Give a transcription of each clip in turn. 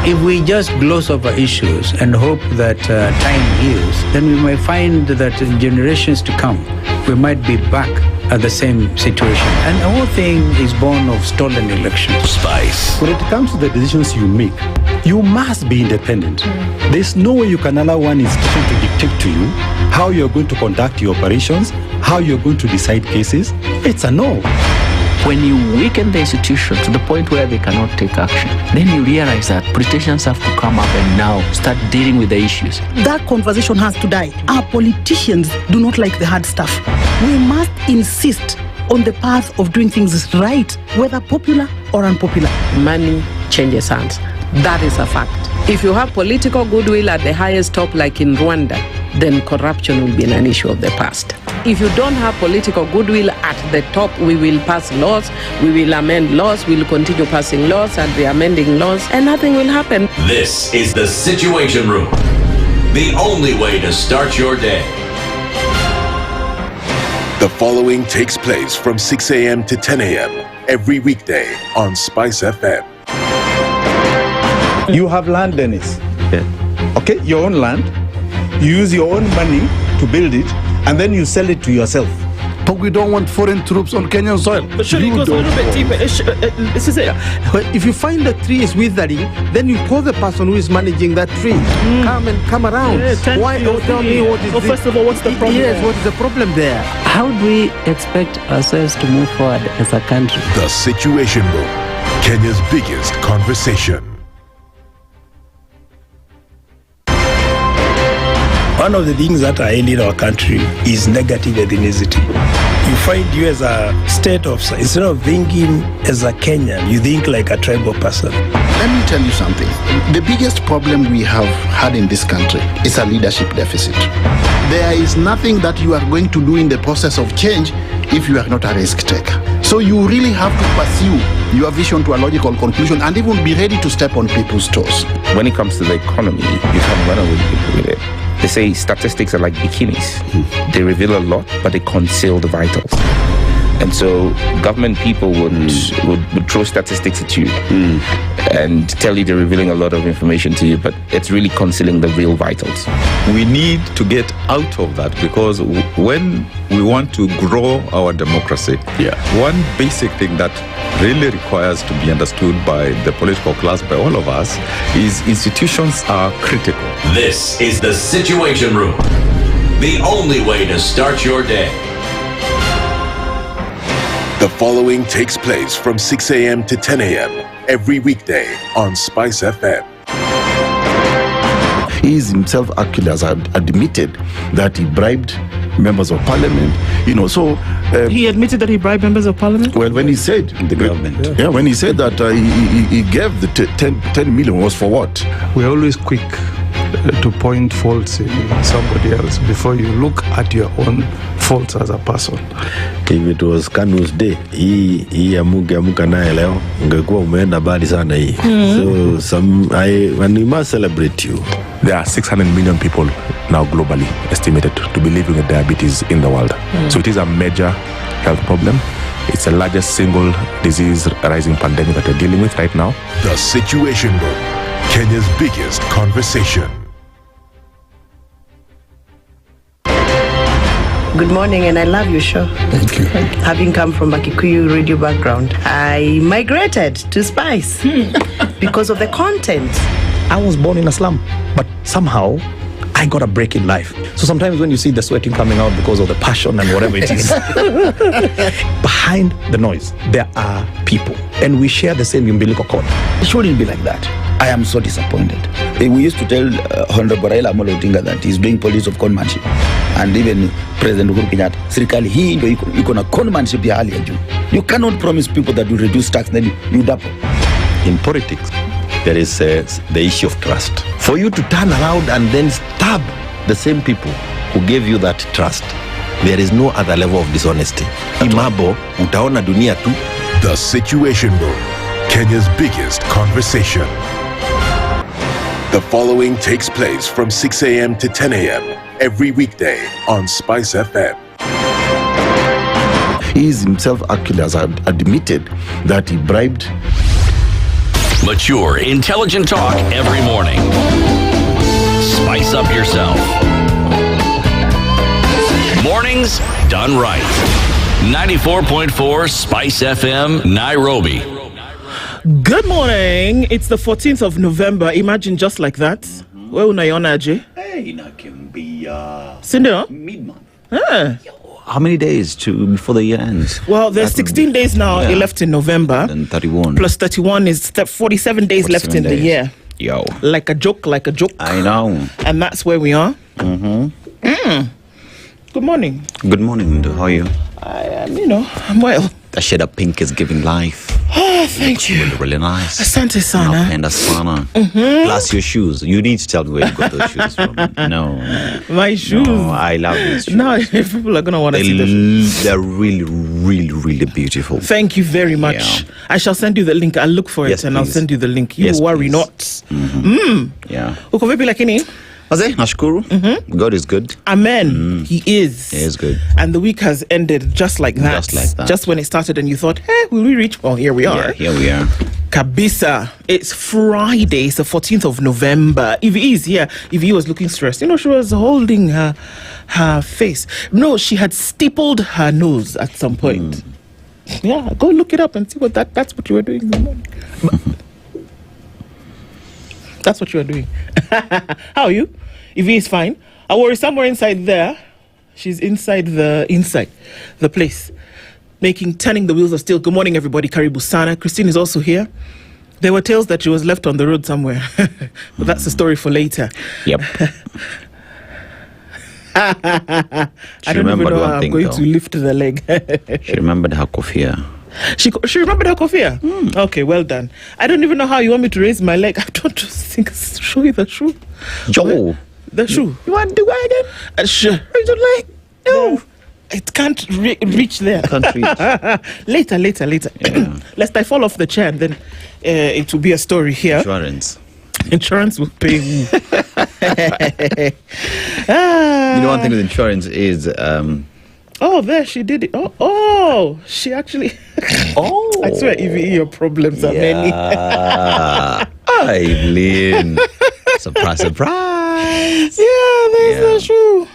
If we just gloss over issues and hope that time heals, then we might find that in generations to come, we might be back at the same situation. And the whole thing is born of stolen elections. Spice. When it comes to the decisions you make, you must be independent. There's no way you can allow one institution to dictate to you how you're going to conduct your operations, how you're going to decide cases. It's a no. When you weaken the institution to the point where they cannot take action, then you realize that politicians have to come up and now start dealing with the issues. That conversation has to die. Our politicians do not like the hard stuff. We must insist on the path of doing things right, whether popular or unpopular. Money changes hands. That is a fact. If you have political goodwill at the highest top, like in Rwanda, then corruption will be an issue of the past. If you don't have political goodwill at the top, we will pass laws, we will amend laws, we will continue passing laws and re-amending laws, and nothing will happen. This is the Situation Room, the only way to start your day. The following takes place from 6 a.m. to 10 a.m. every weekday on SpiceFM. You have land, Dennis. Yeah. Okay, your own land. You use your own money to build it, and then you sell it to yourself. But we don't want foreign troops on Kenyan soil. But surely it goes a little bit deeper. This is it. If you find the tree is withering, then you call the person who is managing that tree. Come around. Yeah, why you tell me what is this? First of all, what's the problem? Yes, what is the problem there? How do we expect ourselves to move forward as a country? The Situation Room, Kenya's biggest conversation. One of the things that are ailing our country is negative ethnicity. You find you as a state officer, instead of thinking as a Kenyan, you think like a tribal person. Let me tell you something. The biggest problem we have had in this country is a leadership deficit. There is nothing that you are going to do in the process of change if you are not a risk taker. So you really have to pursue your vision to a logical conclusion and even be ready to step on people's toes. When it comes to the economy, you can run away with it. They say statistics are like bikinis. They reveal a lot, but they conceal the vitals. And so government people would throw statistics at you and tell you they're revealing a lot of information to you, but it's really concealing the real vitals. We need to get out of that, because when we want to grow our democracy, one basic thing that really requires to be understood by the political class, by all of us, is institutions are critical. This is the Situation Room, the only way to start your day. The following takes place from 6 a.m. to 10 a.m. every weekday on SpiceFM. He is himself actually has admitted that he bribed members of parliament, so... he admitted that he bribed members of parliament? Well, when he said... The government. Yeah, when he said that he gave the 10 million was for what? We're always quick to point faults in somebody else before you look at your own faults as a person. If it was Kanu's day, hii amuka naye leo ungekuwa umeenda mbali sana hii. So and we must celebrate you. There are 600 million people now globally estimated to be living with diabetes in the world. So it is a major health problem. It's the largest single disease rising pandemic that we're dealing with right now. The Situation Room, Kenya's biggest conversation. Good morning, and I love your show. Thank you. Having come from a Kikuyu radio background, I migrated to Spice because of the content. I was born in a slum, but somehow I got a break in life. So sometimes when you see the sweating coming out because of the passion and whatever it is, behind the noise, there are people. And we share the same umbilical cord. It shouldn't be like that. I am so disappointed. We used to tell Honorable Raila Amolo Odinga that he's doing police of conmanship. And even President Uhuru Kenyatta, serikali hii ndio iko na conmanship ya hali ya juu. You cannot promise people that you reduce tax, then you double. In politics, there is the issue of trust. For you to turn around and then stab the same people who gave you that trust, there is no other level of dishonesty. Imabo, utaona dunia tu. The Situation Room, Kenya's biggest conversation. The following takes place from 6 a.m. to 10 a.m. every weekday on SpiceFM. He himself actually has admitted that he bribed Mature, intelligent talk every morning. Spice up yourself. Mornings done right. 94.4 Spice FM, Nairobi. Good morning. It's the 14th of November. Imagine just like that. Where unaiona aje? Hey, nakimbia. Sindio? Mid-month. How many days before the year ends? Well, there's 16 days now left in November. And 31. Plus 31 is 47 days left in the year. Yo. Like a joke. I know. And that's where we are. Mm-hmm. Good morning. Good morning, Ndo. How are you? I am, I'm well. That shade of pink is giving life. Oh, thank you. Really, really nice. Asante sana. And sana. Plus your shoes. You need to tell me where you got those shoes from. No. My shoes. No, I love these shoes. Now people are going to want to see the shoes. They're really, really, really beautiful. Thank you very much. Yeah. I shall send you the link. I'll look for it and I'll send you the link. You worry not. Yeah. Uko vipi lakini? Aze, nashukuru. God is good. Amen. He is. He is good. And the week has ended just like that. Just like that. Just when it started and you thought, hey, will we reach? Well, here we are. Yeah, here we are. Kabisa. It's Friday. It's the 14th of November. Ivy was looking stressed. She was holding her face. No, she had stippled her nose at some point. Yeah, go look it up and see that's what you were doing in the morning. That's what you are doing. How are you? Ivy is fine. I worry somewhere inside there. She's inside the place, turning the wheels of steel. Good morning, everybody. Karibu sana. Christine is also here. There were tales that she was left on the road somewhere, but that's a story for later. Yep. I don't even know how I'm going to lift the leg. She remembered her kofia. She remembered her kofia? Okay, well done. I don't even know how you want me to raise my leg. I don't just think show you the shoe. Yo. The shoe. You want to do it again? Sure. Raise your leg. No. It can't reach there. Can't reach. Later. Yeah. Lest I fall off the chair and then it will be a story here. Insurance will pay you. One thing with insurance is... Oh, there she did it. Oh, she actually. I swear, Evie, your problems are many. Eileen. Surprise. Yeah, there's the shoe.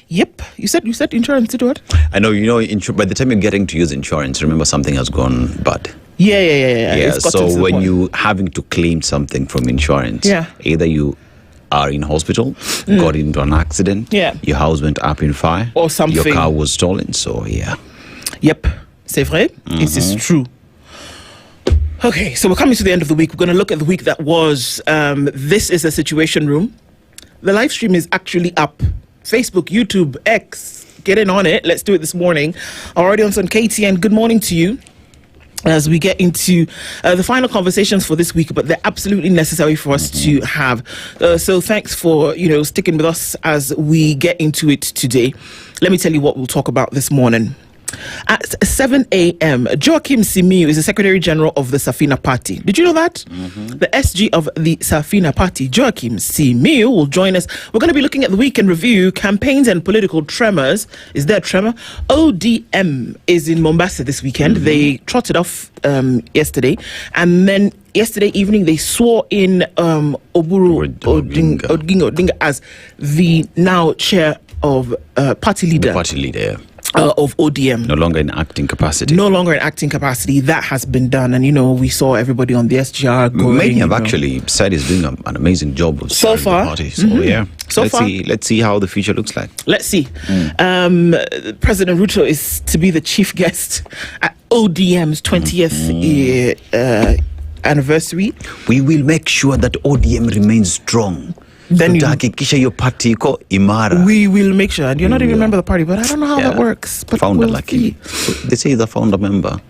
Yep. You said insurance did what? I know. By the time you're getting to use insurance, remember something has gone bad. Yeah. So when you having to claim something from insurance, either you are in hospital, got into an accident, your house went up in fire, or something, your car was stolen. So Yep, c'est vrai. This is true. Okay, so we're coming to the end of the week. We're going to look at the week that was. This is a Situation Room. The live stream is actually up. Facebook, YouTube, X. Get in on it. Let's do it this morning. Our audience on KTN, good morning to you. As we get into the final conversations for this week, but they're absolutely necessary for us to have. So thanks for, sticking with us as we get into it today. Let me tell you what we'll talk about this morning. At 7 a.m., Joachim Simiyu is the Secretary General of the Safina Party. Did you know that? The SG of the Safina Party, Joachim Simiyu, will join us. We're going to be looking at the weekend review, campaigns and political tremors. Is there a tremor? ODM is in Mombasa this weekend. They trotted off yesterday. And then yesterday evening, they swore in Oburu Odinga as the now chair of party leader. The party leader, of ODM. No longer in acting capacity. That has been done. And, we saw everybody on the SGR going. Many have actually said he's doing an amazing job of so far. The party. So, let's see how the future looks like. Let's see. President Ruto is to be the chief guest at ODM's 20th anniversary. We will make sure that ODM remains strong. Then your party iko imara. We will make sure. And you're not even a member of the party, but I don't know how that works. But founder lucky. So they say he's a founder member.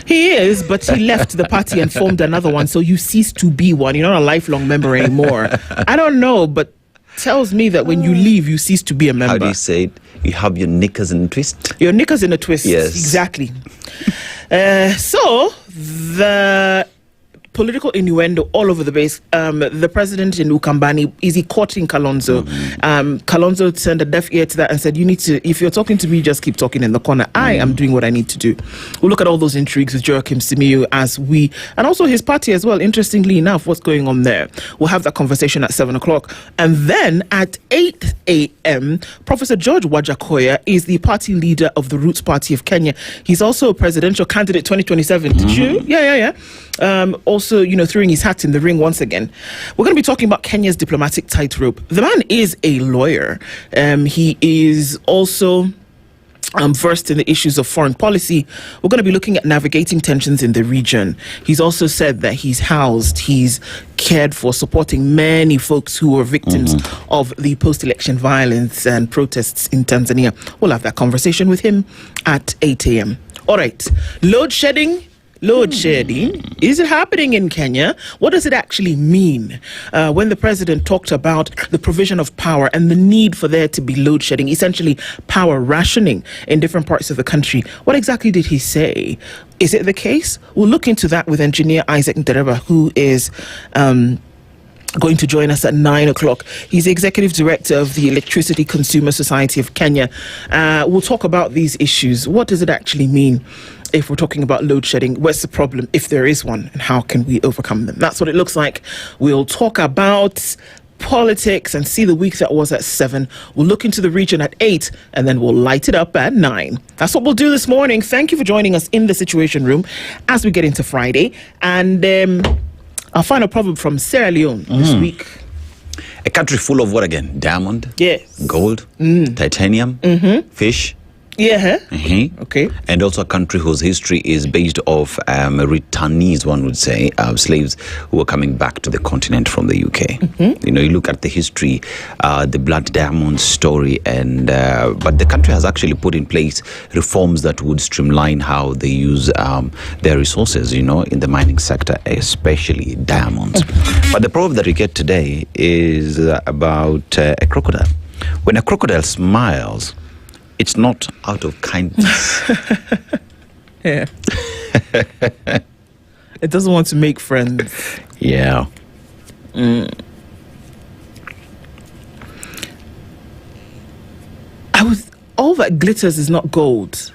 He is, but he left the party and formed another one. So you cease to be one. You're not a lifelong member anymore. I don't know, but tells me that when you leave, you cease to be a member. How do you say it? You have your knickers in a twist. Your knickers in a twist. Yes, exactly. So the political innuendo all over the place. The president in Ukambani, is he courting Kalonzo? Kalonzo sent a deaf ear to that and said, you need to, if you're talking to me, just keep talking in the corner. I am doing what I need to do. We'll look at all those intrigues with Joachim Simiyu and also his party as well. Interestingly enough, what's going on there? We'll have that conversation at 7 o'clock. And then at 8 a.m., Professor George Wajakoya is the party leader of the Roots Party of Kenya. He's also a presidential candidate 2027. Did you? Yeah. Also, throwing his hat in the ring once again. We're going to be talking about Kenya's diplomatic tightrope. The man is a lawyer. He is also versed in the issues of foreign policy. We're going to be looking at navigating tensions in the region. He's also said that he's cared for, supporting many folks who were victims of the post-election violence and protests in Tanzania. We'll have that conversation with him at 8 a.m. All right. Load shedding, is it happening in Kenya? What does it actually mean? When the president talked about the provision of power and the need for there to be load shedding, essentially power rationing in different parts of the country, what exactly did he say? Is it the case? We'll look into that with engineer Isaac Ndereba, who is going to join us at 9 o'clock. He's the executive director of the Electricity Consumer Society of Kenya. We'll talk about these issues. What does it actually mean if we're talking about load shedding? What's the problem, if there is one, and how can we overcome them? That's what it looks like. We'll talk about politics and see the week that was at 7. We'll look into the region at 8, and then we'll light it up at 9. That's what we'll do this morning. Thank you for joining us in the Situation Room as we get into Friday. And our final proverb from Sierra Leone this week. A country full of what again? Diamond? Yes. Gold? Titanium? Fish? Yeah. Okay. And also a country whose history is based off returnees, one would say, slaves who are coming back to the continent from the UK. You look at the history, the Blood Diamond story, and but the country has actually put in place reforms that would streamline how they use their resources, in the mining sector, especially diamonds. But the problem that we get today is about a crocodile. When a crocodile smiles, it's not out of kindness. Yeah. It doesn't want to make friends. Yeah. All that glitters is not gold.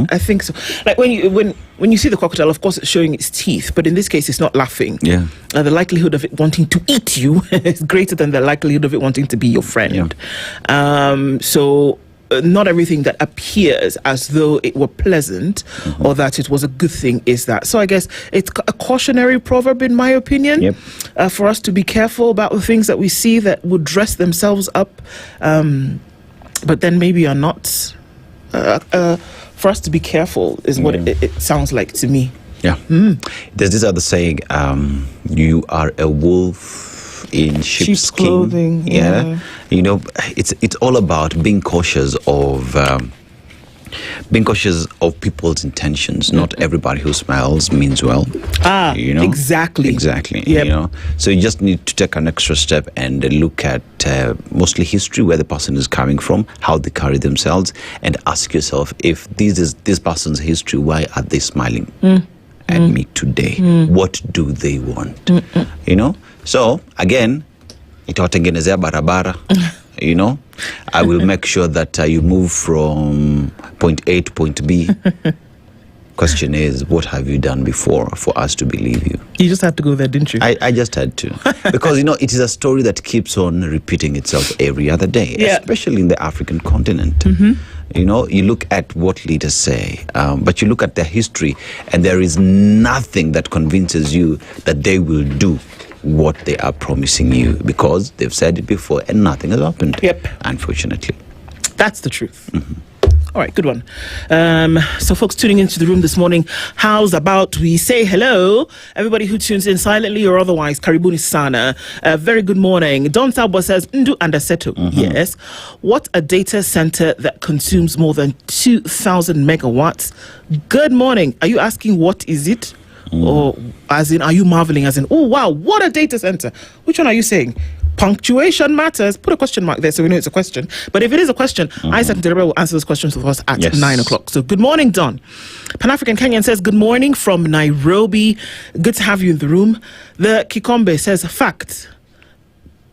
I think so. Like when you see the crocodile, of course it's showing its teeth, but in this case it's not laughing. Yeah. The likelihood of it wanting to eat you is greater than the likelihood of it wanting to be your friend. So not everything that appears as though it were pleasant or that it was a good thing is that. So I guess it's a cautionary proverb, in my opinion, for us to be careful about the things that we see that would dress themselves up, but then maybe are not. For us to be careful is what it sounds like to me. Yeah. There's this other saying, you are a wolf in sheep's clothing. Yeah. It's all about being cautious of people's intentions. Not everybody who smiles means well. Exactly. So you just need to take an extra step and look at mostly history, where the person is coming from, how they carry themselves, and ask yourself, if this is this person's history, why are they smiling at me today? What do they want? So again, itawatengenezea barabara. I will make sure that you move from point A to point B. Question is, what have you done before for us to believe you? You just had to go there, didn't you? I just had to. Because, it is a story that keeps on repeating itself every other day, especially in the African continent. You look at what leaders say, but you look at their history, and there is nothing that convinces you that they will do what they are promising you, because they've said it before and nothing has happened. Unfortunately. That's the truth. All right, good one. So folks tuning into the room this morning, how's about we say hello? Everybody who tunes in silently or otherwise, karibuni sana. Very good morning. Don Salbo says, Ndu and Aseto. Yes. What a data center that consumes more than 2,000 megawatts. Good morning. Are you asking what is it? Or as in, are you marveling as in, oh wow, what a data center? Which one are you saying? Punctuation matters. Put a question mark there so we know it's a question. But if it is a question, Isaac Ndereba will answer those questions with us at 9 o'clock. So good morning, Don. Pan-African Kenyan says, good morning from Nairobi. Good to have you in the room. The Kikombe says, fact.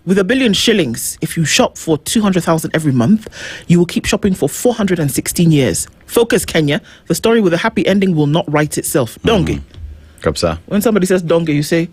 With 1 billion shillings, if you shop for 200,000 every month, you will keep shopping for 416 years. Focus, Kenya. The story with a happy ending will not write itself. Donge. Kapsa. When somebody says donge, you say,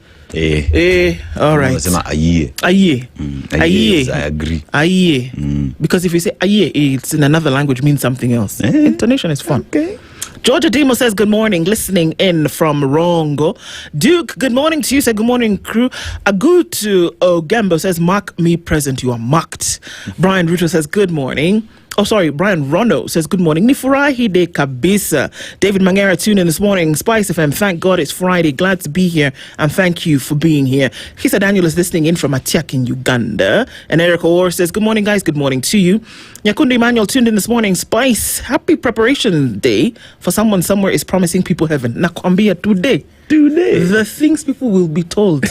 all right. Aye. Aye. Aye. I agree. Aye. Because if you say aye, it's in another language, means something else. Intonation is fun. Okay. Georgia Demo says, good morning, listening in from Rongo. Duke, good morning to you. Say, good morning, crew. Agutu Ogembo says, mark me present. You are marked. Brian Ruto says, good morning. Oh, sorry, Brian Rono says, good morning. Nifurahi de Kabisa. David Mangera tuned in this morning. Spice FM, thank God it's Friday. Glad to be here and thank you for being here. Kisa Daniel is listening in from Atiak in Uganda. And Eric Orr says, good morning, guys. Good morning to you. Nyakundi Emmanuel tuned in this morning. Spice, happy preparation day for someone somewhere is promising people heaven. Nakwambia today. The things people will be told.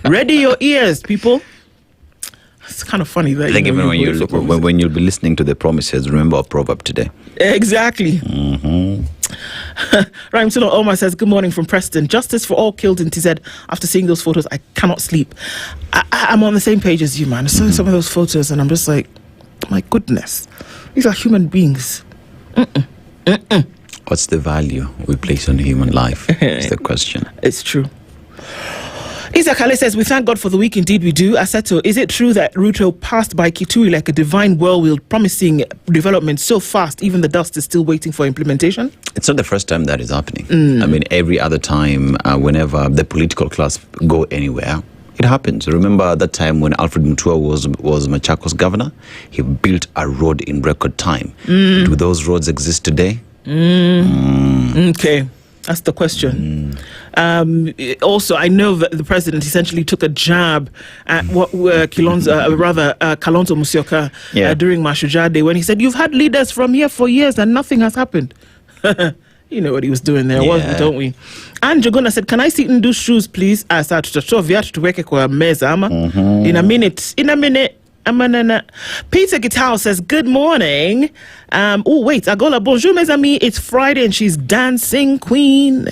Ready your ears, people. It's kind of funny that I think even when you'll be listening to the promises, remember our proverb today. Exactly. Raimsulo Omar says, good morning from Preston. Justice for all killed in TZ. After seeing those photos, I cannot sleep. I'm on the same page as you, man. I'm seeing some of those photos and I'm just like, my goodness. These are human beings. What's the value we place on human life? Is the question. It's true. Isaac Ale says, we thank God for the week. Indeed we do. Aseto, is it true that Ruto passed by Kitui like a divine whirlwind, promising development so fast, even the dust is still waiting for implementation? It's not the first time that is happening. I mean, every other time, whenever the political class go anywhere, it happens. Remember that time when Alfred Mutua was Machakos governor? He built a road in record time. Do those roads exist today? Okay. That's the question. Also, I know that the president essentially took a jab at what Kalonzo Musyoka during Mashujaa Day when he said, you've had leaders from here for years and nothing has happened. You know what he was doing there, don't we? And Jogona said, can I sit and do shoes, please? In a minute. Peter Guitar says, good morning. Agola, bonjour mes amis. It's Friday and she's dancing queen.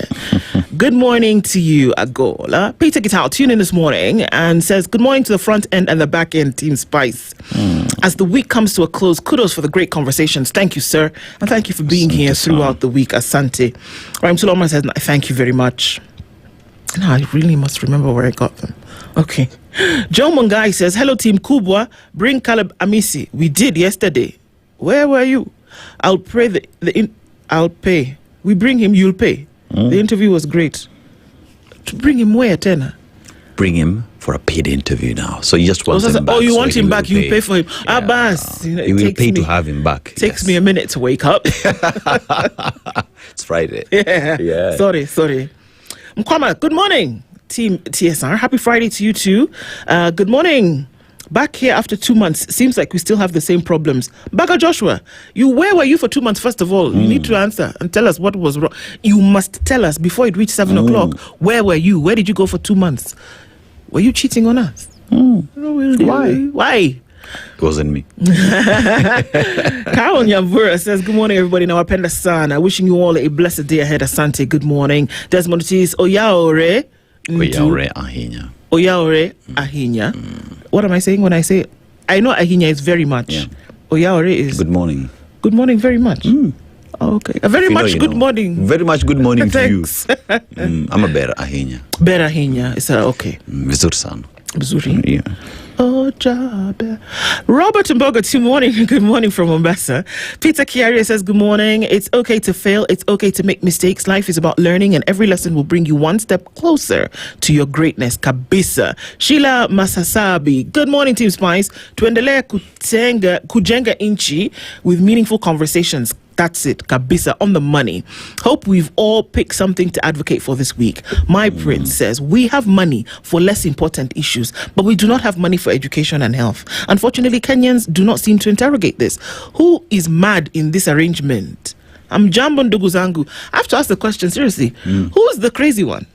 Good morning to you, Agola. Peter Guitar tuned in this morning and says, good morning to the front end and the back end, Team Spice. As the week comes to a close, kudos for the great conversations. Thank you, sir. And thank you for being here throughout the week. Asante. Raim Solomon says, thank you very much. Now I really must remember where I got them. Okay. Joe Mungai says, hello team Kubwa, bring Caleb Amisi. We did yesterday. Where were you? I'll pay I'll pay. We bring him, you'll pay. The interview was great. To bring him where, Tena? Bring him for a paid interview now. So you just want him back. Oh, you want him back, you pay for him. Yeah. Abbas. You will pay to have him back. Takes me a minute to wake up. It's Friday. Yeah. Sorry. Mkwama, good morning. Team TSR, happy Friday to you too. Good morning. Back here after 2 months. Seems like we still have the same problems. Baga Joshua, where were you for 2 months? First of all, you need to answer and tell us what was wrong. You must tell us before it reached 7 o'clock. Where were you? Where did you go for 2 months? Were you cheating on us? Why? It wasn't me. Carol Nyamweya says, good morning, everybody. Now, Apenda Sana. Wishing you all a blessed day ahead. Asante. Good morning. Desmond Ortiz, Oyaore Ahinya. Oyaore Ahinya. What am I saying when I say? I know Ahinya is very much. Yeah. Oyaore is good morning. Good morning, very much. Okay. Very much good morning. Very much good morning to you. I'm a better Ahinya. Better Ahinya. Is okay. Vizuri sana. Vizuri. Yeah. Oh, job. Robert Mbogo, good morning from Mombasa. Peter Kiaria says, good morning. It's okay to fail. It's okay to make mistakes. Life is about learning, and every lesson will bring you one step closer to your greatness. Kabisa. Sheila Masasabi, good morning, Team Spice. Tuendelea kujenga inchi with meaningful conversations. That's it, Kabisa, on the money. Hope we've all picked something to advocate for this week. My prince says, we have money for less important issues, but we do not have money for education and health. Unfortunately, Kenyans do not seem to interrogate this. Who is mad in this arrangement? I'm Jambo Nduguzangu. I have to ask the question seriously. Who is the crazy one?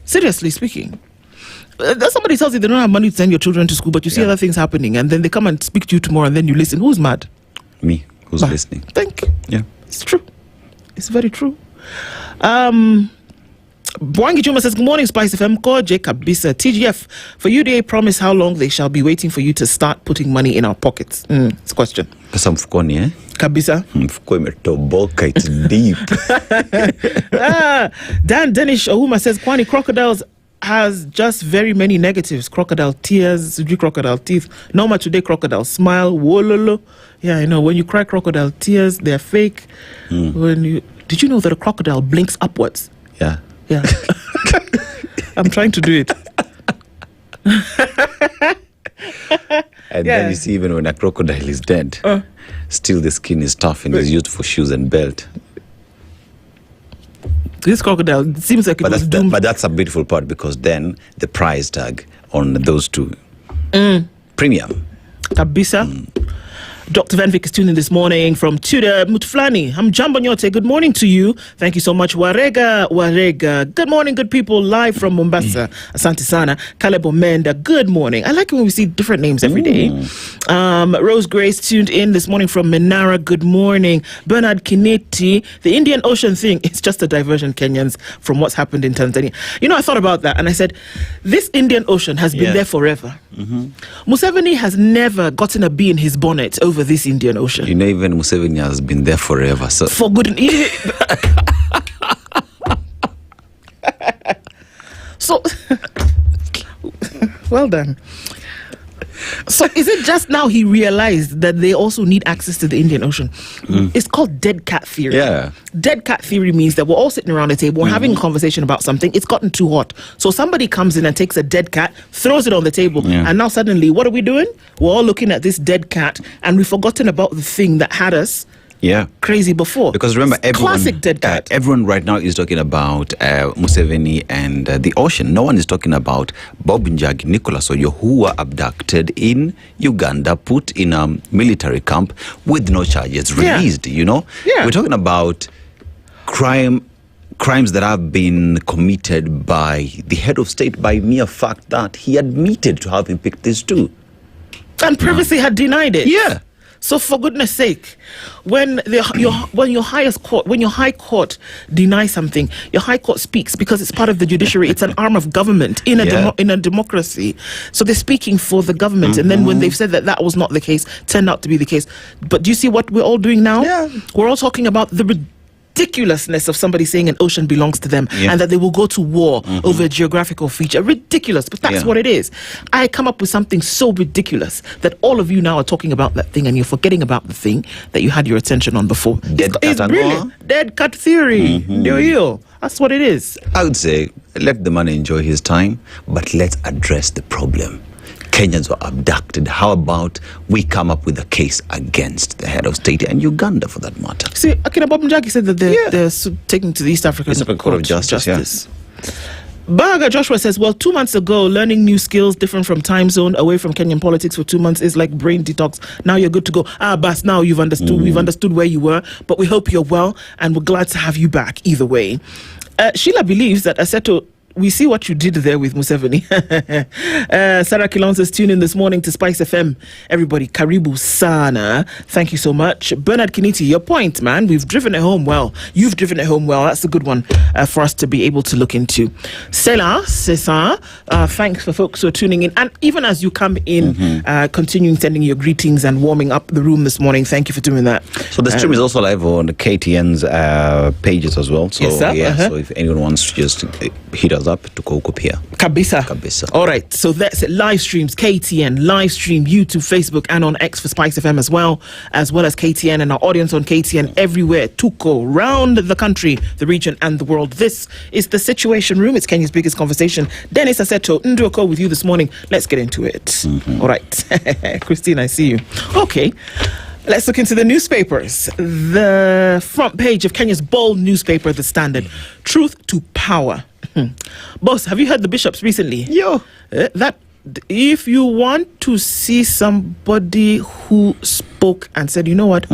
Seriously speaking. Somebody tells you they don't have money to send your children to school, but you see other things happening, and then they come and speak to you tomorrow, and then you listen. Who's mad? Me. Who's listening? Thank you. Yeah. It's true. It's very true. Bwangi Juma says, good morning, SpiceFM. Koje kabisa. TGF, for UDA promise how long they shall be waiting for you to start putting money in our pockets. It's a question. Pesa mfukoni, eh? Kabisa. Mfuko imetoboka, it's deep. Dan Denish Ohuma says, Kwani crocodiles has just very many negatives. Crocodile tears, crocodile teeth. Norma today, crocodile smile. Wololo. Yeah, I know. When you cry crocodile tears, they're fake. Did you know that a crocodile blinks upwards? Yeah. Yeah. I'm trying to do it. And then you see, even when a crocodile is dead, still the skin is tough and is used for shoes and belt. This crocodile, it seems like it was doomed. But that's a beautiful part, because then the price tag on those two. Premium. Kabisa. Dr. Van Vick is tuning in this morning from Tudor Mutflani. I'm Jambo Nyote. Good morning to you. Thank you so much. Warega. Good morning, good people. Live from Mombasa. Asante sana. Caleb Omenda. Good morning. I like it when we see different names every day. Rose Grace tuned in this morning from Menara. Good morning. Bernard Kineti. The Indian Ocean thing is just a diversion, Kenyans, from what's happened in Tanzania. You know, I thought about that and I said, this Indian Ocean has been there forever. Museveni has never gotten a bee in his bonnet over this Indian Ocean. You know, even Museveni has been there forever. So for good. So, well done. So is it just now he realized that they also need access to the Indian Ocean? It's called dead cat theory. Yeah. Dead cat theory means that we're all sitting around a table, we're having a conversation about something, it's gotten too hot. So somebody comes in and takes a dead cat, throws it on the table, and now suddenly, what are we doing? We're all looking at this dead cat, and we've forgotten about the thing that had us crazy before. Because remember, classic dead cat. Everyone right now is talking about Museveni and the ocean. No one is talking about Bob Njagi, Nicholas Oyo, who were abducted in Uganda, put in a military camp with no charges, released, you know? We're talking about crimes that have been committed by the head of state by mere fact that he admitted to having picked these two. And previously had denied it. Yeah. So for goodness sake, when your high court denies something, your high court speaks because it's part of the judiciary. It's an arm of government in a democracy. So they're speaking for the government. And then when they've said that was not the case, turned out to be the case. But do you see what we're all doing now? Yeah. We're all talking about the ridiculousness of somebody saying an ocean belongs to them and that they will go to war over a geographical feature. Ridiculous, but that's what it is. I come up with something so ridiculous that all of you now are talking about that thing and you're forgetting about the thing that you had your attention on before. It's brilliant. Dead cat theory. That's what it is. I would say let the man enjoy his time, but let's address the problem. Kenyans were abducted. How about we come up with a case against the head of state and Uganda for that matter? See, Akina Bob Njagi said that they're taking to the East African Court of Justice. Baga Joshua says, well, 2 months ago, learning new skills different from time zone, away from Kenyan politics for 2 months is like brain detox. Now you're good to go. Bas, now you've understood. We've understood where you were, but we hope you're well and we're glad to have you back either way. Sheila believes that Aseto, we see what you did there with Museveni. Sarah Kilonsa's tune in this morning to Spice FM. Everybody, karibu sana. Thank you so much. Bernard Kiniti, your point, man. We've driven it home well. You've driven it home well. That's a good one for us to be able to look into. Sela, Cesar, thanks for folks who are tuning in. And even as you come in, continuing sending your greetings and warming up the room this morning, thank you for doing that. So the stream is also live on the KTN's pages as well. So, so if anyone wants to just hit us up to Okoh here. Kabisa. All right, so that's it. Live streams, KTN, live stream, YouTube, Facebook, and on X for SpiceFM as well as KTN and our audience on KTN everywhere. Tuko, round the country, the region, and the world. This is the Situation Room. It's Kenya's biggest conversation. Dennis Aseto, Okoh with you this morning. Let's get into it. All right. Christine, I see you. Okay. Let's look into the newspapers. The front page of Kenya's bold newspaper, The Standard. Truth to power. Boss, have you heard the bishops recently? That if you want to see somebody who spoke and said, you know what,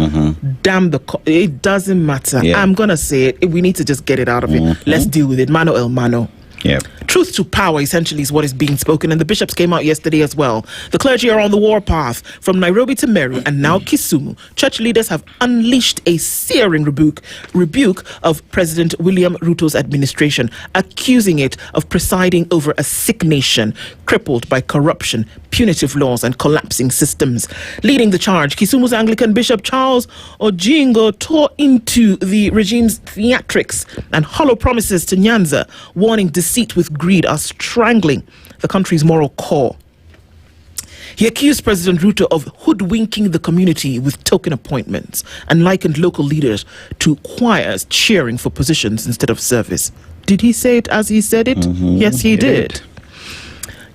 damn it doesn't matter. I'm going to say it. We need to just get it out of it. Let's deal with it. Mano el mano. Yeah. Truth to power, essentially, is what is being spoken, and the bishops came out yesterday as well. The clergy are on the warpath from Nairobi to Meru and now Kisumu. Church leaders have unleashed a searing rebuke of President William Ruto's administration, accusing it of presiding over a sick nation crippled by corruption, punitive laws, and collapsing systems. Leading the charge, Kisumu's Anglican Bishop Charles Ojingo tore into the regime's theatrics and hollow promises to Nyanza, warning deceit with greed are strangling the country's moral core. He accused President Ruto of hoodwinking the community with token appointments and likened local leaders to choirs cheering for positions instead of service. Did he say it as he said it? Yes, he did.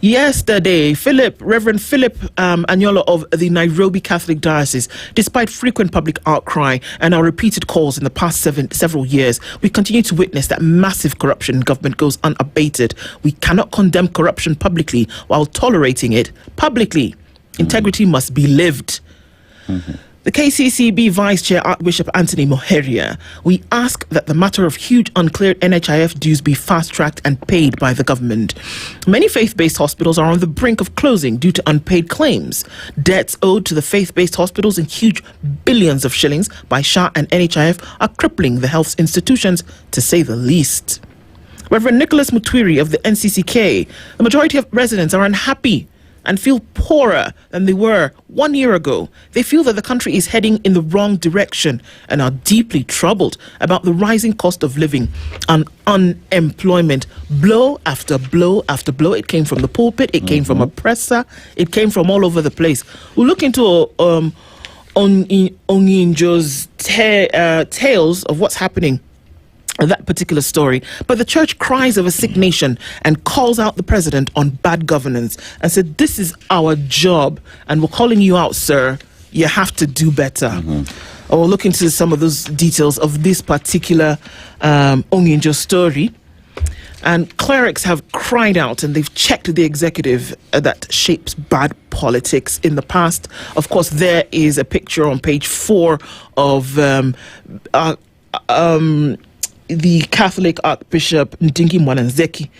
Yesterday, Reverend Philip Anyolo of the Nairobi Catholic Diocese, despite frequent public outcry and our repeated calls in the past several years, we continue to witness that massive corruption in government goes unabated. We cannot condemn corruption publicly while tolerating it publicly. Integrity must be lived. The KCCB Vice Chair Archbishop Anthony Moheria, we ask that the matter of huge uncleared NHIF dues be fast-tracked and paid by the government. Many faith-based hospitals are on the brink of closing due to unpaid claims. Debts owed to the faith-based hospitals in huge billions of shillings by SHA and NHIF are crippling the health institutions, to say the least. Reverend Nicholas Mutwiri of the NCCK, the majority of residents are unhappy and feel poorer than they were 1 year ago. They feel that the country is heading in the wrong direction and are deeply troubled about the rising cost of living and unemployment. Blow after blow after blow. It came from the pulpit, it came from a presser, it came from all over the place. We'll look into Onginjo's tales of what's happening that particular story. But the church cries of a sick nation and calls out the president on bad governance and said, this is our job and we're calling you out, sir. You have to do better. We'll look into some of those details of this particular Onginjo story. And clerics have cried out and they've checked the executive that shapes bad politics in the past. Of course, there is a picture on page 4 of the Catholic Archbishop Ndingi Mwananzeki.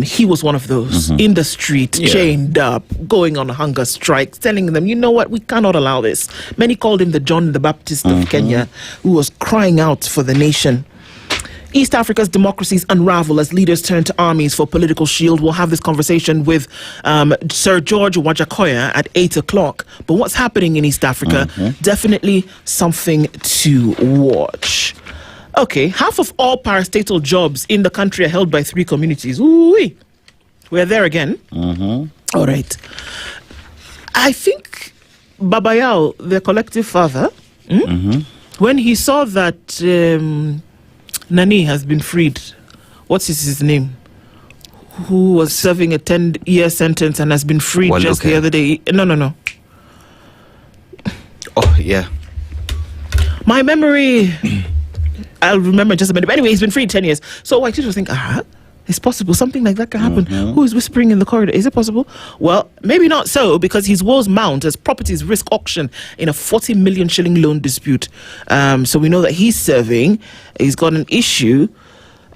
He was one of those in the street, chained up, going on hunger strikes, telling them, you know what, we cannot allow this. Many called him the John the Baptist of Kenya, who was crying out for the nation. East Africa's democracies unravel as leaders turn to armies for political shield. We'll have this conversation with Sir George Wajakoya at 8 o'clock. But what's happening in East Africa? Definitely something to watch. Okay, half of all parastatal jobs in the country are held by 3 communities. Ooh-wee. We're there again. All right. I think Babayao, the collective father, when he saw that Nani has been freed, what's his name? Who was serving a 10-year sentence and has been freed just the other day. No. Oh, yeah. My memory... I'll remember just a minute. But anyway, he's been freed 10 years. So I just think, it's possible. Something like that can happen. Who is whispering in the corridor? Is it possible? Well, maybe not so, because his woes mount as properties risk auction in a 40 million shilling loan dispute. So we know that he's serving. He's got an issue.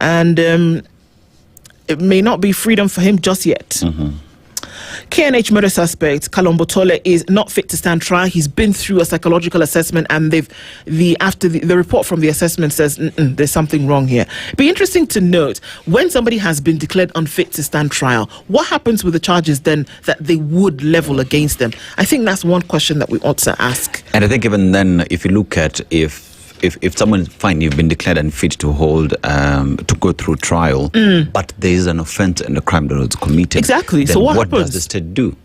And it may not be freedom for him just yet. KNH murder suspect Kalombo Tole is not fit to stand trial. He's been through a psychological assessment, and the report from the assessment says there's something wrong here. It'd be interesting to note, when somebody has been declared unfit to stand trial, what happens with the charges then that they would level against them? I think that's one question that we ought to ask. And I think even then, if you look at if someone find you've been declared unfit to hold to go through trial, but there is an offence and a crime that was committed, exactly. Then so what does the state do?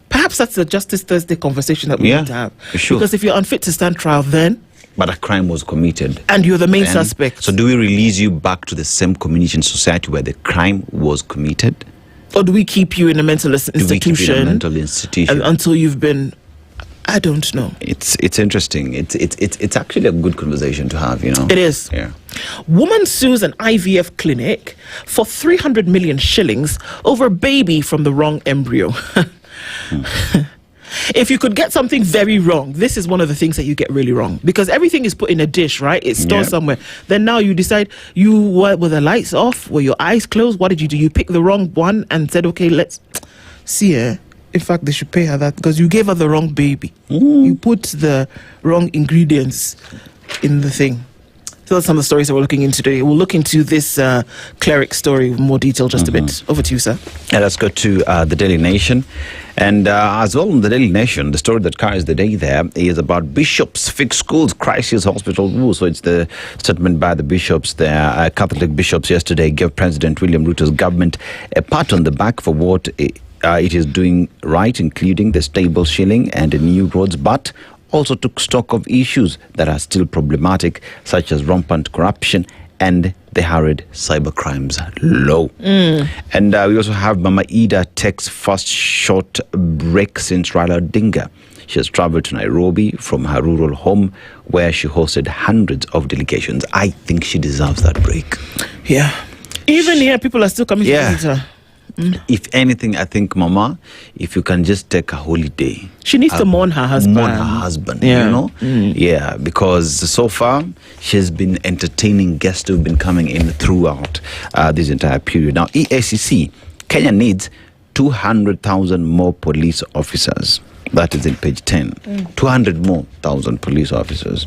Perhaps that's the Justice Thursday conversation that we need to have. Sure. Because if you're unfit to stand trial, then but a crime was committed and you're the main suspect. So do we release you back to the same community and society where the crime was committed, or do we keep you in a mental institution? Until you've been? I don't know. It's interesting. It's actually a good conversation to have, you know. It is. Yeah. Woman sues an IVF clinic for 300 million shillings over baby from the wrong embryo. If you could get something very wrong, this is one of the things that you get really wrong, because everything is put in a dish, right? It's stored somewhere. Then now you decide, were the lights off? Were your eyes closed? What did you do? You picked the wrong one and said, okay, let's see her. In fact, they should pay her that because you gave her the wrong baby. You put the wrong ingredients in the thing. So that's some of the stories that we're looking into today. We'll look into this cleric story with more detail just a bit. Over to you, sir. Yeah, let's go to the Daily Nation. And as well in the Daily Nation, the story that carries the day there is about bishops fix schools, crisis, hospital rules. So it's the statement by the bishops there. Catholic bishops yesterday gave President William Ruto's government a pat on the back for what it is doing right, including the stable shilling and the new roads, but also took stock of issues that are still problematic, such as rampant corruption and the hurried cybercrimes law. And we also have Mama Ida takes first short break since Raila Odinga. She has traveled to Nairobi from her rural home where she hosted hundreds of delegations. I think she deserves that break. Yeah. Even here, people are still coming to visit her. If anything, I think, Mama, if you can just take a holiday. She needs to mourn her husband. You know? Yeah, because so far, she's been entertaining guests who've been coming in throughout this entire period. Now, EACC, Kenya needs 200,000 more police officers. That is in page 10. 200 more thousand police officers.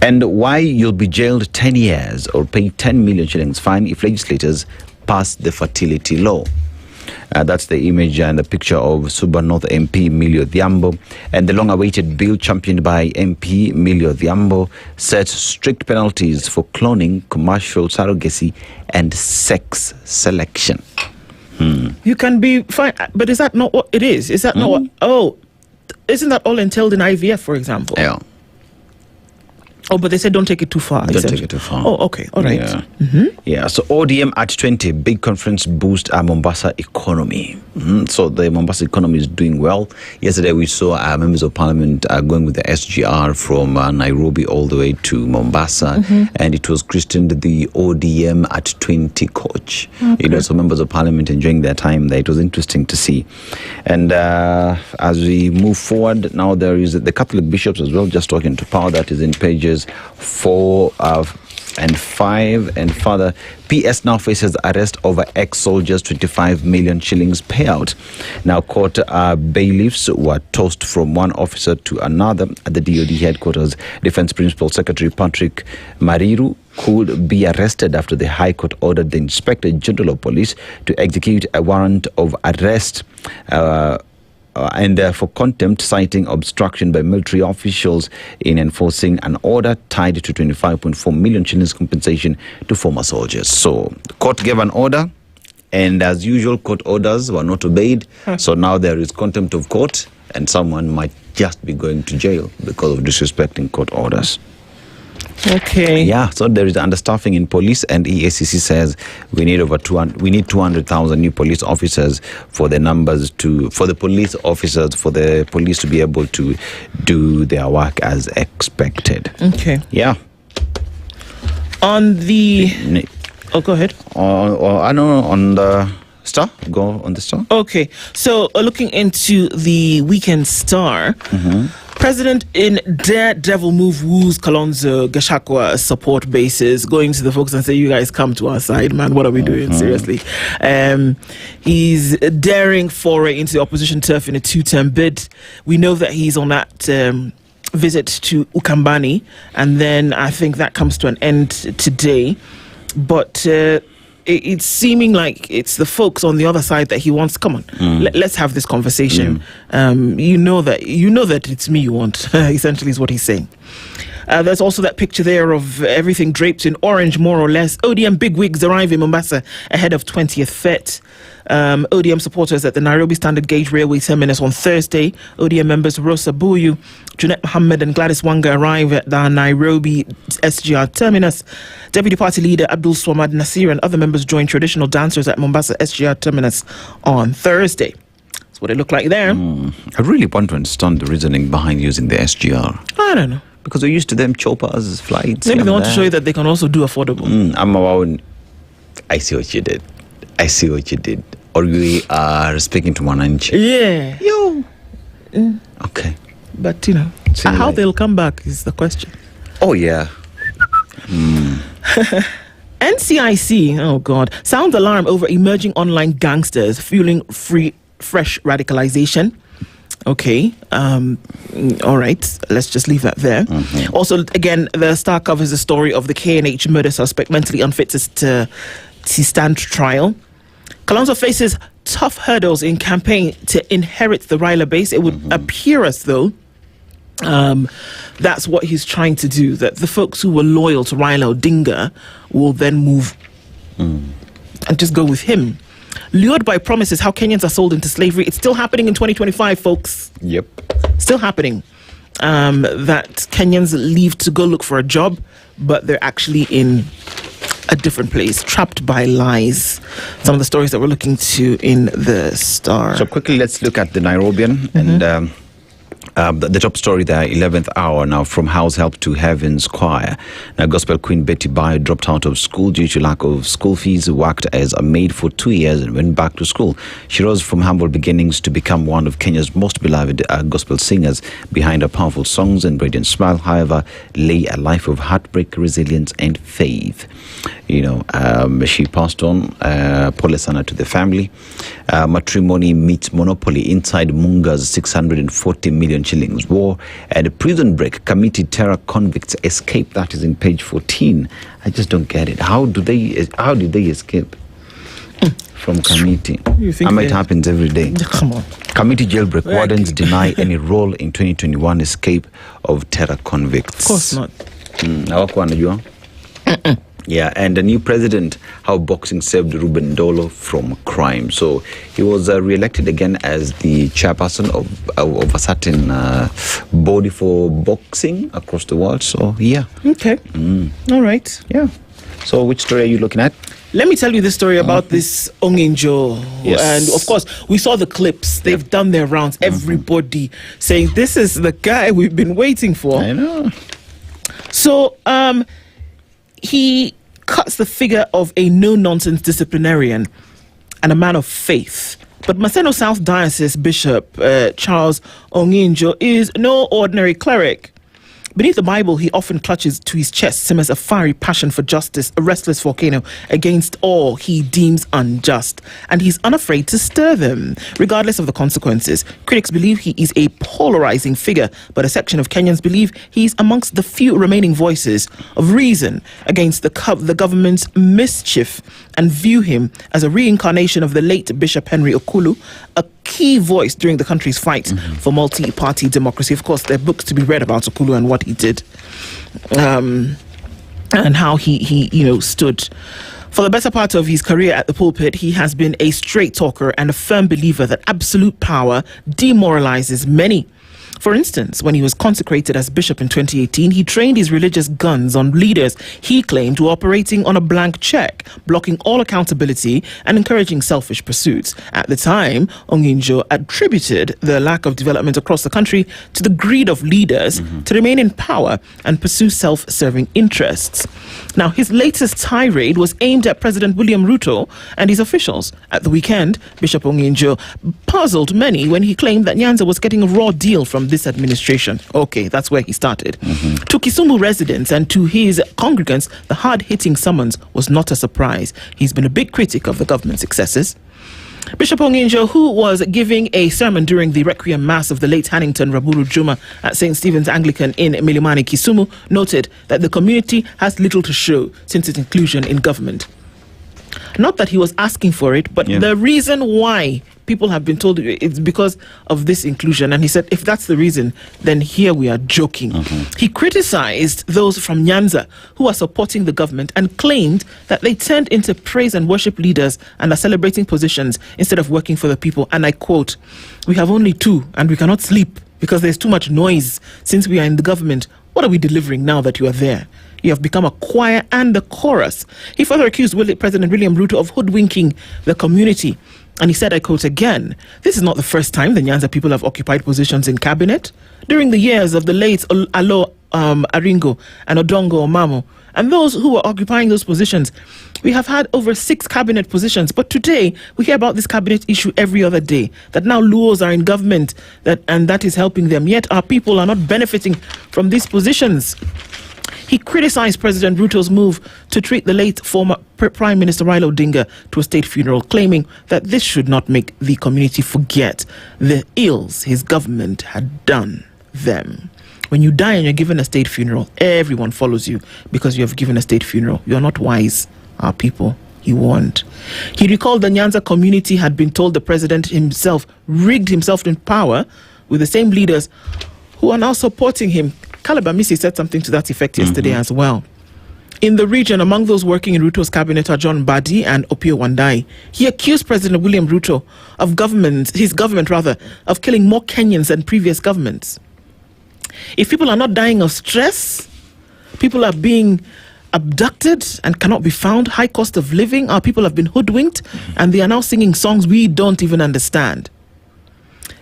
And why you'll be jailed 10 years or pay 10 million shillings fine if legislators pass the fertility law. That's the image and the picture of Suba North MP Millie Odhiambo. And the long-awaited bill championed by MP Millie Odhiambo sets strict penalties for cloning, commercial surrogacy, and sex selection. You can be fine, but is that not what it is? Is that not what? Oh, isn't that all entailed in IVF, for example? Yeah. Oh, but they said don't take it too far. Don't take it too far. Oh, okay. All right. Yeah. So ODM at 20, big conference boost our Mombasa economy. So the Mombasa economy is doing well. Yesterday we saw our members of parliament going with the SGR from Nairobi all the way to Mombasa, and it was christened the ODM at 20 coach. You know, so members of parliament enjoying their time there. It was interesting to see. And as we move forward, now there is the Catholic bishops as well, just talking to power. That is in pages 4 and 5. And further, PS now faces arrest over ex-soldiers 25 million shillings payout. Now, court bailiffs were tossed from one officer to another at the DOD headquarters. Defense Principal Secretary Patrick Mariru could be arrested after the High Court ordered the Inspector General of Police to execute a warrant of arrest and for contempt, citing obstruction by military officials in enforcing an order tied to 25.4 million shillings compensation to former soldiers. So the court gave an order, and as usual, court orders were not obeyed. So now there is contempt of court, and someone might just be going to jail because of disrespecting court orders. Okay. Yeah, so there is understaffing in police, and EACC says we need 200,000 new police officers for the police to be able to do their work as expected. Okay. Yeah. On the go ahead. On the Star? Go on the Star. Okay. So looking into the Weekend Star. President in daredevil move woos Kalonzo Gachagua support bases, going to the folks and say, you guys come to our side, man. What are we doing? Seriously. He's daring foray into the opposition turf in a 2-term bid. We know that he's on that visit to Ukambani, and then I think that comes to an end today. But it's seeming like it's the folks on the other side that he wants. Come on, let's have this conversation. You know that it's me you want. Essentially, is what he's saying. There's also that picture there of everything draped in orange, more or less. ODM bigwigs arrive in Mombasa ahead of 20th Fet. ODM supporters at the Nairobi Standard Gauge Railway Terminus on Thursday. ODM members Rosa Buyu, Junet Mohammed and Gladys Wanga arrive at the Nairobi SGR Terminus. Deputy Party Leader Abdul Swamad Nasir and other members joined traditional dancers at Mombasa SGR Terminus on Thursday. That's what it looked like there. I really want to understand the reasoning behind using the SGR. I don't know. Because we're used to them choppers, flights. Maybe they want to show you that they can also do affordable. I'm about. I see what you did. Or we are speaking to Mwananchi. Yeah. Yo. Okay. But, how they'll come back is the question. Oh, yeah. NCIC, oh God, sounds alarm over emerging online gangsters fueling fresh radicalization. Okay, all right, let's just leave that there. Also, again, the Star covers the story of the K&H murder suspect mentally unfit to stand trial. Kalonzo faces tough hurdles in campaign to inherit the Raila base. It would appear as though that's what he's trying to do, that the folks who were loyal to Raila Odinga will then move and just go with him. Lured by promises how Kenyans are sold into slavery. It's still happening in 2025, folks. Yep. Still happening. That Kenyans leave to go look for a job, but they're actually in a different place, trapped by lies. Some of the stories that we're looking to in the Star. So quickly, let's look at the Nairobian and the top story there, 11th hour now, from house help to heaven's choir. Now, gospel queen Betty Bayo dropped out of school due to lack of school fees, worked as a maid for 2 years and went back to school. She rose from humble beginnings to become one of Kenya's most beloved gospel singers. Behind her powerful songs and radiant smile, however, lay a life of heartbreak, resilience and faith. She passed on. Pole sana to the family. Matrimony meets monopoly inside Mungai's 640 million shillings war, and a prison break. Committee terror convicts escape. That is in page 14. I just don't get it. How did they escape from committee? It happens every day. Come on. Committee jailbreak. Wardens deny any role in 2021 escape of terror convicts. Of course not. Hawakuwa wanajua. Yeah, and the new president, how boxing saved Ruben Dolo from crime. So he was re-elected again as the chairperson of a certain body for boxing across the world. So, yeah. Okay. All right. Yeah. So which story are you looking at? Let me tell you the story about this Onginjo. Yes. And of course, we saw the clips. They've done their rounds. Everybody saying, this is the guy we've been waiting for. I know. So, he cuts the figure of a no-nonsense disciplinarian and a man of faith. But Maseno South Diocese Bishop Charles Onginjo is no ordinary cleric. Beneath the Bible, he often clutches to his chest, simmers a fiery passion for justice, a restless volcano against all he deems unjust. And he's unafraid to stir them, regardless of the consequences. Critics believe he is a polarizing figure, but a section of Kenyans believe he's amongst the few remaining voices of reason against the government's mischief and view him as a reincarnation of the late Bishop Henry Okoh, a key voice during the country's fight for multi-party democracy. Of course, there are books to be read about Okoh and what he did, and how he stood. For the better part of his career at the pulpit, he has been a straight talker and a firm believer that absolute power demoralizes many. For instance, when he was consecrated as bishop in 2018, he trained his religious guns on leaders he claimed were operating on a blank check, blocking all accountability and encouraging selfish pursuits. At the time, Onginjo attributed the lack of development across the country to the greed of leaders to remain in power and pursue self-serving interests. Now, his latest tirade was aimed at President William Ruto and his officials. At the weekend, Bishop Onginjo puzzled many when he claimed that Nyanza was getting a raw deal from this administration. Okay, that's where he started. To Kisumu residents and to his congregants, the hard-hitting summons was not a surprise. He's been a big critic of the government's successes. Bishop Onginjo, who was giving a sermon during the Requiem Mass of the late Hannington Raburu Juma at St. Stephen's Anglican in Milimani, Kisumu, noted that the community has little to show since its inclusion in government. Not that he was asking for it, but the reason why people have been told it's because of this inclusion. And he said, if that's the reason, then here we are joking. He criticized those from Nyanza who are supporting the government and claimed that they turned into praise and worship leaders and are celebrating positions instead of working for the people. And I quote, "We have only two and we cannot sleep because there's too much noise since we are in the government. What are we delivering now that you are there? You have become a choir and a chorus." He further accused President William Ruto of hoodwinking the community. And he said, I quote again, "This is not the first time the Nyanza people have occupied positions in cabinet. During the years of the late Alo Aringo and Odongo Omamo and those who are occupying those positions. We have had over 6 cabinet positions, but today we hear about this cabinet issue every other day, that now Luos are in government and that is helping them, yet our people are not benefiting from these positions. He criticized President Ruto's move to treat the late former Prime Minister Raila Odinga to a state funeral, claiming that this should not make the community forget the ills his government had done them. When you die and you're given a state funeral, everyone follows you because you have given a state funeral. You are not wise, our people, he warned. He recalled the Nyanza community had been told the president himself rigged himself in power with the same leaders who are now supporting him. Caleb Amisi said something to that effect yesterday as well. In the region, among those working in Ruto's cabinet are John Mbadi and Opiyo Wandayi. He accused President William Ruto of his government of killing more Kenyans than previous governments. If people are not dying of stress, people are being abducted and cannot be found, high cost of living, our people have been hoodwinked, and they are now singing songs we don't even understand.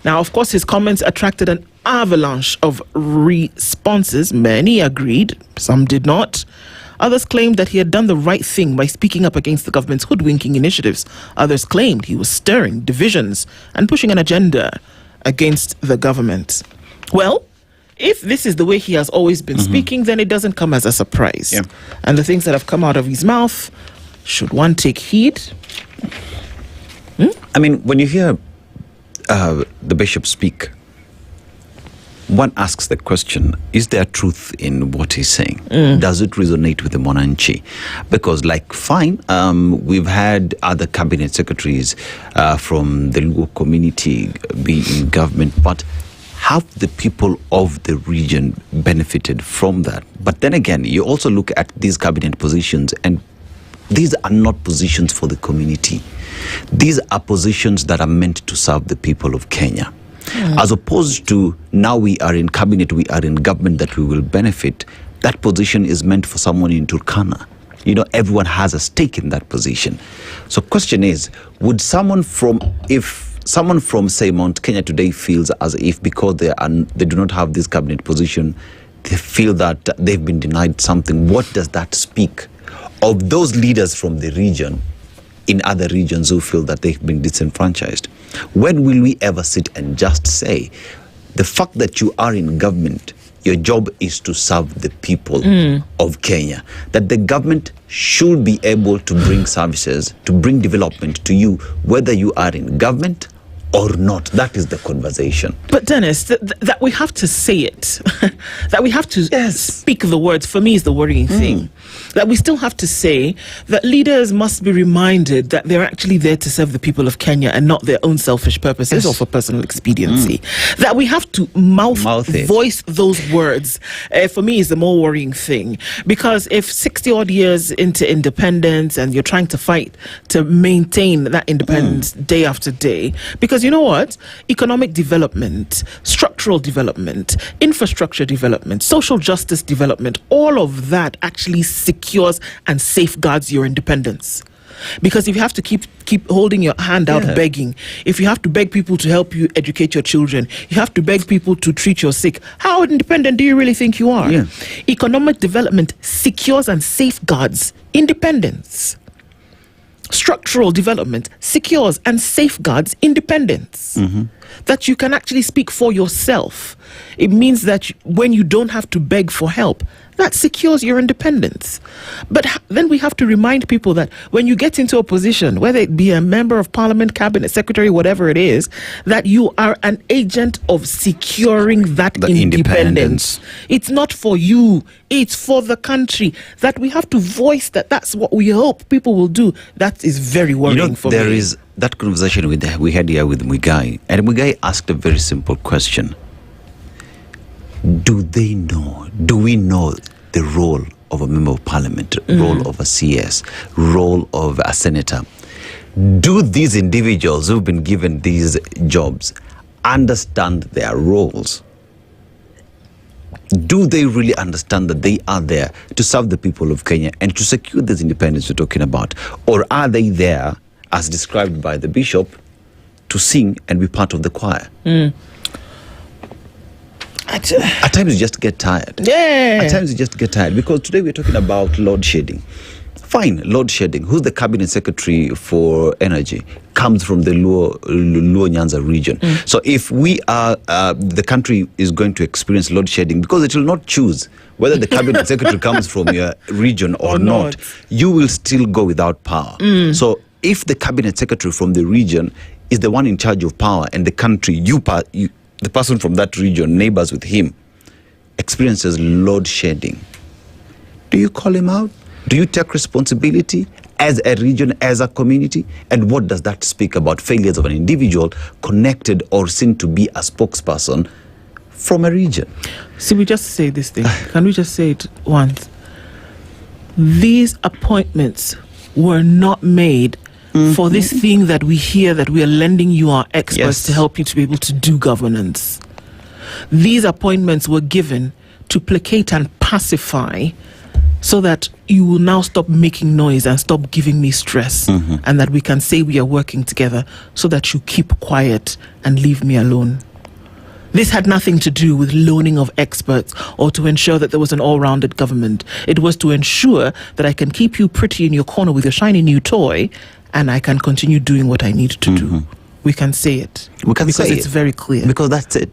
Now, of course, his comments attracted an avalanche of responses. Many agreed, some did not. Others claimed that he had done the right thing by speaking up against the government's hoodwinking initiatives. Others claimed he was stirring divisions and pushing an agenda against the government. Well, if this is the way he has always been speaking, then it doesn't come as a surprise. Yeah. And the things that have come out of his mouth, should one take heed? I mean, when you hear the bishop speak, one asks the question, is there truth in what he's saying? Does it resonate with the Monanchi? Because fine, we've had other cabinet secretaries from the Luo community be in government, but have the people of the region benefited from that? But then again, you also look at these cabinet positions, and these are not positions for the community. These are positions that are meant to serve the people of Kenya. As opposed to now we are in cabinet, we are in government that we will benefit. That position is meant for someone in Turkana. You know, everyone has a stake in that position. So question is, would someone from, say, Mount Kenya today feels as if because they do not have this cabinet position, they feel that they've been denied something, what does that speak of those leaders from the region in other regions who feel that they've been disenfranchised? When will we ever sit and just say, the fact that you are in government, your job is to serve the people of Kenya, that the government should be able to bring services, to bring development to you, whether you are in government or not? That is the conversation. But Dennis, that we have to say it, that we have to speak the words, for me is the worrying thing. That we still have to say that leaders must be reminded that they're actually there to serve the people of Kenya and not their own selfish purposes or for personal expediency. That we have to voice those words, for me is the more worrying thing. Because if 60 odd years into independence and you're trying to fight to maintain that independence day after day, because you know what? Economic development, structural development, infrastructure development, social justice development, all of that actually secures and safeguards your independence. Because if you have to keep holding your hand out begging, if you have to beg people to help you educate your children, you have to beg people to treat your sick, how independent do you really think you are? Economic development secures and safeguards independence. Structural development secures and safeguards independence. That you can actually speak for yourself. It means that when you don't have to beg for help, that secures your independence. But then we have to remind people that when you get into a position, whether it be a member of parliament, cabinet secretary, whatever it is, that you are an agent of securing that independence. It's not for you, it's for the country. That we have to voice that's what we hope people will do. That is very worrying for me. There is that conversation we had here with Mungai, and Mungai asked a very simple question. Do we know the role of a member of parliament, role of a CS, role of a senator? Do these individuals who've been given these jobs understand their roles? Do they really understand that they are there to serve the people of Kenya and to secure this independence we're talking about? Or are they there, as described by the bishop, to sing and be part of the choir? At times you just get tired. Yeah. At times you just get tired because today we're talking about load shedding. Fine, load shedding. Who's the cabinet secretary for energy? Comes from the Luo Nyanza region. So if we are, the country is going to experience load shedding because it will not choose whether the cabinet secretary comes from your region or not. You will still go without power. So if the cabinet secretary from the region is the one in charge of power and the country, the person from that region, neighbors with him, experiences load shedding, do you call him out? Do you take responsibility as a region, as a community? And what does that speak about failures of an individual connected or seen to be a spokesperson from a region? See, we just say this thing. Can we just say it once? These appointments were not made for this thing that we hear that we are lending you our experts to help you to be able to do governance. These appointments were given to placate and pacify so that you will now stop making noise and stop giving me stress, and that we can say we are working together so that you keep quiet and leave me alone. This had nothing to do with loaning of experts or to ensure that there was an all-rounded government. It was to ensure that I can keep you pretty in your corner with your shiny new toy and I can continue doing what I need to do. We can say it. We can say it. Because it's very clear. Because that's it.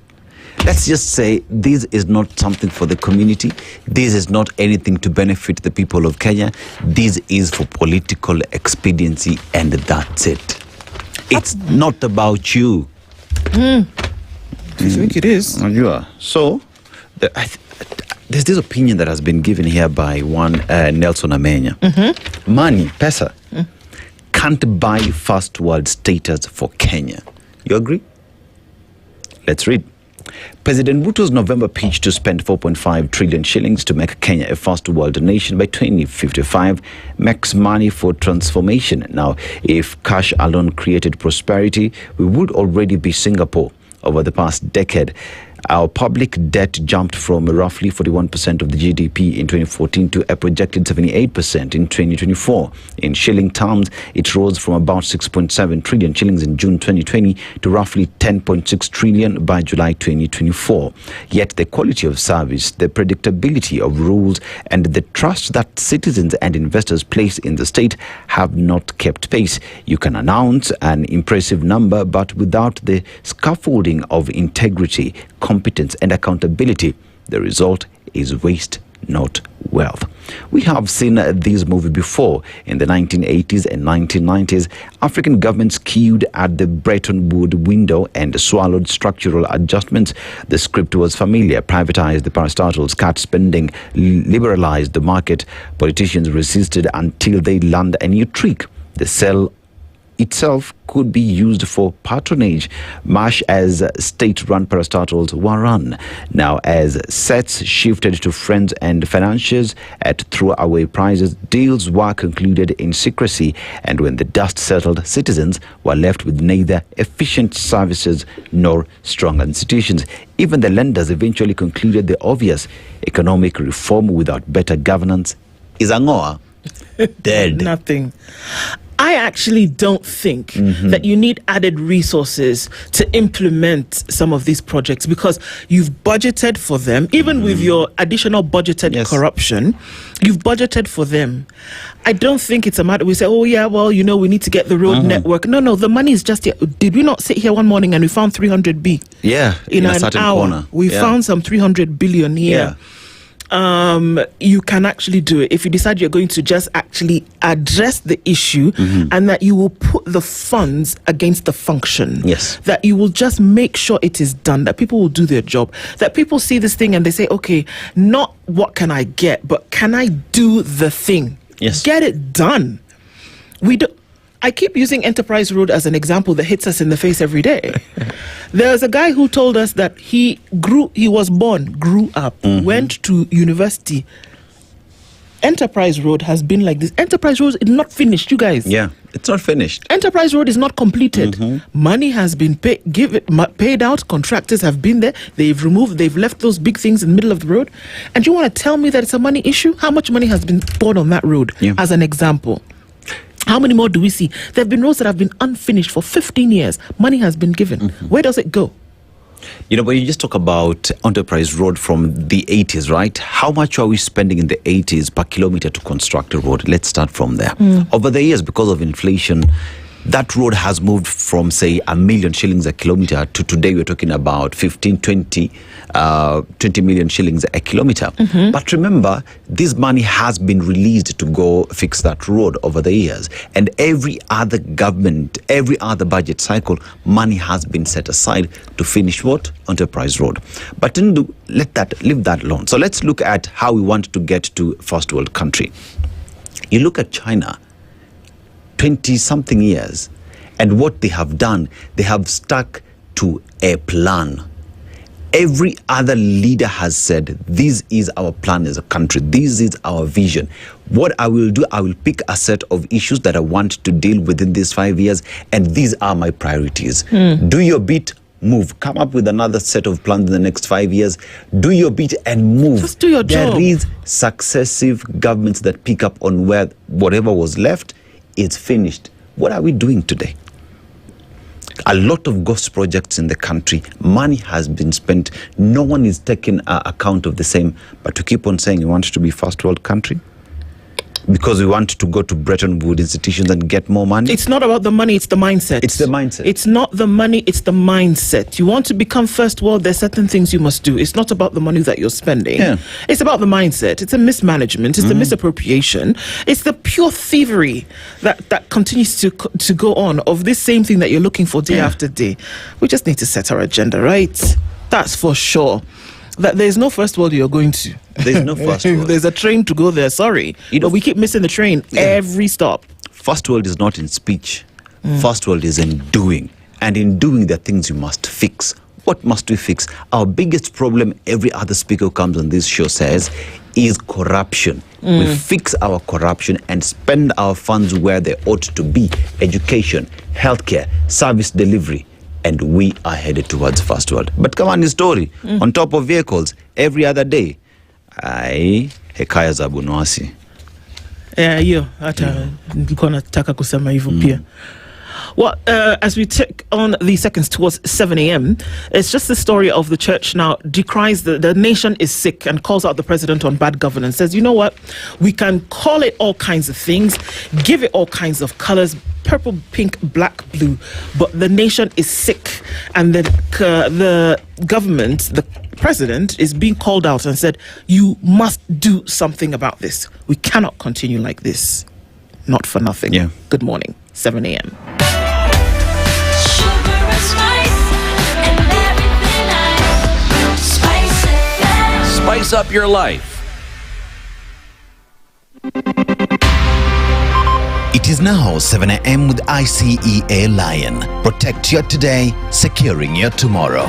Let's just say this is not something for the community. This is not anything to benefit the people of Kenya. This is for political expediency, and that's it. It's not about you. I think it is. So, there's this opinion that has been given here by one Nelson Amenya. Money, pesa, can't buy first world status for Kenya. You agree? Let's read. President Ruto's November pitch to spend 4.5 trillion shillings to make Kenya a first world nation by 2055 makes money for transformation. Now, if cash alone created prosperity, we would already be Singapore. Over the past decade, our public debt jumped from roughly 41% of the GDP in 2014 to a projected 78% in 2024. In shilling terms, it rose from about 6.7 trillion shillings in June 2020 to roughly 10.6 trillion by July 2024. Yet the quality of service, the predictability of rules, and the trust that citizens and investors place in the state have not kept pace. You can announce an impressive number, but without the scaffolding of integrity, competence and accountability, the result is waste, not wealth. We have seen this movie before. In the 1980s and 1990s, African governments queued at the Bretton Woods window and swallowed structural adjustments. The script was familiar: privatize the parastatals, cut spending, liberalize the market. Politicians resisted until they learned a new trick. The cell itself could be used for patronage, much as state-run parastatals were run. Now, as sets shifted to friends and financiers at throwaway prices, deals were concluded in secrecy, and when the dust settled, citizens were left with neither efficient services nor strong institutions. Even the lenders eventually concluded the obvious: economic reform without better governance is angoa, dead. Nothing. I actually don't think that you need added resources to implement some of these projects, because you've budgeted for them. Even with your additional budgeted corruption, you've budgeted for them. I don't think it's a matter, we say, oh yeah, well, you know, we need to get the road network. No, the money is just here. Did we not sit here one morning and we found 300 B? Yeah, in a an certain hour. corner. We found some 300 billion here. Yeah. You can actually do it if you decide you're going to just actually address the issue, and that you will put the funds against the function. Yes. That you will just make sure it is done, that people will do their job, that people see this thing and they say, okay, not what can I get, but can I do the thing? Yes. Get it done. I keep using Enterprise Road as an example that hits us in the face every day. There's a guy who told us that he was born, grew up, went to university. Enterprise Road has been like this. Enterprise Road is not finished, you guys. Yeah, it's not finished. Enterprise Road is not completed. Money has been paid out. Contractors have been there. They've left those big things in the middle of the road. And you want to tell me that it's a money issue? How much money has been poured on that road, as an example? How many more do we see? There have been roads that have been unfinished for 15 years. Money has been given. Where does it go? You know, when you just talk about Enterprise Road from the 80s, right? How much are we spending in the 80s per kilometer to construct a road? Let's start from there. Over the years, because of inflation, that road has moved from, say, 1 million shillings a kilometer to today we're talking about 15, 20 million shillings a kilometer. But remember, this money has been released to go fix that road over the years. And every other government, every other budget cycle, money has been set aside to finish what? Enterprise Road. But leave that alone. So let's look at how we want to get to first world country. You look at China, 20-something years, and what they have done, they have stuck to a plan. Every other leader has said, this is our plan as a country, this is our vision. What I will do, I will pick a set of issues that I want to deal within these 5 years, and these are my priorities. Do your bit, move. Come up with another set of plans in the next 5 years. Do your bit and move. Just do your job. There is successive governments that pick up on where whatever was left, it's finished. What are we doing today? A lot of ghost projects in the country. Money has been spent. No one is taking account of the same. But to keep on saying we want to be first world country because we want to go to Bretton Woods institutions and get more money. It's not about the money, it's the mindset. It's the mindset. It's not the money, it's the mindset. You want to become first world, there's certain things you must do. It's not about the money that you're spending. It's about the mindset. It's a mismanagement. It's the misappropriation. It's the pure thievery that continues to go on of this same thing that you're looking for day after day. We just need to set our agenda, right? That's for sure. That there's no first world you're going to. There's no first world. There's a train to go there, sorry. But we keep missing the train every stop. First world is not in speech. First world is in doing. And in doing, there are things you must fix. What must we fix? Our biggest problem, every other speaker who comes on this show says, is corruption. We fix our corruption and spend our funds where they ought to be. Education, healthcare, service delivery. And we are headed towards first world. But come on, the story. On top of vehicles, every other day. Hekaya za Bunwasi. Hiyo hata nilikuwa nataka kusema hivyo pia. Well, as we take on the seconds towards 7 a.m., it's just the story of the church now decries the nation is sick and calls out the president on bad governance. Says, you know what? We can call it all kinds of things, give it all kinds of colors, purple, pink, black, blue, but the nation is sick. And the government, the president, is being called out and said, you must do something about this. We cannot continue like this. Not for nothing. Good morning, 7 a.m. Spice up your life. It is now 7 a.m. with ICEA Lion. Protect your today, securing your tomorrow.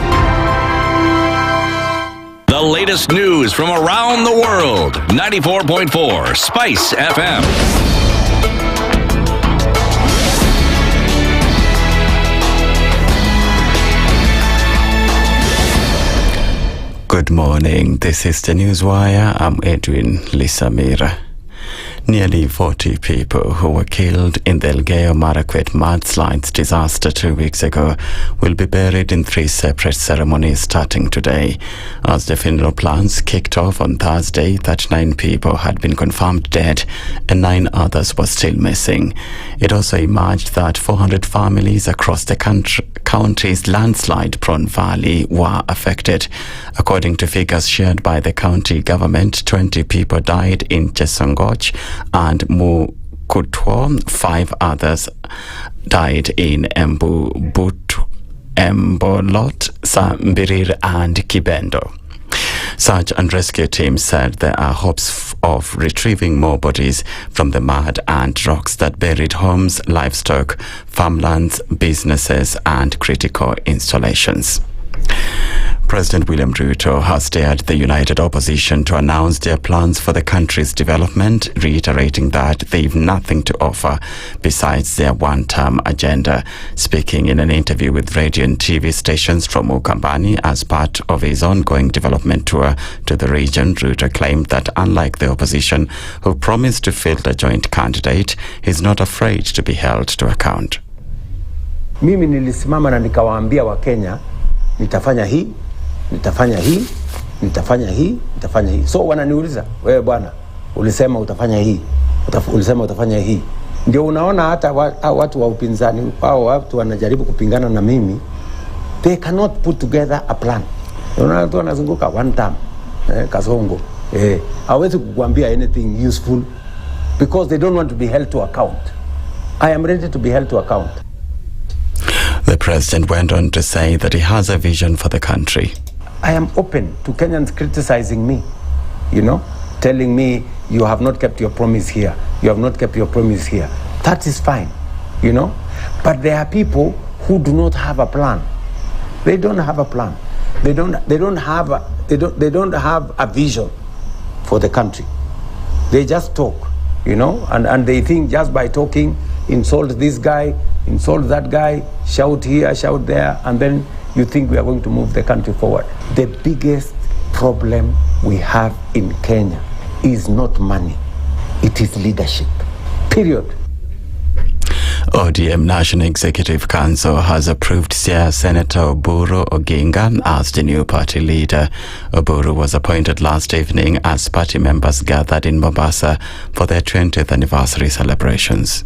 The latest news from around the world. 94.4 Spice FM. Good morning. This is the Newswire. I'm Edwin Lisamira. Nearly 40 people who were killed in the Elgeyo Marakwet mudslides disaster 2 weeks ago will be buried in 3 separate ceremonies starting today. As the funeral plans kicked off on Thursday, 39 people had been confirmed dead and 9 others were still missing. It also emerged that 400 families across the county's landslide-prone valley were affected. According to figures shared by the county government, 20 people died in Chesongoch and Mukutwo. 5 others died in Embolot, Sambirir and Kibendo. Search and rescue teams said there are hopes of retrieving more bodies from the mud and rocks that buried homes, livestock, farmlands, businesses and critical installations. President William Ruto has dared the united opposition to announce their plans for the country's development, reiterating that they've nothing to offer besides their one-term agenda. Speaking in an interview with radio and TV stations from Ukambani as part of his ongoing development tour to the region, Ruto claimed that unlike the opposition, who promised to field a joint candidate, he's not afraid to be held to account. Mimi nilisimama na nikawaambia Wakenya nitafanya hii, nitafanya hii, nitafanya hii, nitafanya hii. So wananiuliza, wewe bwana, ulisema utafanya hii, ulisema utafanya hii. Ndio unaona hata watu wa upinzani, watu wanajaribu kupingana na mimi, they cannot put together a plan. Unaona watu wanazunguka one term, kasongo. Hawezi kukuambia anything useful because they don't want to be held to account. I am ready to be held to account. The president went on to say that he has a vision for the country. I am open to Kenyans criticizing me, telling me you have not kept your promise here, you have not kept your promise here. That is fine, But there are people who do not have a plan. They don't have a plan. They don't have a vision for the country. They just talk, and they think just by talking, insult this guy, insult that guy, shout here, shout there, and then you think we are going to move the country forward. The biggest problem we have in Kenya is not money. It is leadership. Period. ODM National Executive Council has approved Senator Oburu Oginga as the new party leader. Oburu was appointed last evening as party members gathered in Mombasa for their 20th anniversary celebrations.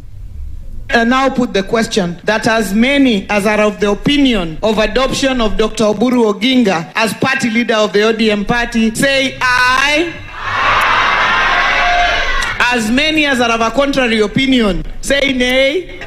And now put the question that as many as are of the opinion of adoption of Dr. Oburu Oginga as party leader of the ODM party, say aye. As many as are of a contrary opinion, say nay.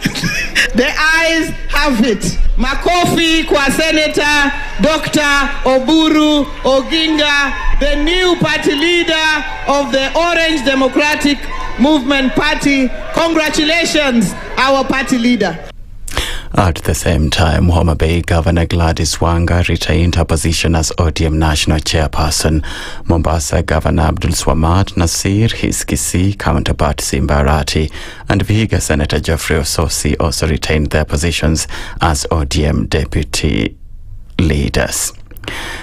The ayes have it. Makofi kwa Senator Dr. Oburu Oginga, the new party leader of the Orange Democratic Movement Party. Congratulations, our party leader. At the same time, Homa Bay Governor Gladys Wanga retained her position as ODM National Chairperson. Mombasa Governor Abdul Swamad Nasir, his Kisii counterpart Simba Arati, and Vihiga Senator Geoffrey Ososi also retained their positions as ODM deputy leaders.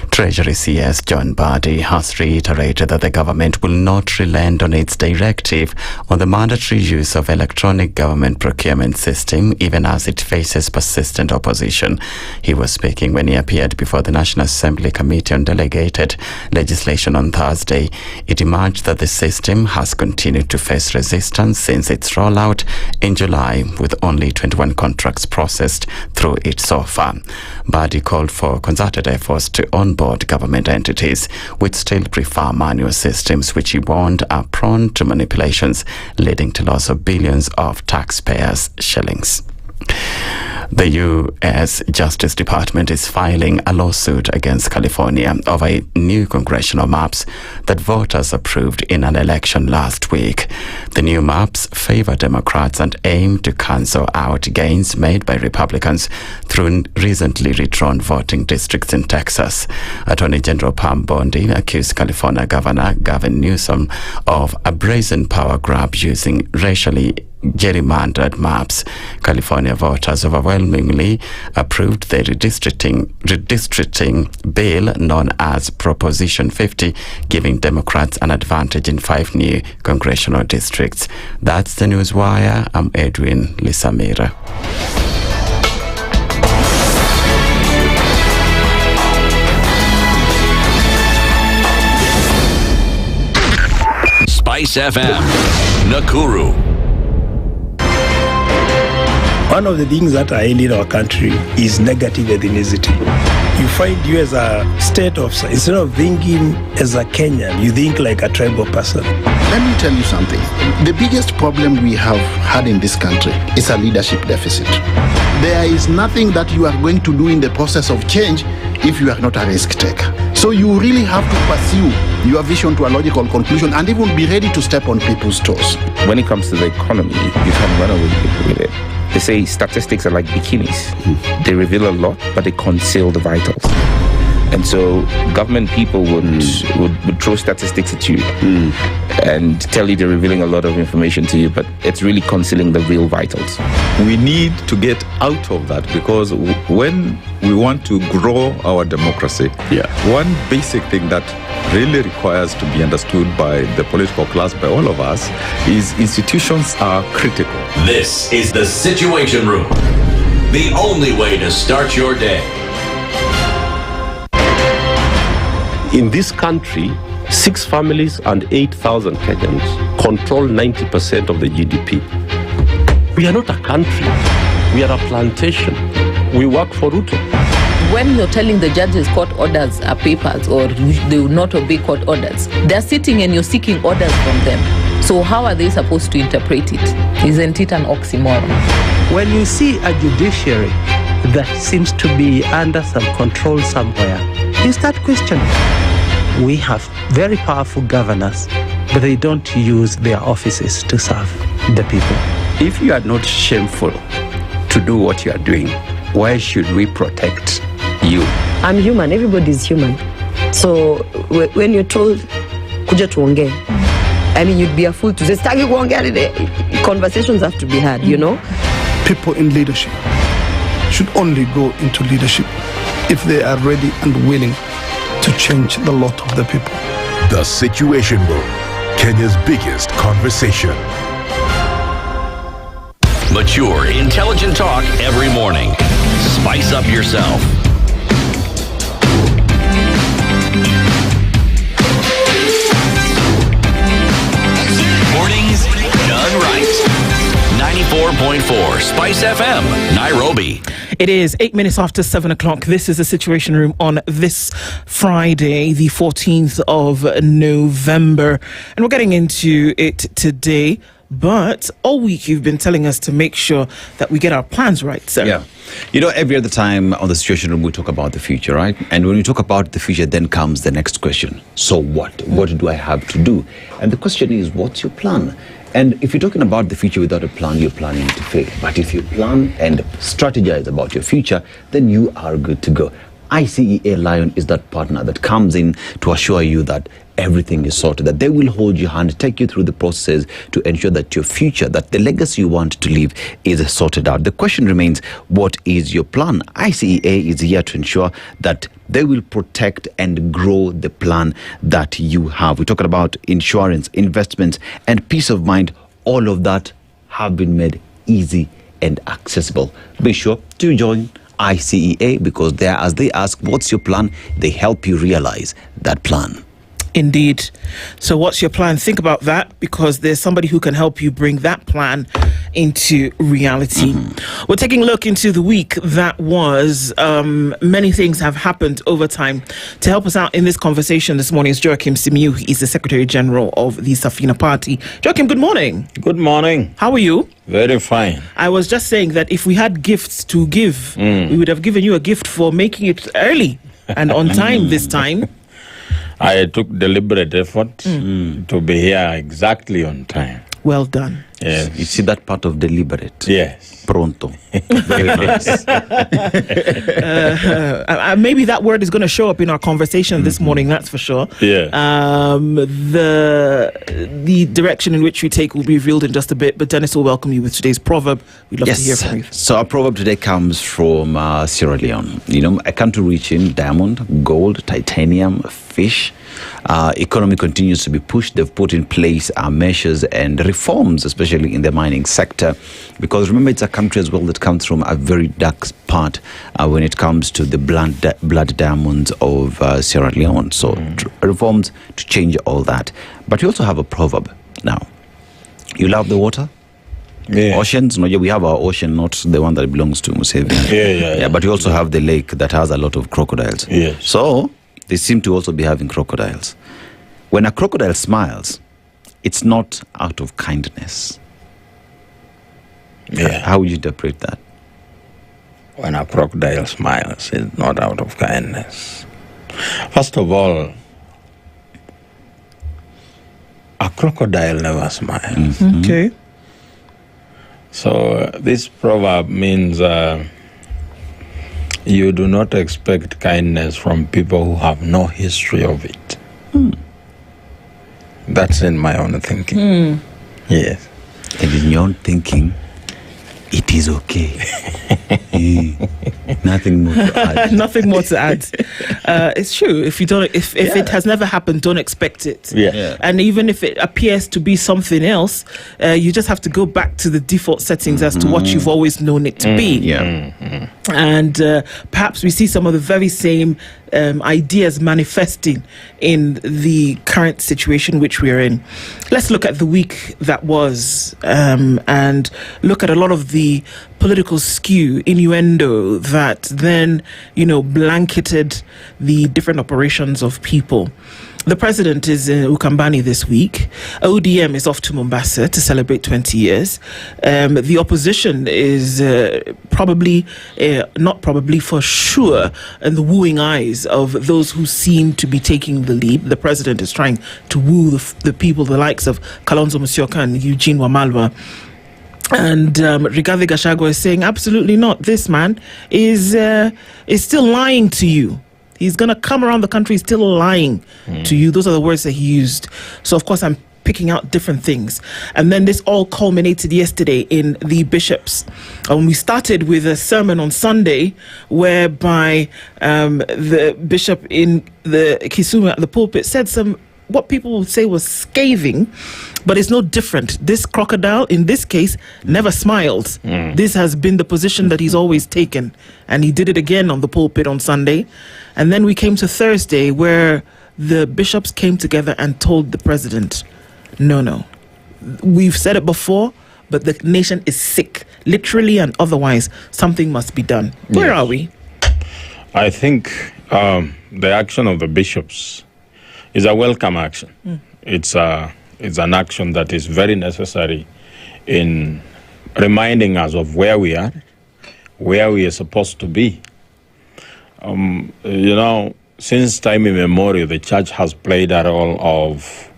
Treasury CS John Badi has reiterated that the government will not relent on its directive on the mandatory use of electronic government procurement system even as it faces persistent opposition. He was speaking when he appeared before the National Assembly Committee on Delegated Legislation on Thursday. It emerged that the system has continued to face resistance since its rollout in July, with only 21 contracts processed through it so far. Badi called for concerted efforts to onboard government entities which still prefer manual systems, which he warned are prone to manipulations, leading to loss of billions of taxpayers' shillings. The U.S. Justice Department is filing a lawsuit against California over new congressional maps that voters approved in an election last week. The new maps favor Democrats and aim to cancel out gains made by Republicans through recently redrawn voting districts in Texas. Attorney General Pam Bondi accused California Governor Gavin Newsom of a brazen power grab using racially gerrymandered maps. California voters overwhelmingly approved the redistricting bill known as Proposition 50, giving Democrats an advantage in 5 new congressional districts. That's the Newswire. I'm Edwin Lisamira. SpiceFM, Nakuru. One of the things that are ailing our country is negative ethnicity. You find you as a state officer, instead of thinking as a Kenyan, you think like a tribal person. Let me tell you something. The biggest problem we have had in this country is a leadership deficit. There is nothing that you are going to do in the process of change if you are not a risk taker. So you really have to pursue your vision to a logical conclusion and even be ready to step on people's toes. When it comes to the economy, you can run away with it. They say statistics are like bikinis. They reveal a lot, but they conceal the vitals. And so government people would throw statistics at you and tell you they're revealing a lot of information to you, but it's really concealing the real vitals. We need to get out of that, because when we want to grow our democracy, one basic thing that really requires to be understood by the political class, by all of us, is institutions are critical. This is the Situation Room, the only way to start your day. In this country, 6 families and 8,000 Kenyans control 90% of the GDP. We are not a country. We are a plantation. We work for Ruto. When you're telling the judges court orders are papers or they will not obey court orders, they're sitting and you're seeking orders from them. So how are they supposed to interpret it? Isn't it an oxymoron? When you see a judiciary that seems to be under some control somewhere, you start questioning. We have very powerful governors, but they don't use their offices to serve the people. If you are not shameful to do what you are doing, why should we protect you? I'm human. Everybody's human. So when you're told, kuja tuongee, I mean, you'd be a fool to say, stagi kuongea today. Conversations have to be had, you know? People in leadership should only go into leadership if they are ready and willing to change the lot of the people. The Situation Room, Kenya's biggest conversation. Mature, intelligent talk every morning. Spice up yourself. Mornings done right. 94.4 Spice FM, Nairobi. It is 8 minutes after 7 o'clock. This is the Situation Room on this Friday, the 14th of November. And we're getting into it today. But all week you've been telling us to make sure that we get our plans right, sir. Yeah. You know, every other time on the Situation Room we talk about the future, right? And when we talk about the future, then comes the next question. So what? What do I have to do? And the question is, what's your plan? And if you're talking about the future without a plan, you're planning to fail. But if you plan and strategize about your future, then you are good to go. ICEA Lion is that partner that comes in to assure you that everything is sorted, that they will hold your hand, take you through the process to ensure that your future, that the legacy you want to leave is sorted out. The question remains, what is your plan? ICEA is here to ensure that they will protect and grow the plan that you have. We're talking about insurance, investments, and peace of mind. All of that have been made easy and accessible. Be sure to join ICEA because there, as they ask, what's your plan? They help you realize that plan. Indeed. So what's your plan? Think about that because there's somebody who can help you bring that plan into reality. We're taking a look into the week that was. Many things have happened over time. To help us out in this conversation this morning is Joachim Simiyu. He's the Secretary General of the Safina Party. Joachim, good morning. Good morning. How are you? Very fine. I was just saying that if we had gifts to give, we would have given you a gift for making it early and on time this time. I took deliberate effort to be here exactly on time. Well done. Yes. You see that part of deliberate? Yes. Pronto. Very nice. Maybe that word is going to show up in our conversation this morning, that's for sure. Yeah. The direction in which we take will be revealed in just a bit, but Dennis will welcome you with today's proverb. We'd love to hear from you. So our proverb today comes from Sierra Leone. You know, a country rich in diamond, gold, titanium, fish. Economy continues to be pushed. They've put in place measures and reforms, especially in the mining sector, because remember, it's a country as well that comes from a very dark part when it comes to the blood diamonds of Sierra Leone. So reforms to change all that. But we also have a proverb now. You love the water? Yeah. Oceans? No, yeah, we have our ocean, not the one that belongs to Museveni. Yeah. But we also have the lake that has a lot of crocodiles. Yes. So they seem to also be having crocodiles. When a crocodile smiles, it's not out of kindness. Yeah. How would you interpret that? When a crocodile smiles, it's not out of kindness. First of all, a crocodile never smiles. Okay. So this proverb means you do not expect kindness from people who have no history of it. That's in my own thinking. Yes. And in your own thinking, it is okay. Nothing more to add. Nothing more to add. It's true. If you don't, if it has never happened, don't expect it. And even if it appears to be something else, you just have to go back to the default settings as to what you've always known it to be. And perhaps we see some of the very same ideas manifesting in the current situation which we are in. Let's look at the week that was, and look at a lot of the political skew, innuendo that then, blanketed the different operations of people. The president is in Ukambani this week. ODM is off to Mombasa to celebrate 20 years. The opposition is for sure, in the wooing eyes of those who seem to be taking the lead. The president is trying to woo the people, the likes of Kalonzo Musyoka and Eugene Wamalwa. And Rigathi Gachagua is saying, absolutely not. This man is still lying to you. He's going to come around the country still lying to you. Those are the words that he used. So, of course, I'm picking out different things. And then this all culminated yesterday in the bishops. We started with a sermon on Sunday whereby the bishop in the Kisumu at the pulpit said what people would say was scathing, but it's no different. This crocodile, in this case, never smiled. This has been the position that he's always taken. And he did it again on the pulpit on Sunday. And then we came to Thursday where the bishops came together and told the president, no. We've said it before, but the nation is sick, literally and otherwise. Something must be done. Where are we? I think the action of the bishops is a welcome action. It's an action that is very necessary in reminding us of where we are, where we are supposed to be. Since time immemorial, the church has played a role of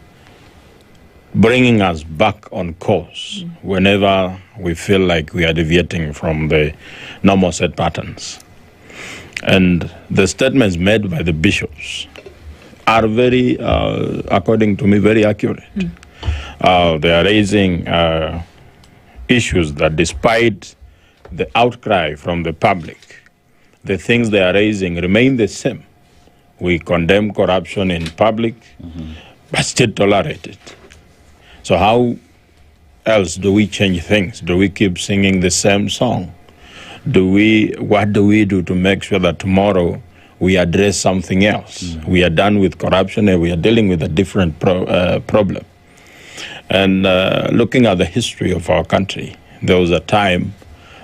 bringing us back on course whenever we feel like we are deviating from the normal set patterns. And the statements made by the bishops are very, according to me, very accurate. They are raising issues that, despite the outcry from the public, the things they are raising remain the same. We condemn corruption in public, but still tolerate it. So how else do we change things? Do we keep singing the same song? What do we do to make sure that tomorrow we address something else? We are done with corruption and we are dealing with a different problem. And looking at the history of our country, there was a time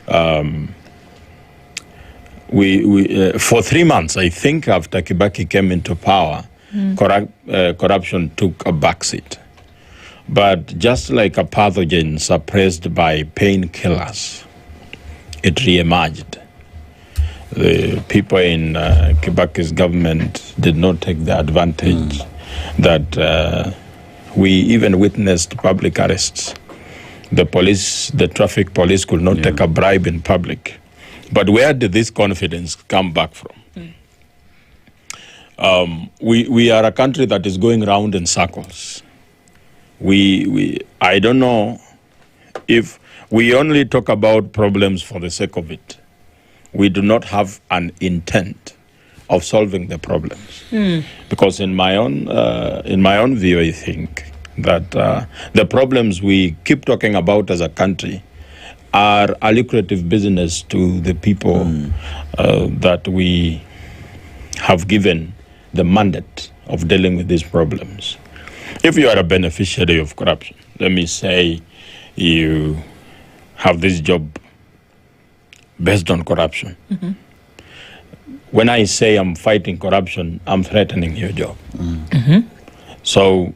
for 3 months, I think, after Kibaki came into power, corruption took a backseat. But just like a pathogen suppressed by painkillers, it re-emerged. The people in Kibaki's government did not take the advantage that we even witnessed public arrests. The traffic police could not take a bribe in public. But where did this confidence come back from? We are a country that is going round in circles. I don't know if we only talk about problems for the sake of it. We do not have an intent of solving the problems. Because in my own view, I think that the problems we keep talking about as a country are a lucrative business to the people that we have given the mandate of dealing with these problems. If you are a beneficiary of corruption, let me say you have this job based on corruption. When I say I'm fighting corruption, I'm threatening your job. So,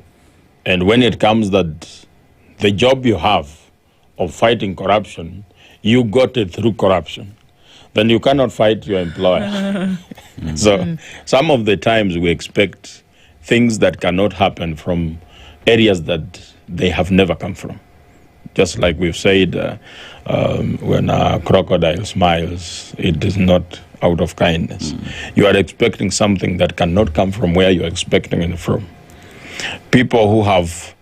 and when it comes that the job you have of fighting corruption, you got it through corruption, then you cannot fight your employer. So some of the times we expect things that cannot happen from areas that they have never come from. Just like we've said, when a crocodile smiles, it is not out of kindness. You are expecting something that cannot come from where you are expecting it from. People who have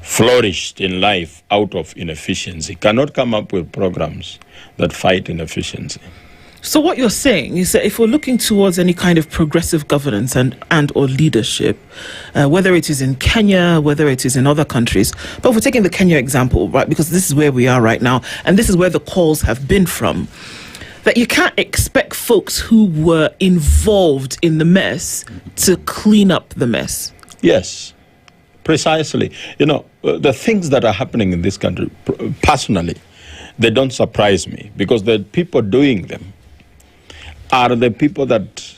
flourished in life out of inefficiency cannot come up with programs that fight inefficiency. So what you're saying is that if we're looking towards any kind of progressive governance and or leadership, whether it is in Kenya, whether it is in other countries, but if we're taking the Kenya example, right, because this is where we are right now, and this is where the calls have been from, that you can't expect folks who were involved in the mess to clean up the mess. Yes, precisely. You know, the things that are happening in this country, personally, they don't surprise me, because the people doing them are the people that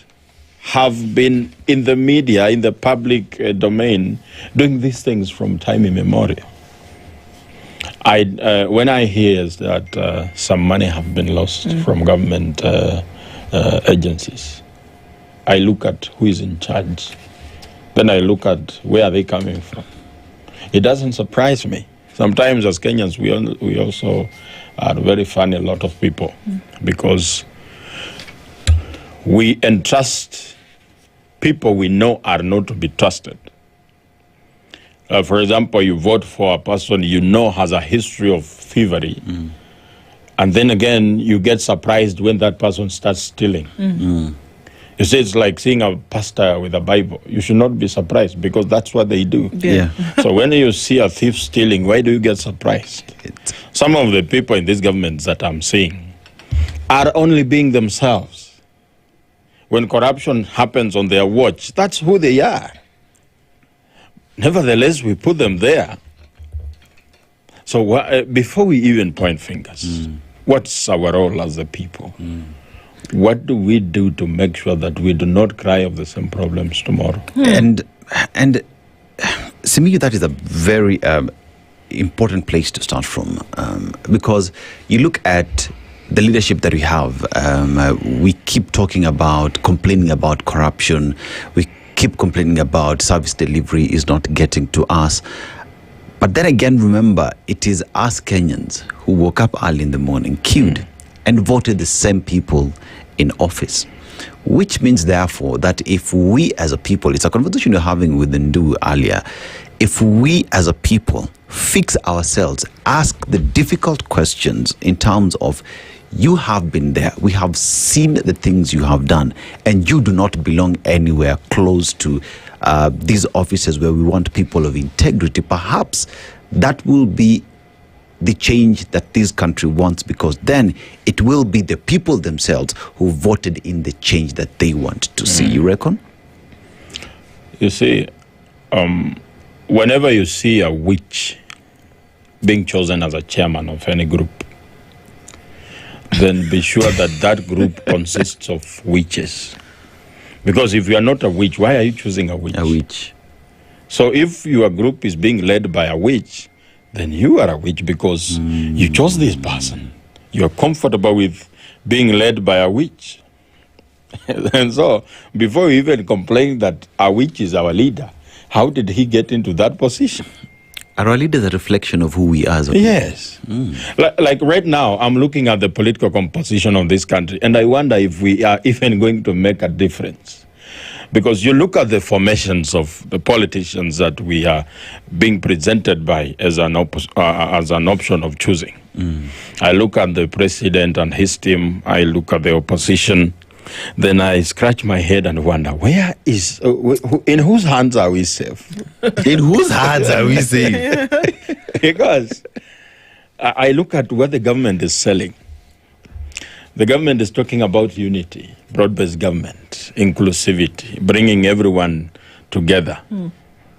have been in the media, in the public domain, doing these things from time immemorial. When I hear that some money have been lost from government agencies, I look at who is in charge. Then I look at where are they coming from. It doesn't surprise me. Sometimes as Kenyans, we also are very funny, a lot of people, because we entrust people we know are not to be trusted. For example, you vote for a person you know has a history of thievery, and then again you get surprised when that person starts stealing. You see, it's like seeing a pastor with a Bible. You should not be surprised, because that's what they do. So when you see a thief stealing, why do you get surprised? Some of the people in this government that I'm seeing are only being themselves. When corruption happens on their watch, that's who they are. Nevertheless, we put them there. So before we even point fingers, what's our role as a people? What do we do to make sure that we do not cry of the same problems tomorrow? And Simiyu, that is a very important place to start from, because you look at the leadership that we have. We keep talking about, complaining about corruption. We keep complaining about service delivery is not getting to us. But then again, remember, it is us Kenyans who woke up early in the morning, queued, and voted the same people in office. Which means, therefore, that if we as a people, it's a conversation you're having with Ndu earlier, if we as a people fix ourselves, ask the difficult questions in terms of, you have been there, we have seen the things you have done, and you do not belong anywhere close to these offices where we want people of integrity, perhaps that will be the change that this country wants, because then it will be the people themselves who voted in the change that they want to see. You reckon? You see, whenever you see a witch being chosen as a chairman of any group, then be sure that that group consists of witches. Because if you are not a witch, why are you choosing a witch? A witch. So if your group is being led by a witch, then you are a witch, because you chose this person. You are comfortable with being led by a witch. And so, before you even complain that a witch is our leader, how did he get into that position? Are our leaders a reflection of who we are as a people? Yes. Like right now, I'm looking at the political composition of this country, and I wonder if we are even going to make a difference. Because you look at the formations of the politicians that we are being presented by as an option of choosing. I look at the president and his team, I look at the opposition, then I scratch my head and wonder, where is, in whose hands are we safe? In whose hands are we safe? Because I look at what the government is selling. The government is talking about unity, broad-based government, inclusivity, bringing everyone together,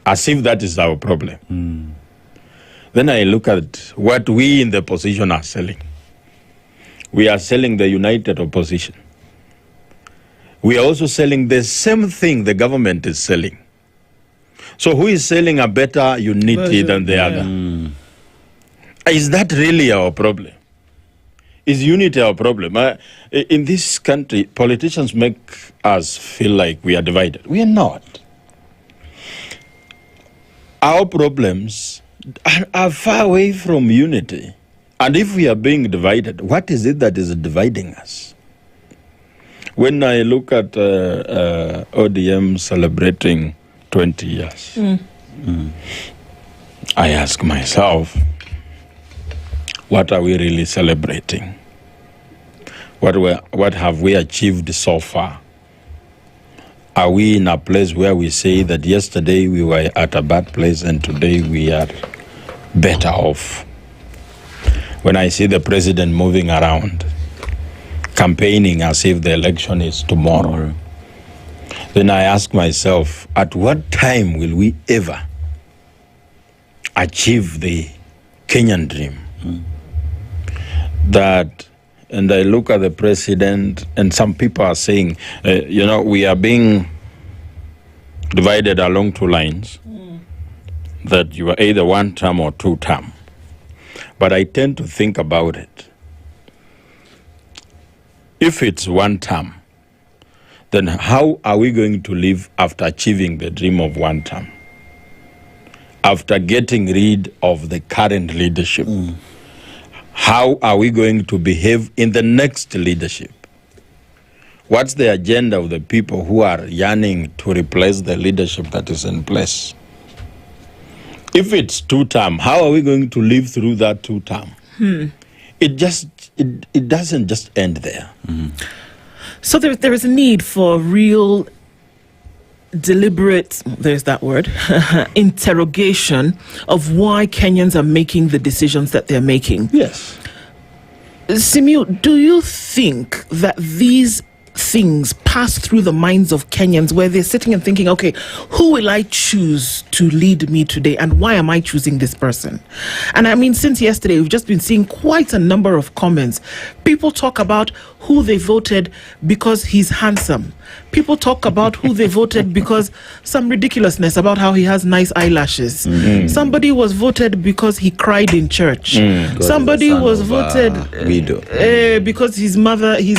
as if that is our problem. Then I look at what we in the opposition are selling. We are selling the united opposition. We are also selling the same thing the government is selling. So who is selling a better unity than the other? Is that really our problem? Is unity our problem? In this country, politicians make us feel like we are divided. We are not. Our problems are far away from unity. And if we are being divided, what is it that is dividing us? When I look at ODM celebrating 20 years, I ask myself, what are we really celebrating? What have we achieved so far? Are we in a place where we say that yesterday we were at a bad place and today we are better off? When I see the president moving around, campaigning as if the election is tomorrow, then I ask myself, at what time will we ever achieve the Kenyan dream? And I look at the president, and some people are saying, we are being divided along two lines, that you are either one term or two term. But I tend to think about it. If it's one term, then how are we going to live after achieving the dream of one term? After getting rid of the current leadership, how are we going to behave in the next leadership? What's the agenda of the people who are yearning to replace the leadership that is in place? If it's two-term, how are we going to live through that two-term? It doesn't just end there. So there is a need for real, deliberate, there's that word, interrogation of why Kenyans are making the decisions that they're making. Yes. Simiu, do you think that these things pass through the minds of Kenyans where they're sitting and thinking, okay, who will I choose to lead me today and why am I choosing this person? And I mean, since yesterday, we've just been seeing quite a number of comments. People talk about who they voted because he's handsome. People talk about who they voted because some ridiculousness about how he has nice eyelashes. Somebody was voted because he cried in church. Somebody was voted because his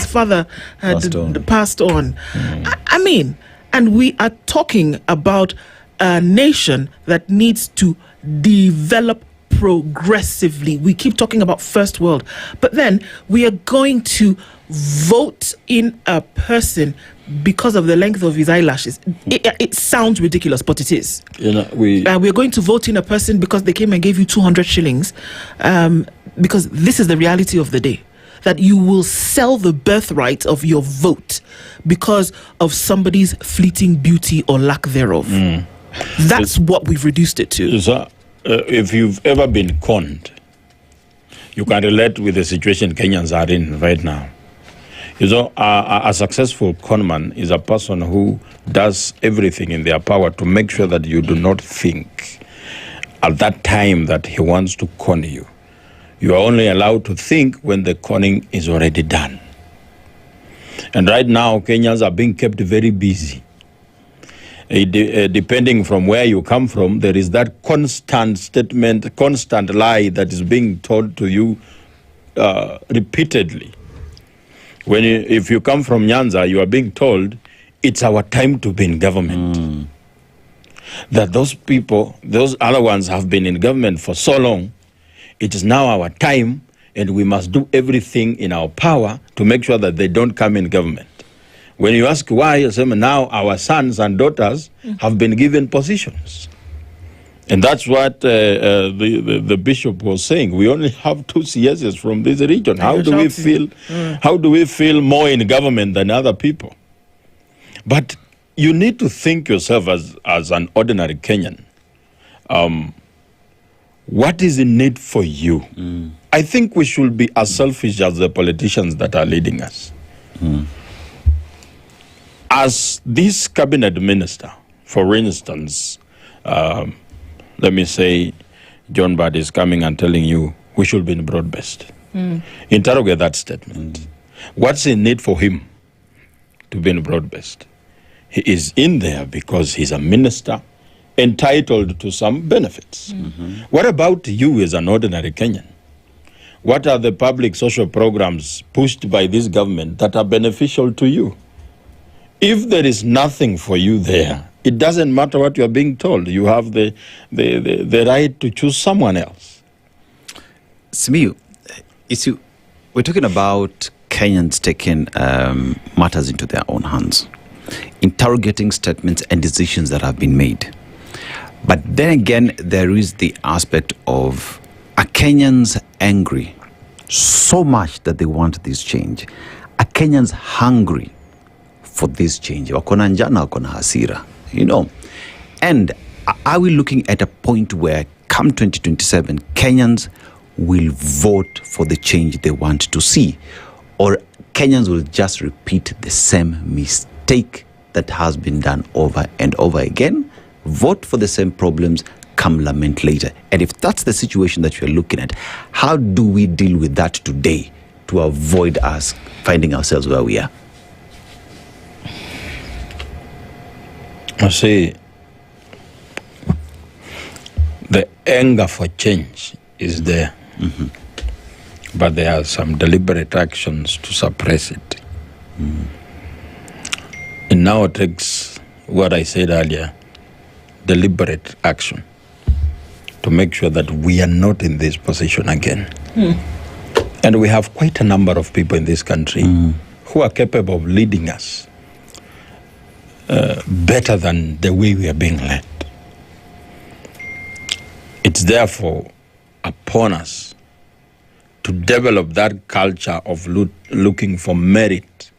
father had passed on. I mean, and we are talking about a nation that needs to develop progressively. We keep talking about first world, but then we are going to vote in a person because of the length of his eyelashes. It sounds ridiculous, but it is. We're going to vote in a person because they came and gave you 200 shillings, because this is the reality of the day, that you will sell the birthright of your vote because of somebody's fleeting beauty or lack thereof. That's what we've reduced it to. If you've ever been conned, you can relate with the situation Kenyans are in right now. A successful conman is a person who does everything in their power to make sure that you do not think at that time that he wants to con you. You are only allowed to think when the conning is already done. And right now, Kenyans are being kept very busy. Depending from where you come from, there is that constant statement, constant lie that is being told to you repeatedly. If you come from Nyanza, you are being told it's our time to be in government. That those people, those other ones have been in government for so long, it is now our time and we must do everything in our power to make sure that they don't come in government. When you ask why, you say, now our sons and daughters have been given positions. And that's what the bishop was saying. We only have 2 CSs from this region. How do we feel? How do we feel more in government than other people? But you need to think yourself as an ordinary Kenyan. What is in need for you? I think we should be as selfish as the politicians that are leading us. As this cabinet minister, for instance, let me say, John Bad is coming and telling you we should be in broad-based. Interrogate that statement. What's in need for him to be in broad-based? He is in there because he's a minister entitled to some benefits. What about you as an ordinary Kenyan? What are the public social programs pushed by this government that are beneficial to you? If there is nothing for you there, it doesn't matter what you're being told. You have the right to choose someone else. Simiu, we're talking about Kenyans taking matters into their own hands, interrogating statements and decisions that have been made. But then again, there is the aspect of, are Kenyans angry so much that they want this change? Are Kenyans hungry for this change? Wakona njana, wakona hasira, And are we looking at a point where come 2027, Kenyans will vote for the change they want to see? Or Kenyans will just repeat the same mistake that has been done over and over again, vote for the same problems, come lament later? And if that's the situation that you're looking at, how do we deal with that today to avoid us finding ourselves where we are? I see, the anger for change is there, but there are some deliberate actions to suppress it. It now takes what I said earlier, deliberate action, to make sure that we are not in this position again. And we have quite a number of people in this country who are capable of leading us better than the way we are being led. It's therefore upon us to develop that culture of looking for merit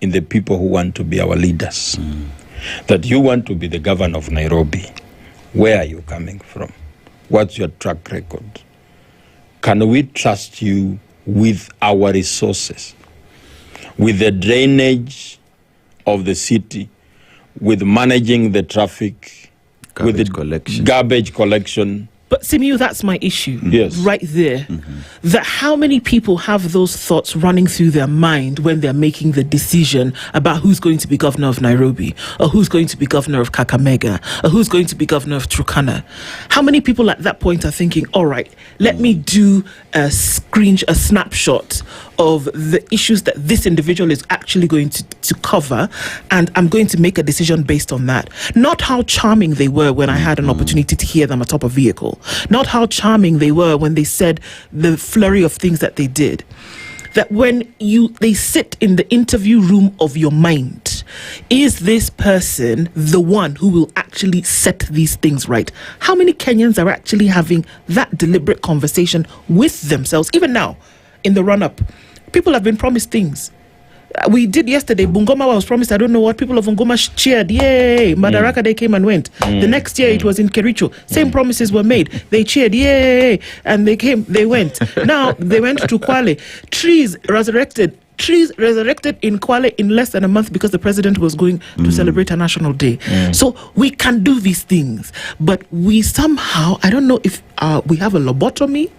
in the people who want to be our leaders. That you want to be the governor of Nairobi. Where are you coming from? What's your track record? Can we trust you with our resources, with the drainage of the city, with managing the traffic, with the garbage collection? But Simiyu, that's my issue. Yes. Right there. That how many people have those thoughts running through their mind when they're making the decision about who's going to be governor of Nairobi, or who's going to be governor of Kakamega, or who's going to be governor of Turkana? How many people at that point are thinking, all right, let me do a snapshot of the issues that this individual is actually going to cover, and I'm going to make a decision based on that. Not how charming they were when I had an opportunity to hear them atop a vehicle. Not how charming they were when they said the flurry of things that they did. That when they sit in the interview room of your mind, is this person the one who will actually set these things right? How many Kenyans are actually having that deliberate conversation with themselves? Even now, in the run-up, people have been promised things. We did yesterday, Bungoma was promised, I don't know what, people of Bungoma cheered, yay, Madaraka Day came and went. The next year it was in Kericho, same promises were made, they cheered, yay, and they went. Now they went to Kwale, trees resurrected in Kwale in less than a month because the president was going to celebrate a national day. So we can do these things, but we somehow, I don't know if we have a lobotomy,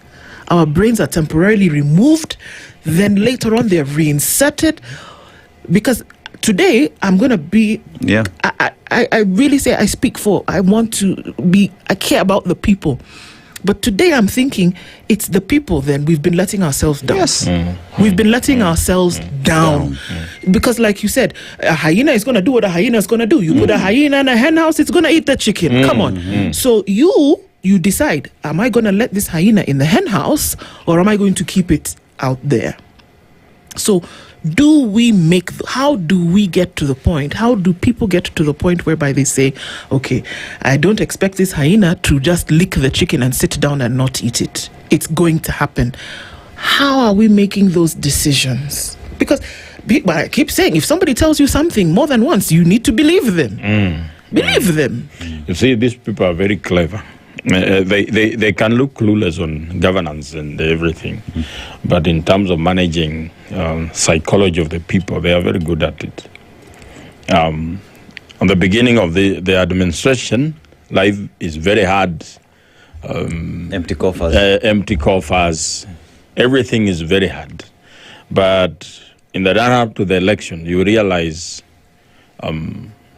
our brains are temporarily removed, then later on they're reinserted. Because today I'm going to be, I really say I speak for, I care about the people. But today I'm thinking it's the people then we've been letting ourselves down. Yes. We've been letting ourselves down. Because like you said, a hyena is going to do what a hyena is going to do. You put a hyena in a hen house, it's going to eat the chicken. Come on. So you decide, am I going to let this hyena in the hen house, or am I going to keep it out there? So how do we get to the point? How do people get to the point whereby they say, okay, I don't expect this hyena to just lick the chicken and sit down and not eat it. It's going to happen. How are we making those decisions? Because I keep saying, if somebody tells you something more than once, you need to believe them. Believe them. You see, these people are very clever. They can look clueless on governance and everything, but in terms of managing psychology of the people, they are very good at it. On the beginning of the administration, life is very hard. Empty coffers. Empty coffers. Everything is very hard. But in the run-up to the election, you realize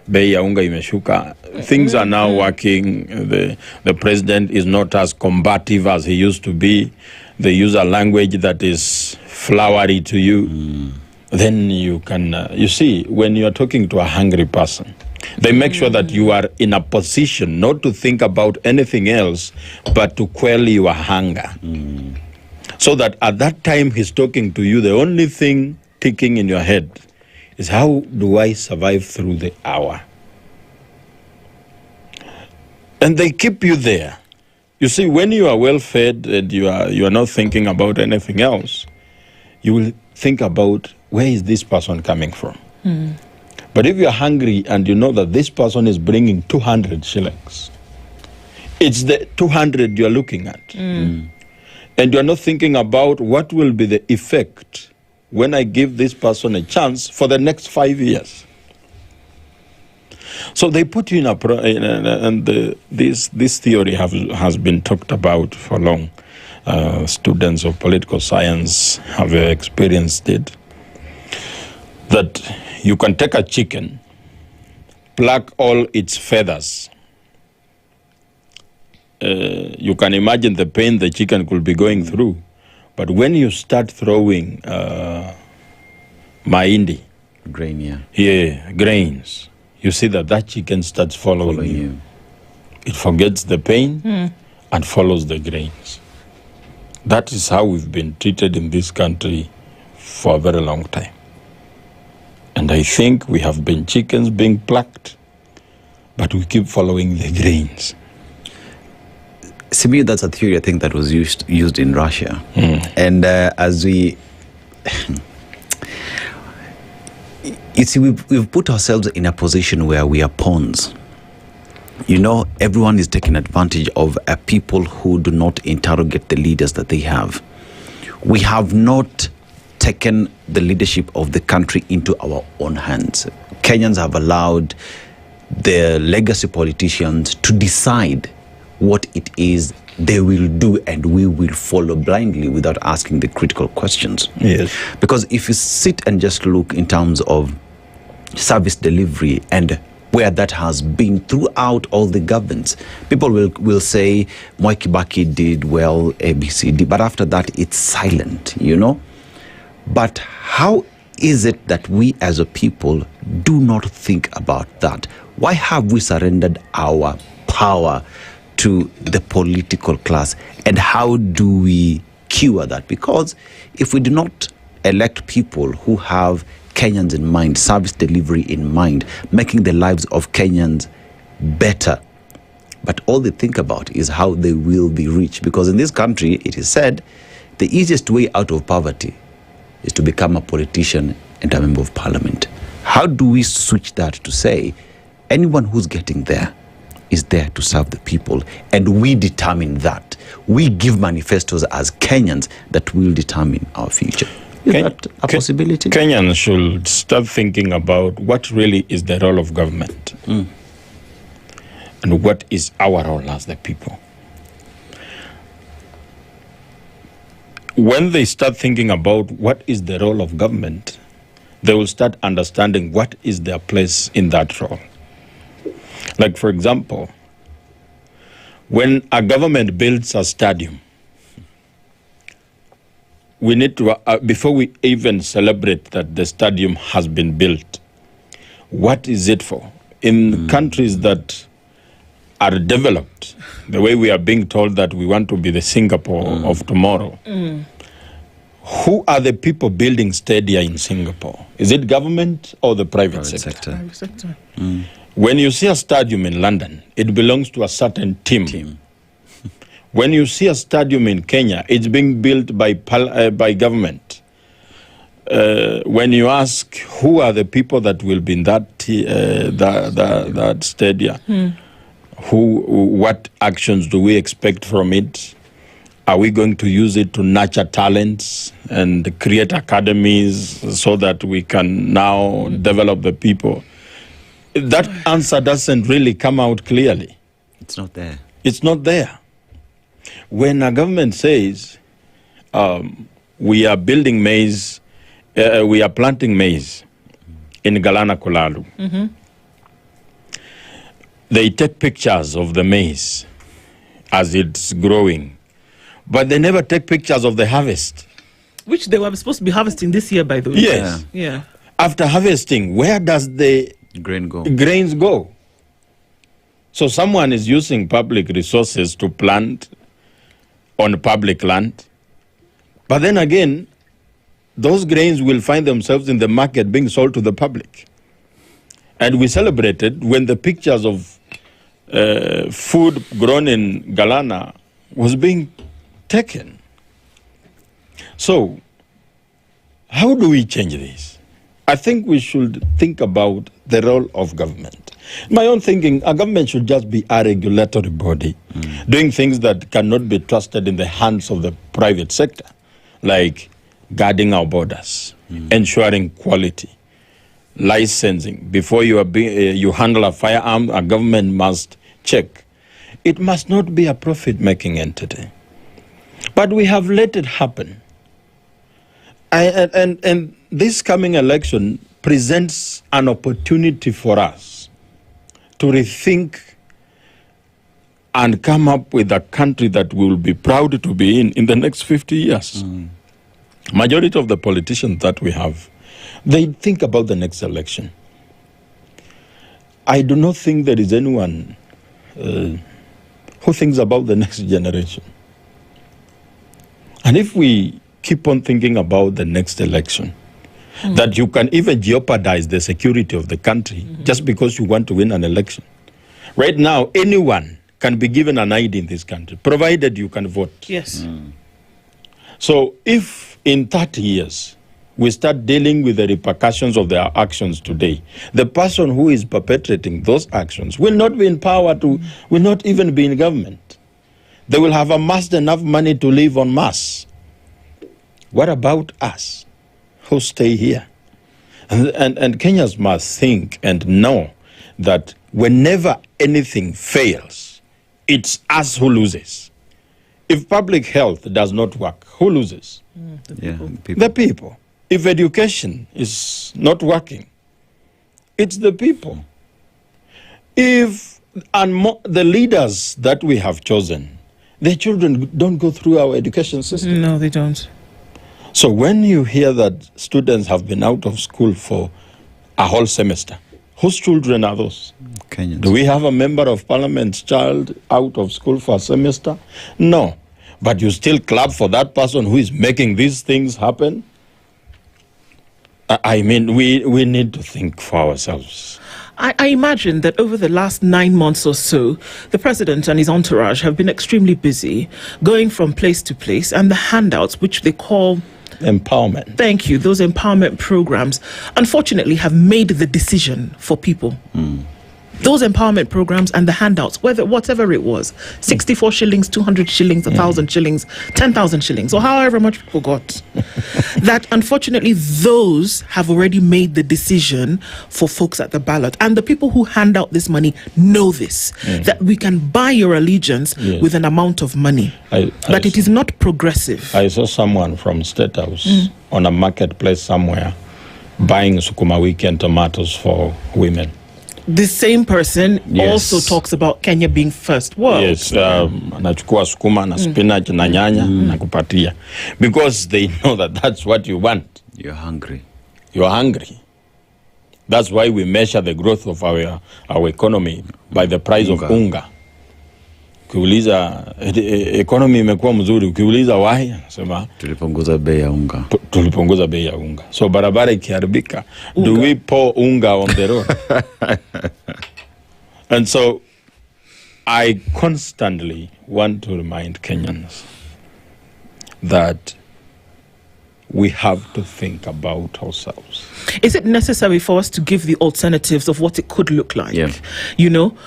bei ya unga imeshuka. Things are now working. The president is not as combative as he used to be. They use a language that is flowery to you. Then you can, you see, when you are talking to a hungry person, they make sure that you are in a position not to think about anything else, but to quell your hunger. So that at that time he's talking to you, the only thing ticking in your head is, how do I survive through the hour? And they keep you there. You see, when you are well fed and you are not thinking about anything else, you think about where is this person coming from. But if you're hungry and you know that this person is bringing 200 shillings, it's the 200 you're looking at. And you're not thinking about what will be the effect when I give this person a chance for the next 5 years. So they put you in a this theory has been talked about for long. Students of political science have experienced it. That you can take a chicken, pluck all its feathers. You can imagine the pain the chicken could be going through. But when you start throwing mahindi, grains, you see that chicken starts following you. It forgets the pain and follows the grains. That is how we've been treated in this country for a very long time. And I think we have been chickens being plucked, but we keep following the grains. Simi, that's a theory I think that was used in Russia. And as we... You see, we've put ourselves in a position where we are pawns. You know, everyone is taking advantage of people who do not interrogate the leaders that they have. We have not taken the leadership of the country into our own hands. Kenyans have allowed the legacy politicians to decide what it is they will do, and we will follow blindly without asking the critical questions. Yes. Because if you sit and just look in terms of service delivery and where that has been throughout all the governments, people will say Mwai Kibaki did well, ABCD, but after that it's silent, you know. But how is it that we as a people do not think about that? Why have we surrendered our power to the political class, and how do we cure that? Because if we do not elect people who have Kenyans in mind, service delivery in mind, making the lives of Kenyans better, but all they think about is how they will be rich. Because in this country, it is said, the easiest way out of poverty is to become a politician and a member of parliament. How do we switch that to say, anyone who's getting there is there to serve the people, and we determine that? We give manifestos as Kenyans that will determine our future. Is that a possibility? Kenyans should start thinking about what really is the role of government and what is our role as the people. When they start thinking about what is the role of government, they will start understanding what is their place in that role. Like, for example, when a government builds a stadium, we need to, before we even celebrate that the stadium has been built, what is it for? In countries that are developed, the way we are being told that we want to be the Singapore of tomorrow, who are the people building stadia in Singapore? Is it government or the private sector? Private sector. When you see a stadium in London, it belongs to a certain team. When you see a stadium in Kenya, it's being built by government. When you ask who are the people that will be in that stadium, what actions do we expect from it? Are we going to use it to nurture talents and create academies so that we can now develop the people? That answer doesn't really come out clearly. It's not there. It's not there. When a government says we are building maize, we are planting maize in Galana Kulalu, they take pictures of the maize as it's growing, but they never take pictures of the harvest. Which they were supposed to be harvesting this year, by the way. Yes. Yeah. After harvesting, where does the grains go? So someone is using public resources to plant on public land. But then again, those grains will find themselves in the market being sold to the public. And we celebrated when the pictures of food grown in Galana was being taken. So, how do we change this? I think we should think about the role of government. My own thinking, a government should just be a regulatory body, doing things that cannot be trusted in the hands of the private sector, like guarding our borders, ensuring quality, licensing. Before you handle a firearm, a government must check. It must not be a profit-making entity. But we have let it happen. And this coming election presents an opportunity for us to rethink and come up with a country that we will be proud to be in the next 50 years. Majority of the politicians that we have, they think about the next election. I do not think there is anyone who thinks about the next generation. And if we keep on thinking about the next election, that you can even jeopardize the security of the country just because you want to win an election. Right now, anyone can be given an ID in this country, provided you can vote. Yes. So if in 30 years, we start dealing with the repercussions of their actions today, the person who is perpetrating those actions will not be in power will not even be in government. They will have amassed enough money to live en masse. What about us who stay here? And Kenyans must think and know that whenever anything fails, it's us who loses. If public health does not work, who loses? The people. If education is not working, it's the people. If the leaders that we have chosen, their children don't go through our education system. No, they don't. So when you hear that students have been out of school for a whole semester, whose children are those? Kenyans. Do we have a member of parliament's child out of school for a semester? No. But you still clap for that person who is making these things happen? I mean, we need to think for ourselves. I imagine that over the last 9 months or so, the president and his entourage have been extremely busy going from place to place, and the handouts, which they call empowerment. Thank you. Those empowerment programs, unfortunately, have made the decision for people. Those empowerment programs and the handouts, whatever it was, 64 shillings, 200 shillings, 1,000 shillings, 10,000 shillings, or however much people got, that unfortunately those have already made the decision for folks at the ballot. And the people who hand out this money know this, that we can buy your allegiance with an amount of money. But it is not progressive. I saw someone from State House on a marketplace somewhere buying sukuma wiki and tomatoes for women. The same person also talks about Kenya being first world. Yes, anachukua sukuma na spinach na nyanya na kupatia. Because they know that that's what you want. You're hungry. You're hungry. That's why we measure the growth of our economy by the price of unga. Ukiuliza economy imekuwa mzuri, ukiuliza why, sema tulipunguza bei ya unga. Tulipunguza bei ya unga. So barabara ikiharibika, do we pour unga on the road? And so I constantly want to remind Kenyans that we have to think about ourselves. Is it necessary for us to give the alternatives of what it could look like? You know,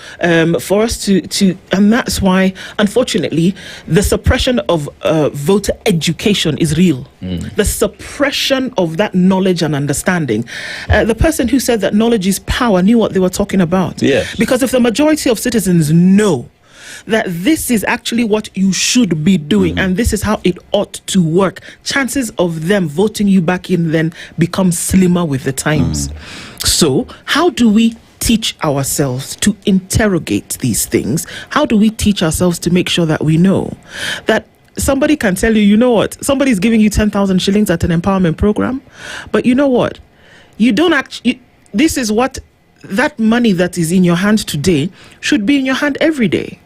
for us to, and that's why, unfortunately, the suppression of voter education is real. The suppression of that knowledge and understanding. The person who said that knowledge is power knew what they were talking about. Because if the majority of citizens know that this is actually what you should be doing and this is how it ought to work, chances of them voting you back in then become slimmer with the times. So how do we teach ourselves to interrogate these things? How do we teach ourselves to make sure that we know that somebody can tell you, you know what, somebody's giving you 10,000 shillings at an empowerment program, but you know what, you don't actually, this is what, that money that is in your hand today should be in your hand every day.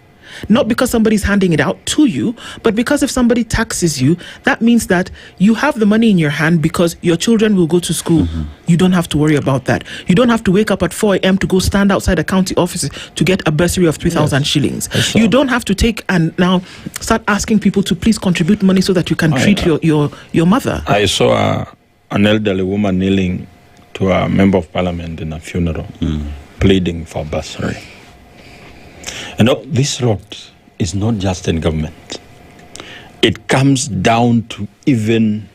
Not because somebody's handing it out to you, but because if somebody taxes you, that means that you have the money in your hand because your children will go to school. You don't have to worry about that. You don't have to wake up at 4 a.m. to go stand outside a county office to get a bursary of 3,000 shillings. You don't have to take and now start asking people to please contribute money so that you can treat your mother. I saw an elderly woman kneeling to a member of parliament in a funeral, pleading for bursary. You know, this rot is not just in government. It comes down to even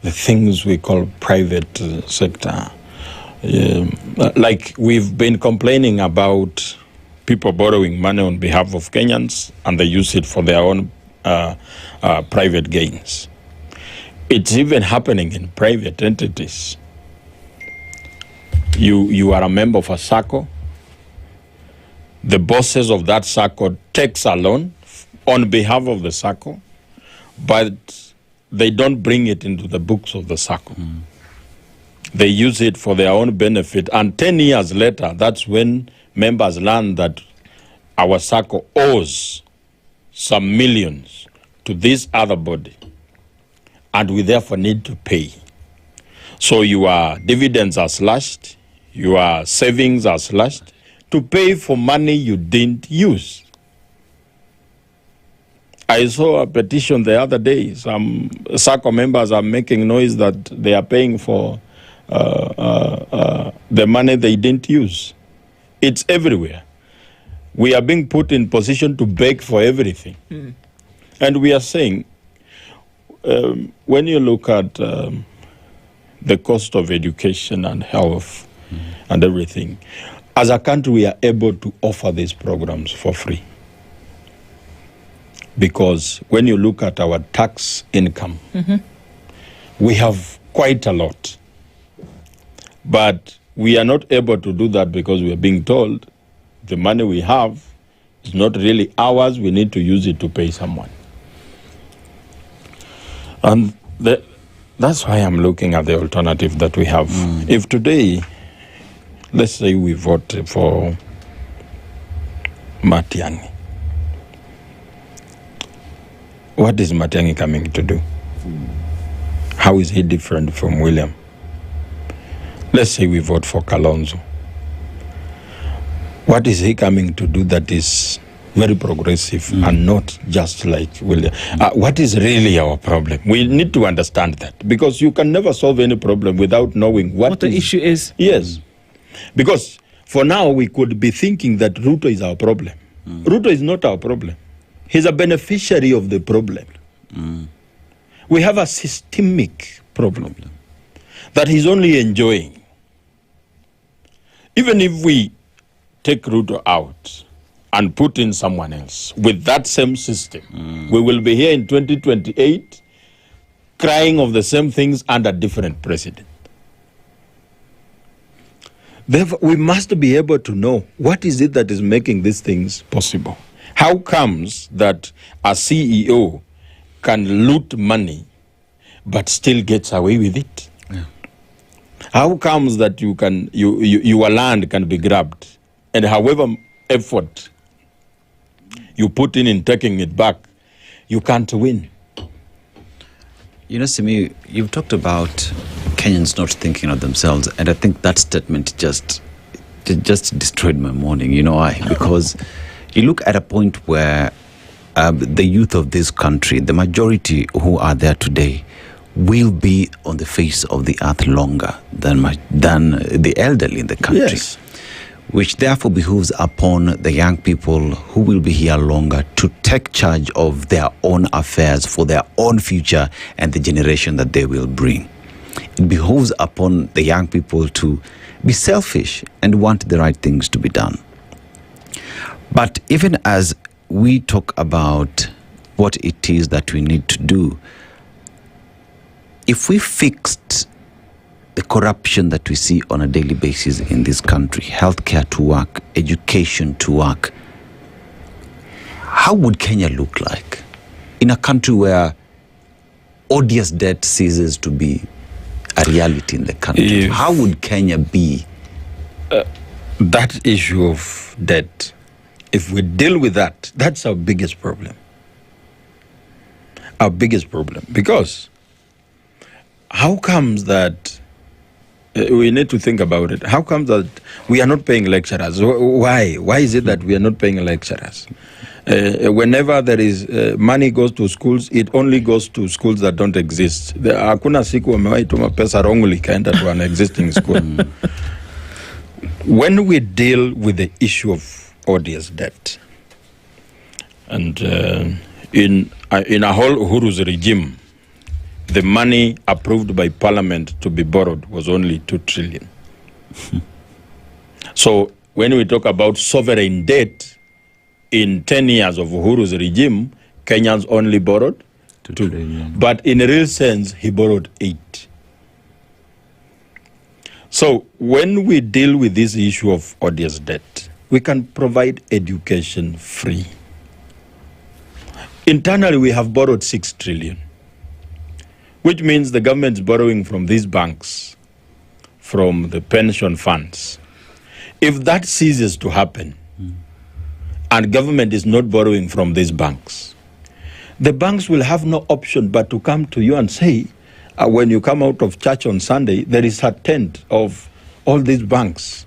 the things we call private sector. Like we've been complaining about people borrowing money on behalf of Kenyans and they use it for their own private gains. It's even happening in private entities. You are a member of a SACCO. The bosses of that SACCO takes a loan on behalf of the SACCO, but they don't bring it into the books of the SACCO. They use it for their own benefit, and 10 years later, that's when members learn that our SACCO owes some millions to this other body, and we therefore need to pay. So your dividends are slashed, your savings are slashed, to pay for money you didn't use. I saw a petition the other day. Some SACCO members are making noise that they are paying for the money they didn't use. It's everywhere. We are being put in position to beg for everything. And we are saying, when you look at the cost of education and health and everything, as a country, we are able to offer these programs for free. Because when you look at our tax income, we have quite a lot. But we are not able to do that because we are being told the money we have is not really ours, we need to use it to pay someone. And that's why I'm looking at the alternative that we have. If today, let's say we vote for Matiang'i, what is Matiang'i coming to do? How is he different from William? Let's say we vote for Kalonzo. What is he coming to do that is very progressive and not just like William? What is really our problem? We need to understand that, because you can never solve any problem without knowing what the issue is. Yes. Because for now we could be thinking that Ruto is our problem. Ruto is not our problem. He's a beneficiary of the problem. We have a systemic problem that he's only enjoying. Even if we take Ruto out and put in someone else with that same system, we will be here in 2028 crying of the same things under different president. Therefore, we must be able to know what is it that is making these things possible. How comes that a CEO can loot money but still gets away with it? How comes that your land can be grabbed, and however effort you put in taking it back, you can't win? You know, Simi, you've talked about Kenyans not thinking of themselves, and I think that statement just destroyed my morning. You know why? Because you look at a point where the youth of this country, the majority who are there today, will be on the face of the earth longer than the elderly in the country. Yes. Which therefore behooves upon the young people who will be here longer to take charge of their own affairs for their own future and the generation that they will bring. It behooves upon the young people to be selfish and want the right things to be done. But even as we talk about what it is that we need to do, if we fixed the corruption that we see on a daily basis in this country, healthcare to work, education to work, how would Kenya look like? In a country where odious debt ceases to be a reality in the country, how would Kenya be? That issue of debt, if we deal with that, that's our biggest problem. Our biggest problem. Because how comes that we need to think about it? How comes that we are not paying lecturers? Why? Why is it that we are not paying lecturers? Whenever there is money goes to schools, it only goes to schools that don't exist. Hakuna siku wamewahi tuma pesa wrongly kaenda to an existing school. When we deal with the issue of odious debt, and in a whole Uhuru's regime, the money approved by Parliament to be borrowed was only 2 trillion. So when we talk about sovereign debt, in 10 years of Uhuru's regime, Kenyans only borrowed 2 trillion. But in a real sense, he borrowed 8. So when we deal with this issue of odious debt, we can provide education free. Internally, we have borrowed 6 trillion, which means the government is borrowing from these banks, from the pension funds. If that ceases to happen, and government is not borrowing from these banks, the banks will have no option but to come to you and say, when you come out of church on Sunday, there is a tent of all these banks.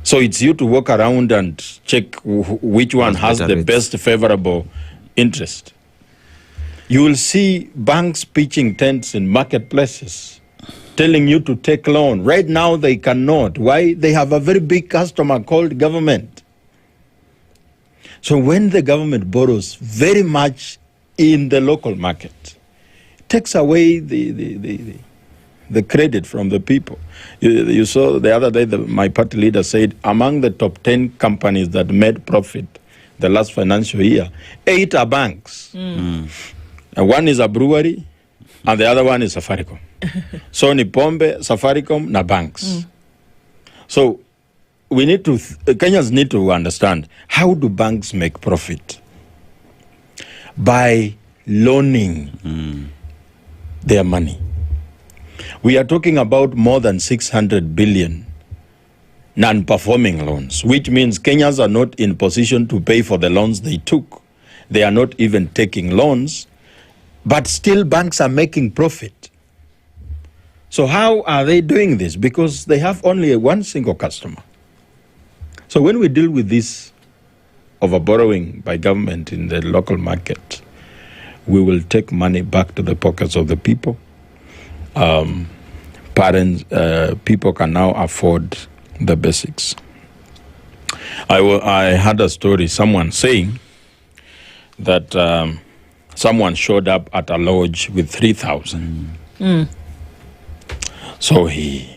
So it's you to walk around and check which one has the best favorable interest. You will see banks pitching tents in marketplaces, telling you to take loan. Right now they cannot. Why? They have a very big customer called government. So when the government borrows very much in the local market, it takes away the credit from the people. You saw the other day, my party leader said, among the top 10 companies that made profit the last financial year, 8 are banks. And one is a brewery, and the other one is Safaricom. So ni Pombe, Safaricom, na banks. So we need to, Kenyans need to understand, how do banks make profit? By loaning their money. We are talking about more than 600 billion non-performing loans, which means Kenyans are not in position to pay for the loans they took. They are not even taking loans, but still banks are making profit. So how are they doing this? Because they have only one single customer. So when we deal with this over borrowing by government in the local market, we will take money back to the pockets of the people. People can now afford the basics. I had a story, someone saying that someone showed up at a lodge with 3,000. So he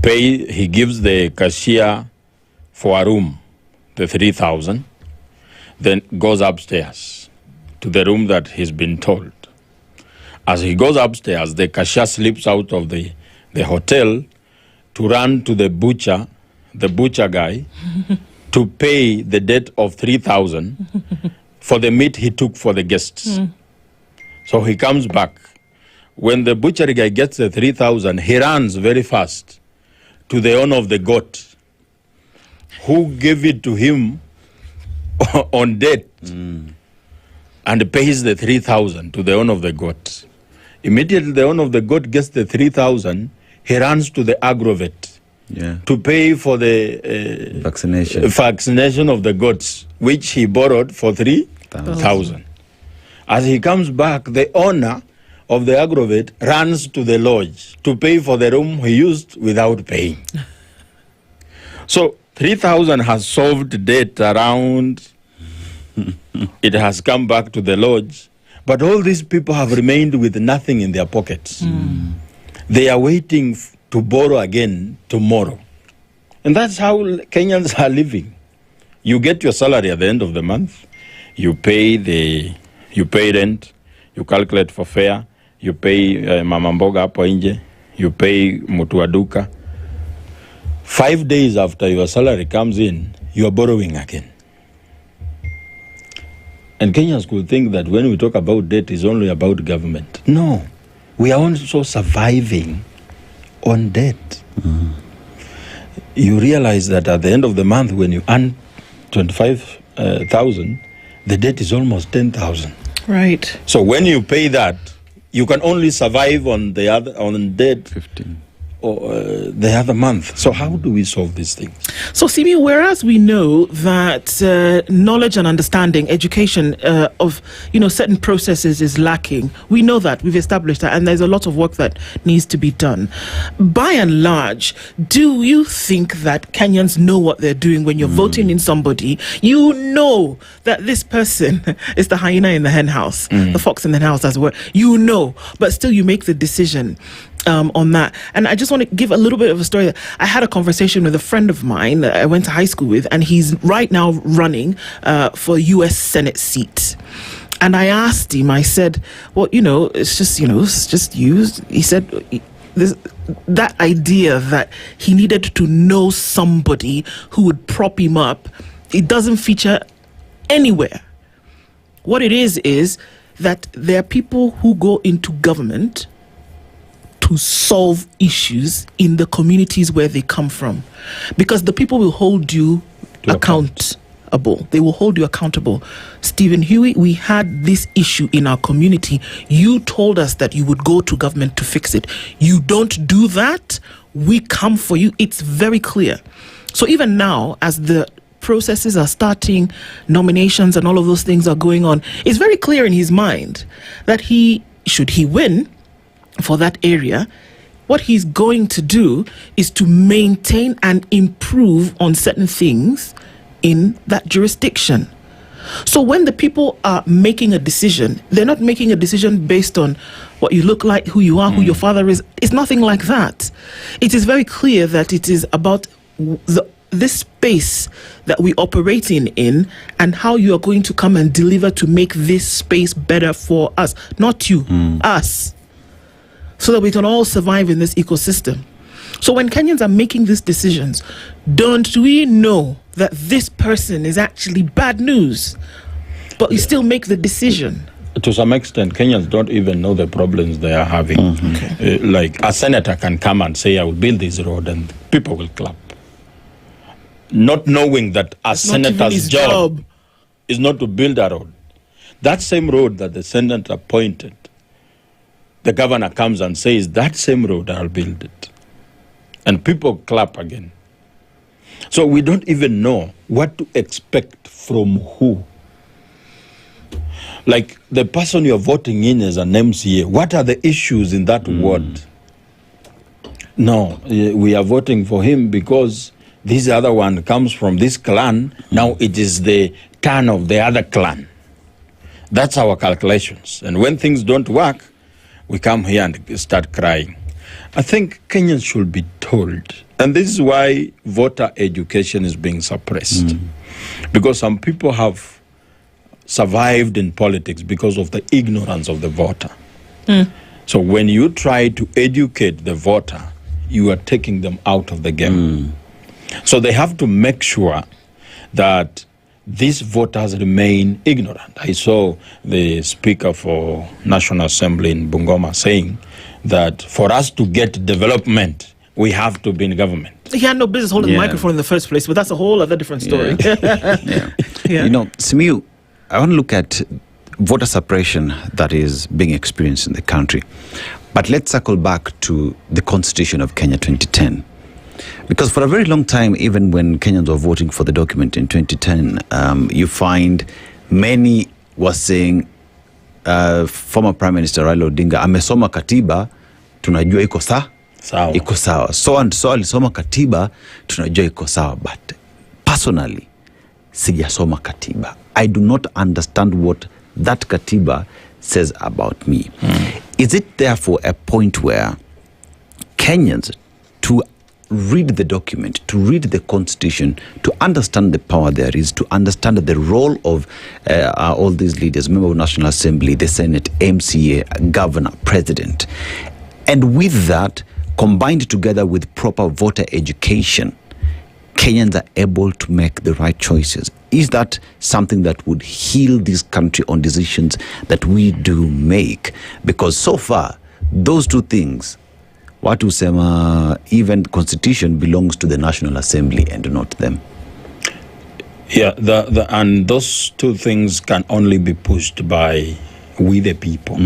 gives the cashier for a room, the 3,000, then goes upstairs to the room that he's been told. As he goes upstairs, the cashier slips out of the hotel to run to the butcher guy, to pay the debt of 3,000 for the meat he took for the guests. So he comes back. When the butcher guy gets the 3,000, he runs very fast to the owner of the goat, who gave it to him on debt, and pays the 3,000 to the owner of the goat. Immediately the owner of the goat gets the 3,000, he runs to the agrovet to pay for the vaccination of the goats, which he borrowed for 3,000. As he comes back, the owner of the agrovet runs to the lodge to pay for the room he used without paying. So 3,000 has solved debt around, it has come back to the lodge, but all these people have remained with nothing in their pockets. They are waiting to borrow again tomorrow. And that's how Kenyans are living. You get your salary at the end of the month, you pay rent, you calculate for fare, you pay mama mboga hapo nje, you pay mtu wa duka. 5 days after your salary comes in, you are borrowing again. And Kenyans could think that when we talk about debt, it's only about government. No, we are also surviving on debt. You realize that at the end of the month, when you earn 25,000, the debt is almost 10,000. Right. So when you pay that, you can only survive on the other, on debt 15, the other month. So how do we solve these things? So, Simi, whereas we know that knowledge and understanding, education of certain processes is lacking, we know that, we've established that, and there's a lot of work that needs to be done. By and large, do you think that Kenyans know what they're doing when you're voting in somebody? You know that this person is the hyena in the hen house, the fox in the hen house, as it were. You know, but still you make the decision on that. And I just want to give a little bit of a story. I had a conversation with a friend of mine that I went to high school with, and he's right now running for a US Senate seat. And I asked him, I said, well, it's just you. He said, that idea that he needed to know somebody who would prop him up, it doesn't feature anywhere. What it is that there are people who go into government to solve issues in the communities where they come from, because the people will hold you accountable. They will hold you accountable. Stephen Huey, we had this issue in our community. You told us that you would go to government to fix it. You don't do that, we come for you. It's very clear. So even now, as the processes are starting, nominations and all of those things are going on, it's very clear in his mind that should he win for that area, what he's going to do is to maintain and improve on certain things in that jurisdiction. So when the people are making a decision, they're not making a decision based on what you look like, who you are, who your father is. It's nothing like that. It is very clear that it is about this space that we operate in and how you are going to come and deliver to make this space better for us. Not you, us. So that we can all survive in this ecosystem. So when Kenyans are making these decisions, don't we know that this person is actually bad news? But we still make the decision. To some extent, Kenyans don't even know the problems they are having. Like a senator can come and say, I will build this road, and people will clap. Not knowing that a senator's job is not to build a road. That same road that the senator pointed, the governor comes and says, that same road, I'll build it. And people clap again. So we don't even know what to expect from who. Like the person you're voting in as an MCA, what are the issues in that ward? No, we are voting for him because this other one comes from this clan. Now it is the turn of the other clan. That's our calculations. And when things don't work, we come here and start crying. I think Kenyans should be told, and this is why voter education is being suppressed, because some people have survived in politics because of the ignorance of the voter. So when you try to educate the voter, you are taking them out of the game. So they have to make sure that these voters remain ignorant. I saw the Speaker for National Assembly in Bungoma saying that for us to get development, we have to be in government. He had no business holding the microphone in the first place, but that's a whole other different story. Simiu, I want to look at voter suppression that is being experienced in the country. But let's circle back to the Constitution of Kenya 2010. Because for a very long time, even when Kenyans were voting for the document in 2010, you find many were saying, former Prime Minister Raila Odinga, amesoma katiba, tunajua iko sawa. Iko sawa. So and so alisoma katiba, tunajua iko sawa. But personally, sijasoma katiba. I do not understand what that katiba says about me. Is it therefore a point where Kenyans, to read the document, to read the Constitution, to understand the power there is, to understand the role of all these leaders, member of National Assembly, the Senate, MCA, Governor, President, and with that, combined together with proper voter education, Kenyans are able to make the right choices? Is that something that would heal this country on decisions that we do make? Because so far, those two things, watu sema even Constitution belongs to the National Assembly and not them. Yeah, and those two things can only be pushed by we the people.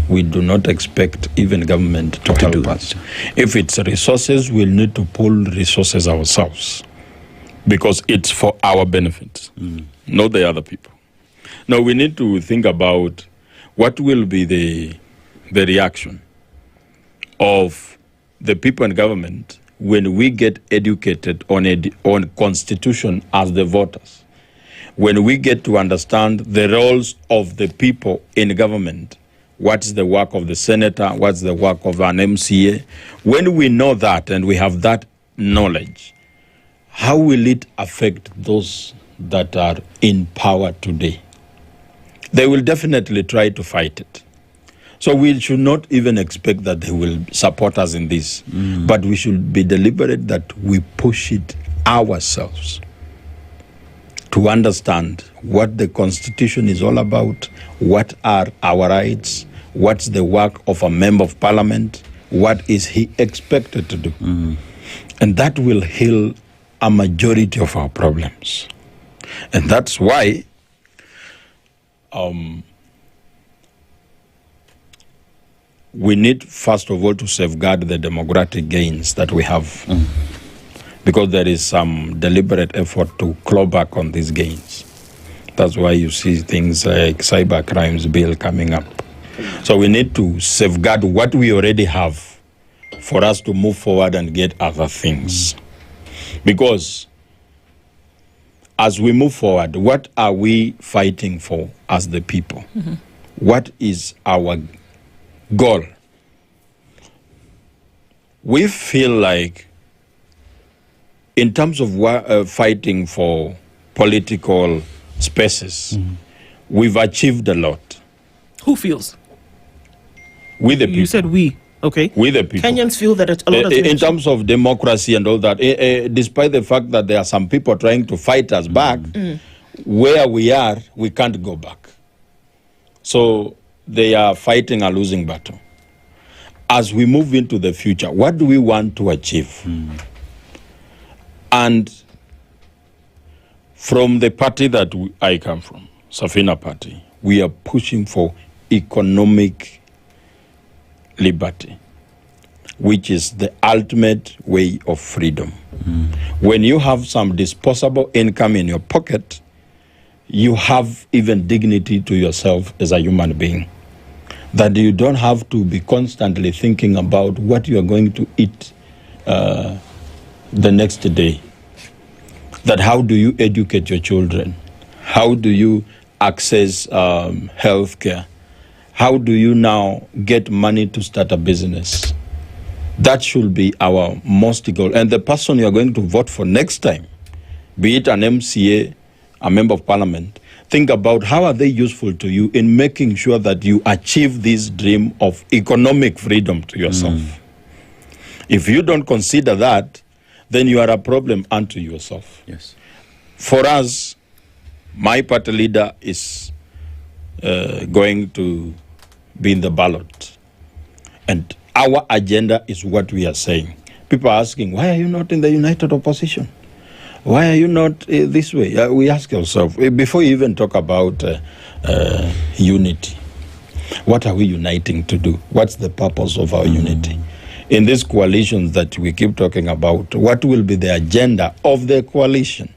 We do not expect even government to help us. If it's resources, we'll need to pull resources ourselves because it's for our benefit, not the other people. Now we need to think about what will be the reaction of the people in government when we get educated on constitution as the voters, when we get to understand the roles of the people in government, what's the work of the senator, what's the work of an MCA. When we know that and we have that knowledge, how will it affect those that are in power today? They will definitely try to fight it. So we should not even expect that they will support us in this, but we should be deliberate that we push it ourselves to understand what the Constitution is all about, what are our rights, what's the work of a member of parliament, what is he expected to do. And that will heal a majority of our problems. And that's why we need, first of all, to safeguard the democratic gains that we have, because there is some deliberate effort to claw back on these gains. That's why you see things like cyber crimes bill coming up. So we need to safeguard what we already have for us to move forward and get other things. Because as we move forward, what are we fighting for as the people? What is our goal? We feel like in terms of fighting for political spaces, we've achieved a lot. Who feels? We the people. You said we. Okay. We the people. Kenyans feel that a lot of in terms of democracy and all that, despite the fact that there are some people trying to fight us back, where we are, we can't go back. So they are fighting a losing battle. As we move into the future, what do we want to achieve? And from the party that I come from, Safina Party, we are pushing for economic liberty, which is the ultimate way of freedom. When you have some disposable income in your pocket, you have even dignity to yourself as a human being. That you don't have to be constantly thinking about what you are going to eat the next day. That how do you educate your children? How do you access health care? How do you now get money to start a business? That should be our most goal. And the person you are going to vote for next time, be it an MCA, a member of parliament, think about how are they useful to you in making sure that you achieve this dream of economic freedom to yourself. If you don't consider that, then you are a problem unto yourself. Yes. For us, my party leader is going to be in the ballot. And our agenda is what we are saying. People are asking, why are you not in the united opposition? Why are you not this way? We ask ourselves, before you even talk about unity, what are we uniting to do? What's the purpose of our unity? In these coalitions that we keep talking about, what will be the agenda of the coalition?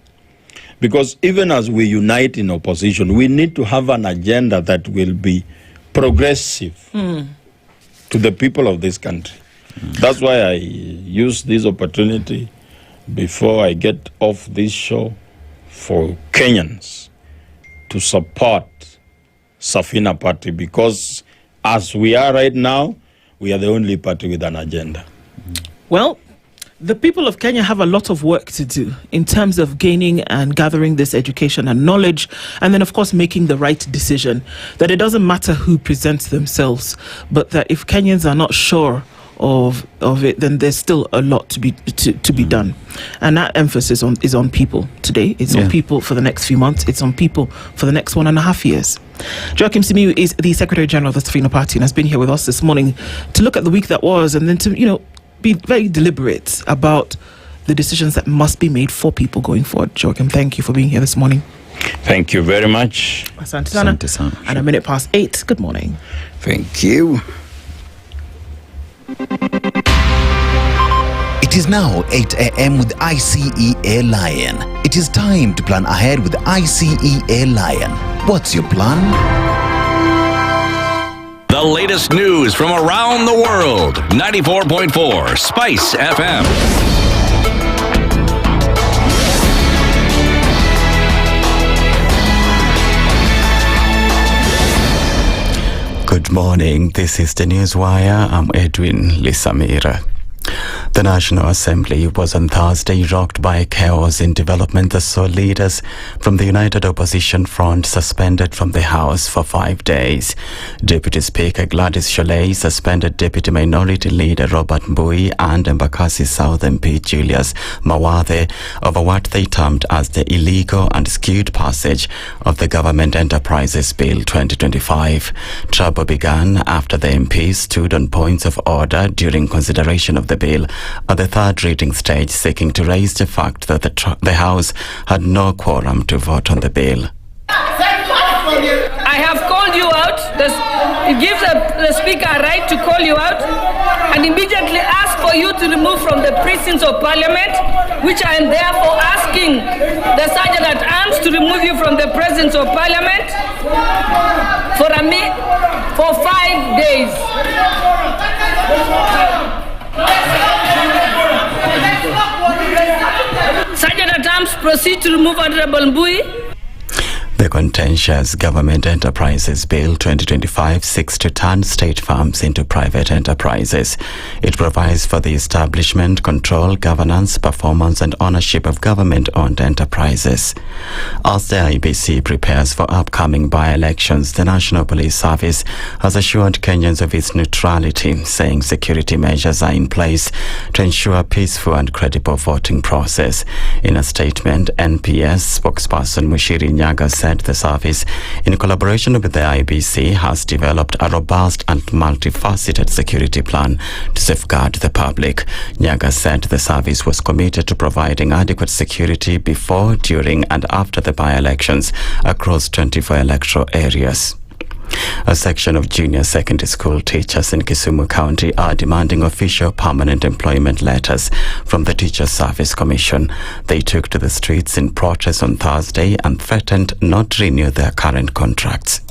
Because even as we unite in opposition, we need to have an agenda that will be progressive to the people of this country. That's why I use this opportunity before I get off this show for Kenyans to support Safina Party, because as we are right now, we are the only party with an agenda. Well, the people of Kenya have a lot of work to do in terms of gaining and gathering this education and knowledge, and then of course making the right decision, that it doesn't matter who presents themselves, but that if Kenyans are not sure of it, then there's still a lot to be done. And that emphasis is on people today. It's on people for the next few months. It's on people for the next 1.5 years. Joachim Simiyu is the Secretary General of the Safina Party and has been here with us this morning to look at the week that was, and then to be very deliberate about the decisions that must be made for people going forward. Joachim, thank you for being here this morning. Thank you very much. Asante sana. And a minute past 8. Good morning. Thank you. It is now 8 a.m. with ICEA Lion. It is time to plan ahead with ICEA Lion. What's your plan? The latest news from around the world. 94.4 Spice FM. Good morning. This is the Newswire. I'm Edwin Lisamira. The National Assembly was on Thursday rocked by chaos in development that saw leaders from the United Opposition Front suspended from the House for 5 days. Deputy Speaker Gladys Sholay suspended Deputy Minority Leader Robert Mbui and Embakasi South MP Julius Mawathe over what they termed as the illegal and skewed passage of the Government Enterprises Bill 2025. Trouble began after the MPs stood on points of order during consideration of the bill at the third reading stage, seeking to raise the fact that the House had no quorum to vote on the bill. I have called you out. It gives the Speaker a right to call you out and immediately ask for you to remove from the precincts of Parliament, which I am therefore asking the Sergeant at Arms to remove you from the presence of Parliament for 5 days. Sergeant at Arms, proceed to remove Honorable Mbui. The contentious Government Enterprises Bill 2025 seeks to turn state farms into private enterprises. It provides for the establishment, control, governance, performance and ownership of government-owned enterprises. As the IBC prepares for upcoming by-elections, the National Police Service has assured Kenyans of its neutrality, saying security measures are in place to ensure a peaceful and credible voting process. In a statement, NPS spokesperson Mushiri Nyaga said the service, in collaboration with the IBC, has developed a robust and multifaceted security plan to safeguard the public. Nyaga said the service was committed to providing adequate security before, during and after the by-elections across 24 electoral areas. A section of junior secondary school teachers in Kisumu County are demanding official permanent employment letters from the Teachers Service Commission. They took to the streets in protest on Thursday and threatened not to renew their current contracts.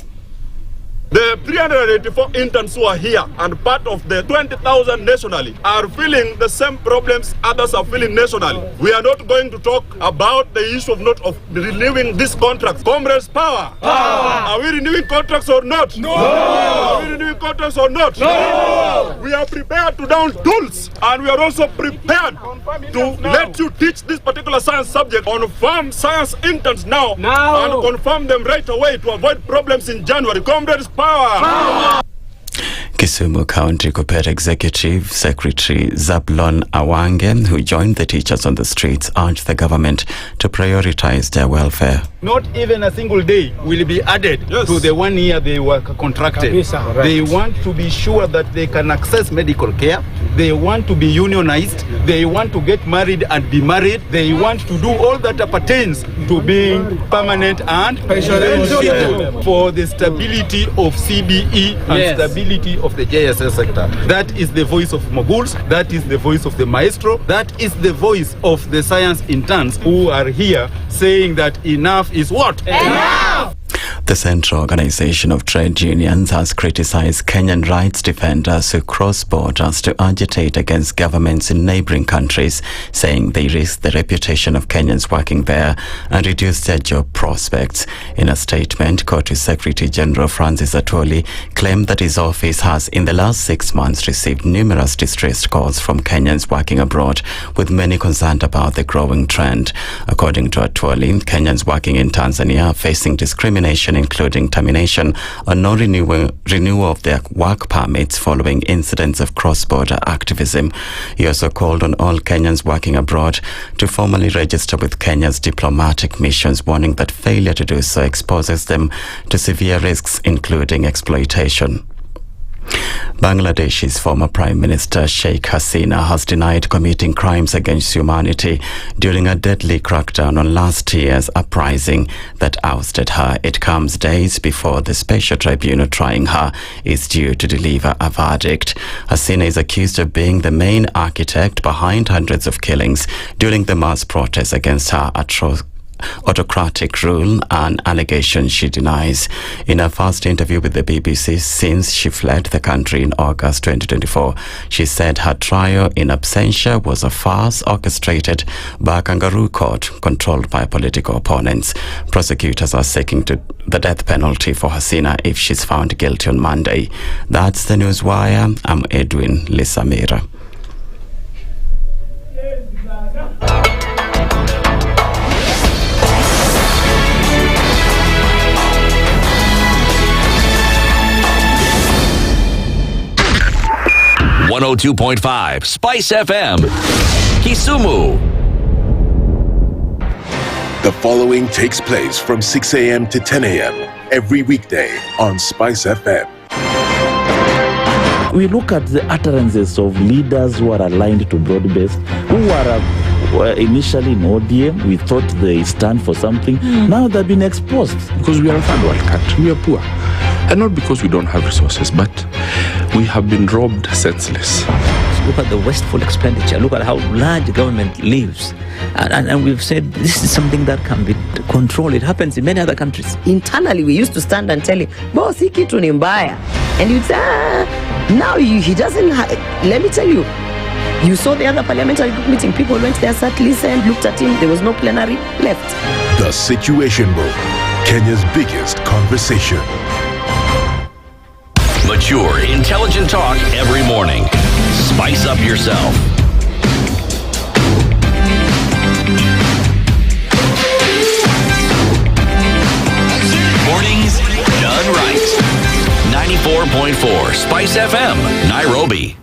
The 384 interns who are here and part of the 20,000 nationally are feeling the same problems others are feeling nationally. We are not going to talk about the issue of renewing this contract. Comrades, power! Are we renewing contracts or not? No! Are we renewing contracts or not? No! We are prepared to down tools and we are also prepared to let you teach this particular science subject on farm science interns now and confirm them right away to avoid problems in January. Comrades, power! Kisumu County Cooper Executive Secretary Zablon Awange, who joined the teachers on the streets, urged the government to prioritize their welfare. Not even a single day will be added to the 1 year they were contracted. They want to be sure that they can access medical care. They want to be unionized. They want to get married and be married. They want to do all that pertains to being permanent and pensionable for the stability of CBE and stability of the JSS sector. That is the voice of moguls. That is the voice of the maestro. That is the voice of the science interns who are here saying that enough is what? Enough! The Central Organization of Trade Unions has criticized Kenyan rights defenders who cross borders to agitate against governments in neighboring countries, saying they risk the reputation of Kenyans working there and reduce their job prospects. In a statement, COTU Secretary General Francis Atwoli claimed that his office has in the last 6 months received numerous distressed calls from Kenyans working abroad, with many concerned about the growing trend. According to Atwoli, Kenyans working in Tanzania are facing discrimination, including termination or no renewal of their work permits following incidents of cross-border activism. He also called on all Kenyans working abroad to formally register with Kenya's diplomatic missions, warning that failure to do so exposes them to severe risks, including exploitation. Bangladesh's former Prime Minister Sheikh Hasina has denied committing crimes against humanity during a deadly crackdown on last year's uprising that ousted her. It comes days before the special tribunal trying her is due to deliver a verdict. Hasina is accused of being the main architect behind hundreds of killings during the mass protests against her autocratic rule, an allegation she denies. In her first interview with the BBC since she fled the country in August 2024, she said her trial in absentia was a farce orchestrated by a kangaroo court controlled by political opponents. Prosecutors are seeking the death penalty for Hasina if she's found guilty on Monday. That's the Newswire. I'm Edwin Lisamira. .5 Spice FM, Kisumu. The following takes place from 6 a.m. to 10 a.m. every weekday on Spice FM. We look at the utterances of leaders who are aligned to broad-based, who are initially in ODM. We thought they stand for something. Now they've been exposed. Because we are a third world country, we are poor. And not because we don't have resources, but we have been robbed senseless. Look at the wasteful expenditure. Look at how large the government lives. And we've said this is something that can be controlled. It happens in many other countries. Internally, we used to stand and tell him, boss, hii kitu ni mbaya. And you'd say, now he doesn't let me tell you, you saw the other parliamentary group meeting. People went there, sat, listened, looked at him. There was no plenary, left. The Situation Room, Kenya's biggest conversation. Mature, intelligent talk every morning. Spice up yourself. Mornings done right. 94.4 Spice FM, Nairobi.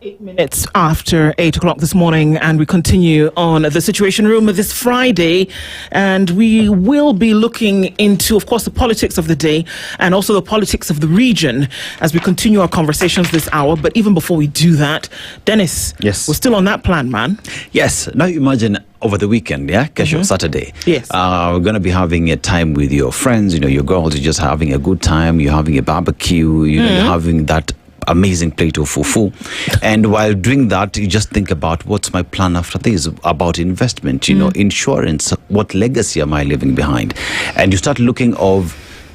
8 minutes after 8 o'clock this morning, and we continue on the Situation Room this Friday, and we will be looking into, of course, the politics of the day and also the politics of the region as we continue our conversations this hour. But even before we do that, Dennis, yes, we're still on that plan, man. Yes. Now imagine over the weekend, Kesho, Saturday. Yes. We're going to be having a time with your friends, your girls, you're just having a good time, you're having a barbecue, you're having that amazing plate of fufu. And while doing that, you just think about what's my plan after this, about investment, insurance, what legacy am I leaving behind? And you start looking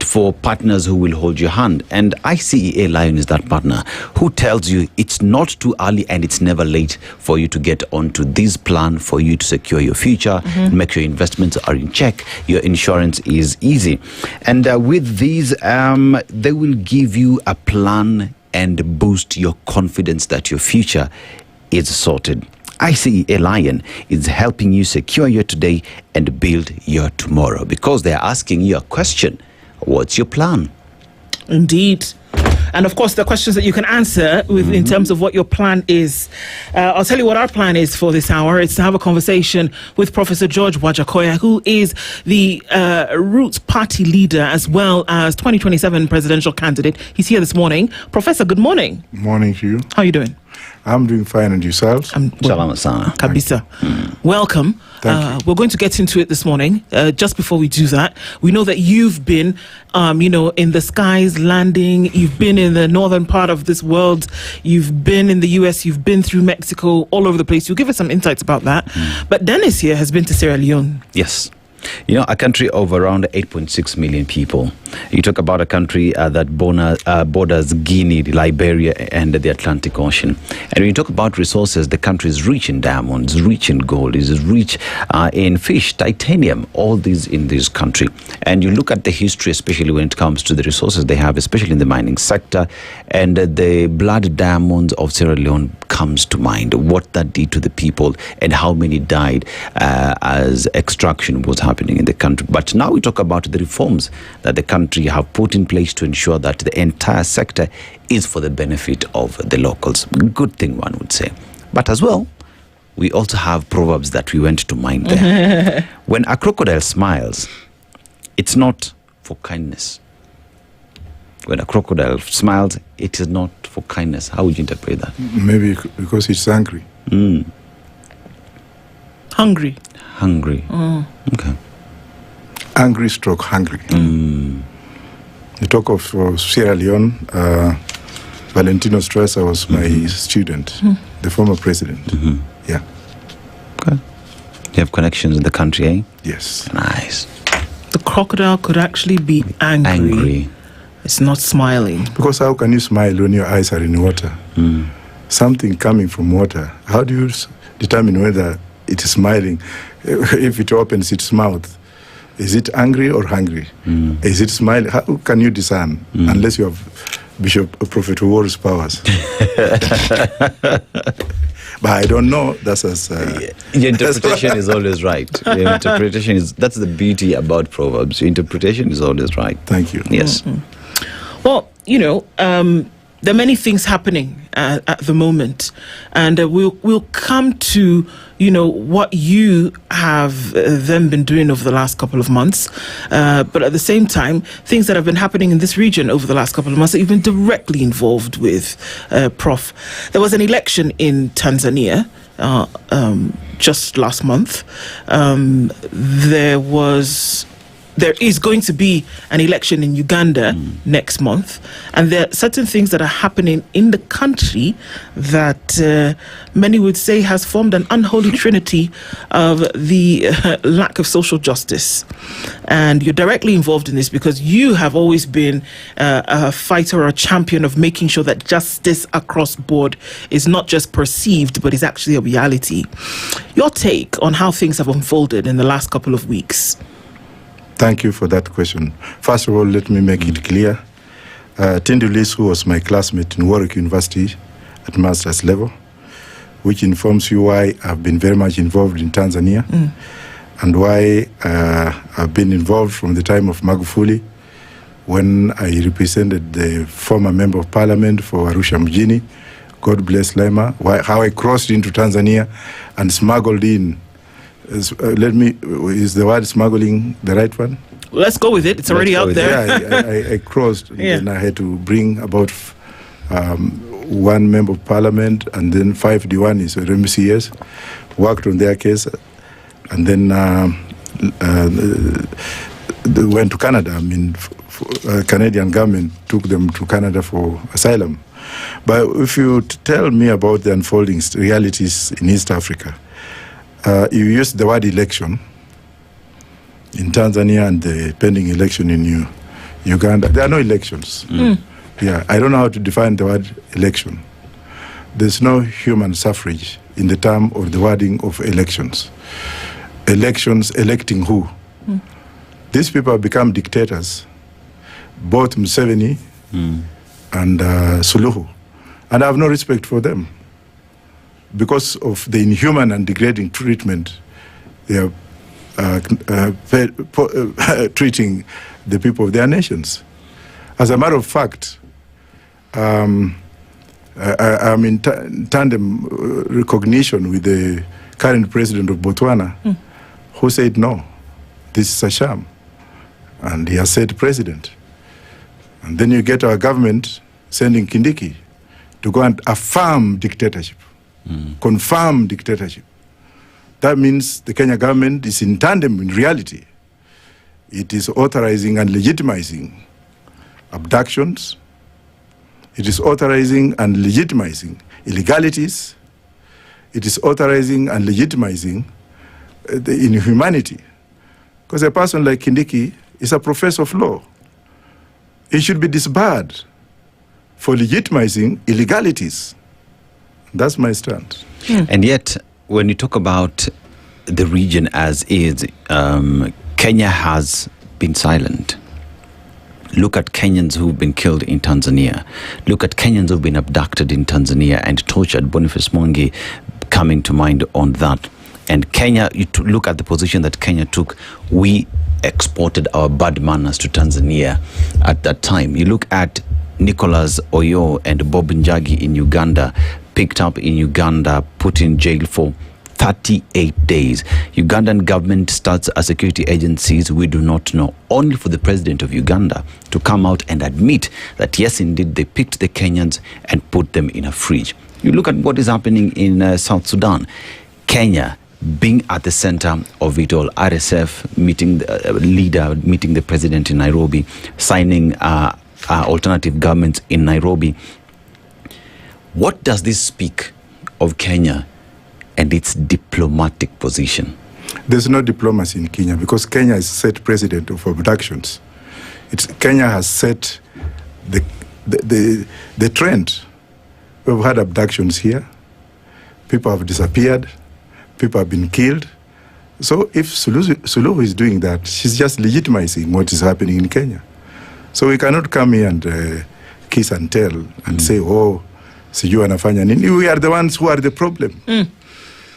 for partners who will hold your hand. And ICEA Lion is that partner who tells you it's not too early and it's never late for you to get onto this plan, for you to secure your future, make sure your investments are in check, your insurance is easy. And with these, they will give you a plan and boost your confidence that your future is sorted. ICEA Lion is helping you secure your today and build your tomorrow, because they're asking you a question. What's your plan? Indeed. And of course, the questions that you can answer with in terms of what your plan is. I'll tell you what our plan is for this hour. It's to have a conversation with Professor George Wajakoya, who is the Roots Party leader as well as 2027 presidential candidate. He's here this morning. Professor, good morning. Morning to you. How are you doing? I'm doing fine, and yourselves? Salama sana. Kabisa. Welcome. We're going to get into it this morning. Just before we do that, we know that you've been, in the skies landing. You've been in the northern part of this world. You've been in the US. You've been through Mexico, all over the place. You'll give us some insights about that. But Dennis here has been to Sierra Leone. Yes. A country of around 8.6 million people. You talk about a country that borders Guinea, Liberia, and the Atlantic Ocean. And when you talk about resources, the country is rich in diamonds, rich in gold, is rich in fish, titanium, all these in this country. And you look at the history, especially when it comes to the resources they have, especially in the mining sector, and the blood diamonds of Sierra Leone comes to mind, what that did to the people and how many died as extraction was happening in the country. But now we talk about the reforms that the country have put in place to ensure that the entire sector is for the benefit of the locals. Good thing, one would say. But as well, we also have proverbs that we went to mind there. When a crocodile smiles, it's not for kindness. When a crocodile smiles, it is not for kindness. How would you interpret that? Maybe because it's angry. Hungry. Hungry. Okay. Angry stroke hungry. You talk of Sierra Leone. Valentino Strasser was my student, the former president. Yeah. Okay. You have connections in the country, eh? Yes. Nice. The crocodile could actually be angry. It's not smiling. Because how can you smile when your eyes are in water? Something coming from water. How do you determine whether it is smiling? If it opens its mouth, is it angry or hungry? Is it smiling? How can you discern unless you have Bishop Prophet War's powers? But I don't know. That's as your interpretation is always right. Your interpretation is, that's the beauty about Proverbs. Your interpretation is always right. Thank you. Yes. Well, there are many things happening at the moment, and we'll come to what you have then been doing over the last couple of months, but at the same time, things that have been happening in this region over the last couple of months that you've been directly involved with, Prof. There was an election in Tanzania just last month. There is going to be an election in Uganda next month, and there are certain things that are happening in the country that many would say has formed an unholy trinity of the lack of social justice. And you're directly involved in this because you have always been a fighter or a champion of making sure that justice across board is not just perceived, but is actually a reality. Your take on how things have unfolded in the last couple of weeks? Thank you for that question. First of all, let me make it clear. Tindu Lis, who was my classmate in Warwick University at master's level, which informs you why I've been very much involved in Tanzania and why I've been involved from the time of Magufuli, when I represented the former member of parliament for Arusha Mjini, God bless Lema, how I crossed into Tanzania and smuggled in. Is the word smuggling the right one? Let's go with it. It's already out there. Yeah, I crossed, and I had to bring about one member of parliament and then 5 diwanis or MCS, worked on their case, and then they went to Canada. I mean, Canadian government took them to Canada for asylum. But if you tell me about the unfolding realities in East Africa, you used the word election in Tanzania and the pending election in Uganda. There are no elections. Yeah, I don't know how to define the word election. There's no human suffrage in the term or the wording of elections. Elections, electing who? These people have become dictators, both Museveni and Suluhu, and I have no respect for them. Because of the inhuman and degrading treatment they are treating the people of their nations. As a matter of fact, I'm in tandem recognition with the current president of Botswana, who said, no, this is a sham. And he has said president. And then you get our government sending Kindiki to go and affirm dictatorship. Confirm dictatorship. That means the Kenya government is in tandem in reality. It is authorizing and legitimizing abductions. It is authorizing and legitimizing illegalities. It is authorizing and legitimizing the inhumanity. Because a person like Kindiki is a professor of law. He should be disbarred for legitimizing illegalities. That's my stand. And yet, when you talk about the region as is, Kenya has been silent. Look at Kenyans who've been killed in Tanzania. Look at Kenyans who've been abducted in Tanzania and tortured. Boniface Mwangi coming to mind on that. And Kenya, look at the position that Kenya took. We exported our bad manners to Tanzania at that time. You look at Nicholas Oyo and Bob Njagi in Uganda, picked up in Uganda, put in jail for 38 days. Ugandan government starts a security agencies we do not know, only for the president of Uganda to come out and admit that yes, indeed, they picked the Kenyans and put them in a fridge. You look at what is happening in South Sudan. Kenya being at the center of it all, RSF meeting the leader, meeting the president in Nairobi, signing alternative governments in Nairobi. What does this speak of Kenya and its diplomatic position? There's no diplomacy in Kenya because Kenya is set precedent of abductions. Kenya has set the trend. We've had abductions here. People have disappeared. People have been killed. So if Suluhu is doing that, she's just legitimizing what is happening in Kenya. So we cannot come here and kiss and tell and say, oh, sijui anafanya nini. We are the ones who are the problem.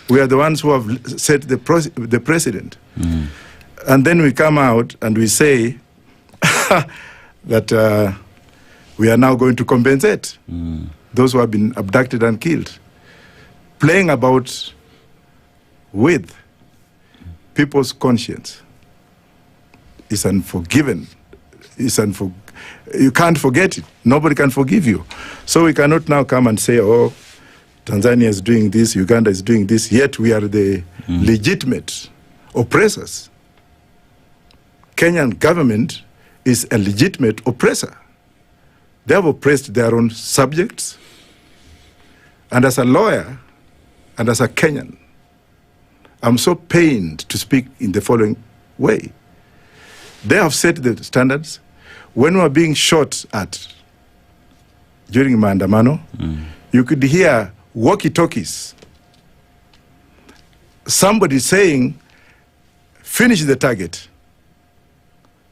We are the ones who have set the precedent. And then we come out and we say that we are now going to compensate those who have been abducted and killed. Playing about with people's conscience is unforgiven. You can't forget it. Nobody can forgive you. So we cannot now come and say, oh, Tanzania is doing this, Uganda is doing this, yet we are the legitimate oppressors. Kenyan government is a legitimate oppressor. They have oppressed their own subjects. And as a lawyer and as a Kenyan, I'm so pained to speak in the following way. They have set the standards. When we were being shot at during Maandamano, you could hear walkie-talkies. Somebody saying, finish the target.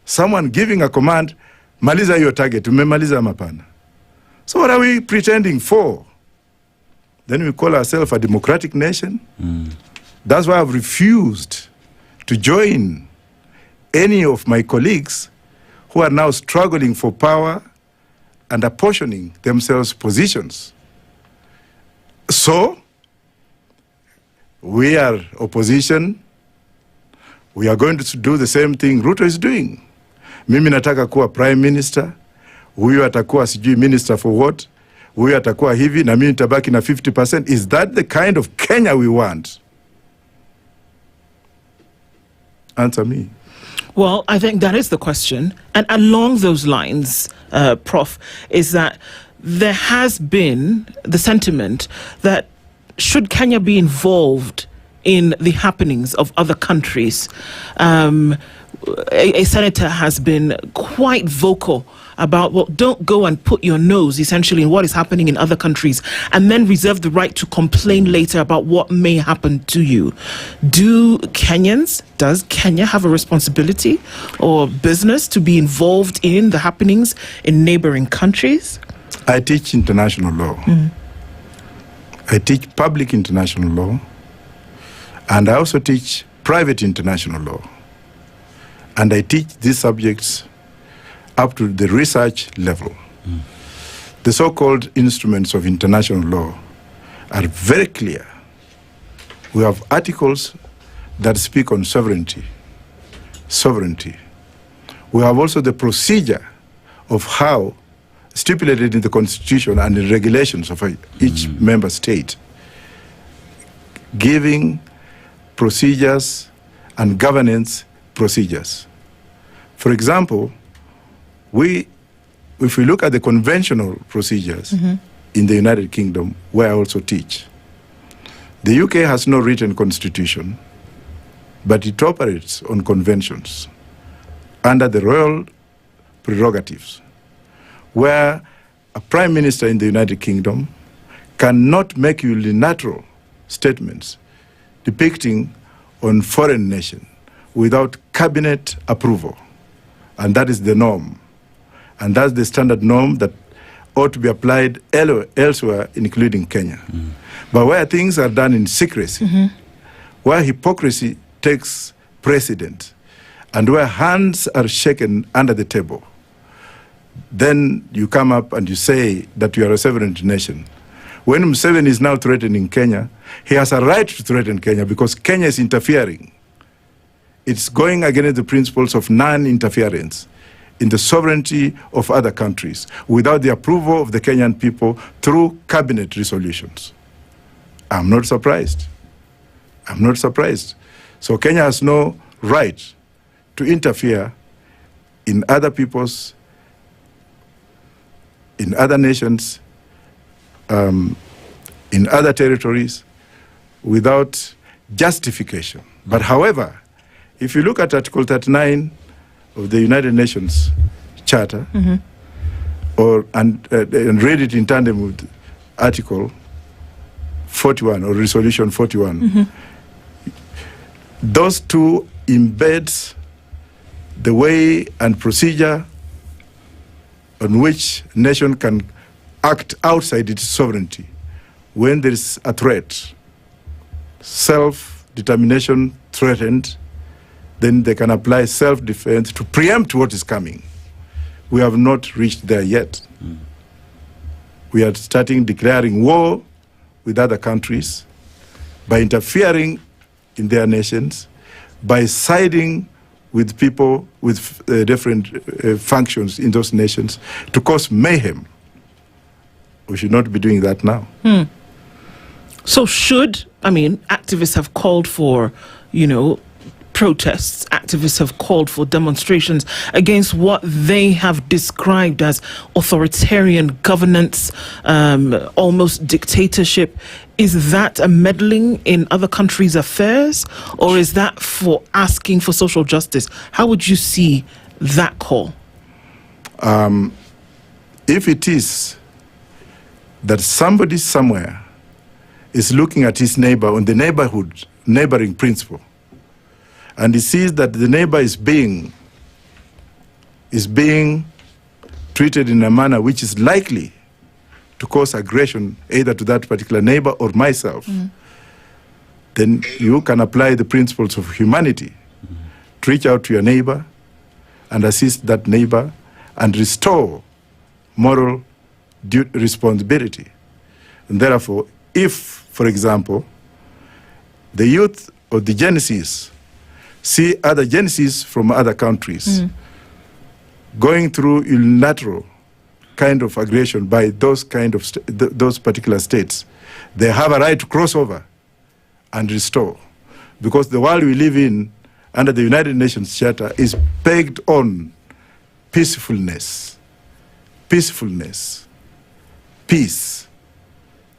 Someone giving a command, maliza your target, umemaliza mapana. So what are we pretending for? Then we call ourselves a democratic nation. That's why I've refused to join any of my colleagues who are now struggling for power and apportioning themselves positions. So, we are opposition. We are going to do the same thing Ruto is doing. Mimi nataka kuwa prime minister. Huyu atakuwa sijui minister for what. Huyu atakuwa hivi na mimi nitabaki na 50%. Is that the kind of Kenya we want? Answer me. Well, I think that is the question. And along those lines, Prof, is that there has been the sentiment that should Kenya be involved in the happenings of other countries, a senator has been quite vocal about, well, don't go and put your nose essentially in what is happening in other countries and then reserve the right to complain later about what may happen to you. Does Kenya have a responsibility or business to be involved in the happenings in neighboring countries? I teach international law. I teach public international law, and I also teach private international law. And I teach these subjects up to the research level. The so-called instruments of international law are very clear. We have articles that speak on sovereignty. We have also the procedure of how stipulated in the constitution and the regulations of each member state, giving procedures and governance procedures. For example, if we look at the conventional procedures in the United Kingdom, where I also teach, the UK has no written constitution, but it operates on conventions under the royal prerogatives, where a prime minister in the United Kingdom cannot make unilateral statements depicting on foreign nation without cabinet approval. And that is the norm. And that's the standard norm that ought to be applied elsewhere, including Kenya. But where things are done in secrecy, where hypocrisy takes precedent, and where hands are shaken under the table, then you come up and you say that you are a sovereign nation. When Museveni is now threatening Kenya, he has a right to threaten Kenya because Kenya is interfering. It's going against the principles of non-interference in the sovereignty of other countries without the approval of the Kenyan people through cabinet resolutions. I'm not surprised. I'm not surprised. So Kenya has no right to interfere in other people's, in other nations, in other territories without justification. But however, if you look at Article 39 of the United Nations Charter, and read it in tandem with Article 41 or Resolution 41, those two embed the way and procedure on which a nation can act outside its sovereignty when there is a threat, self-determination threatened, then they can apply self-defense to preempt what is coming. We have not reached there yet. We are starting declaring war with other countries by interfering in their nations, by siding with people with different functions in those nations to cause mayhem. We should not be doing that now. So activists have called for, protests, activists have called for demonstrations against what they have described as authoritarian governance, almost dictatorship. Is that a meddling in other countries' affairs, or is that for asking for social justice? How would you see that call? If it is that somebody somewhere is looking at his neighbor on the neighboring principle, and he sees that the neighbor is being treated in a manner which is likely to cause aggression either to that particular neighbor or myself, then you can apply the principles of humanity to reach out to your neighbor and assist that neighbor and restore moral responsibility. And therefore, if, for example, the youth of the Genesis see other Genesis from other countries going through unilateral kind of aggression by those those particular states, they have a right to cross over and restore. Because the world we live in under the United Nations Charter is pegged on peacefulness, peace.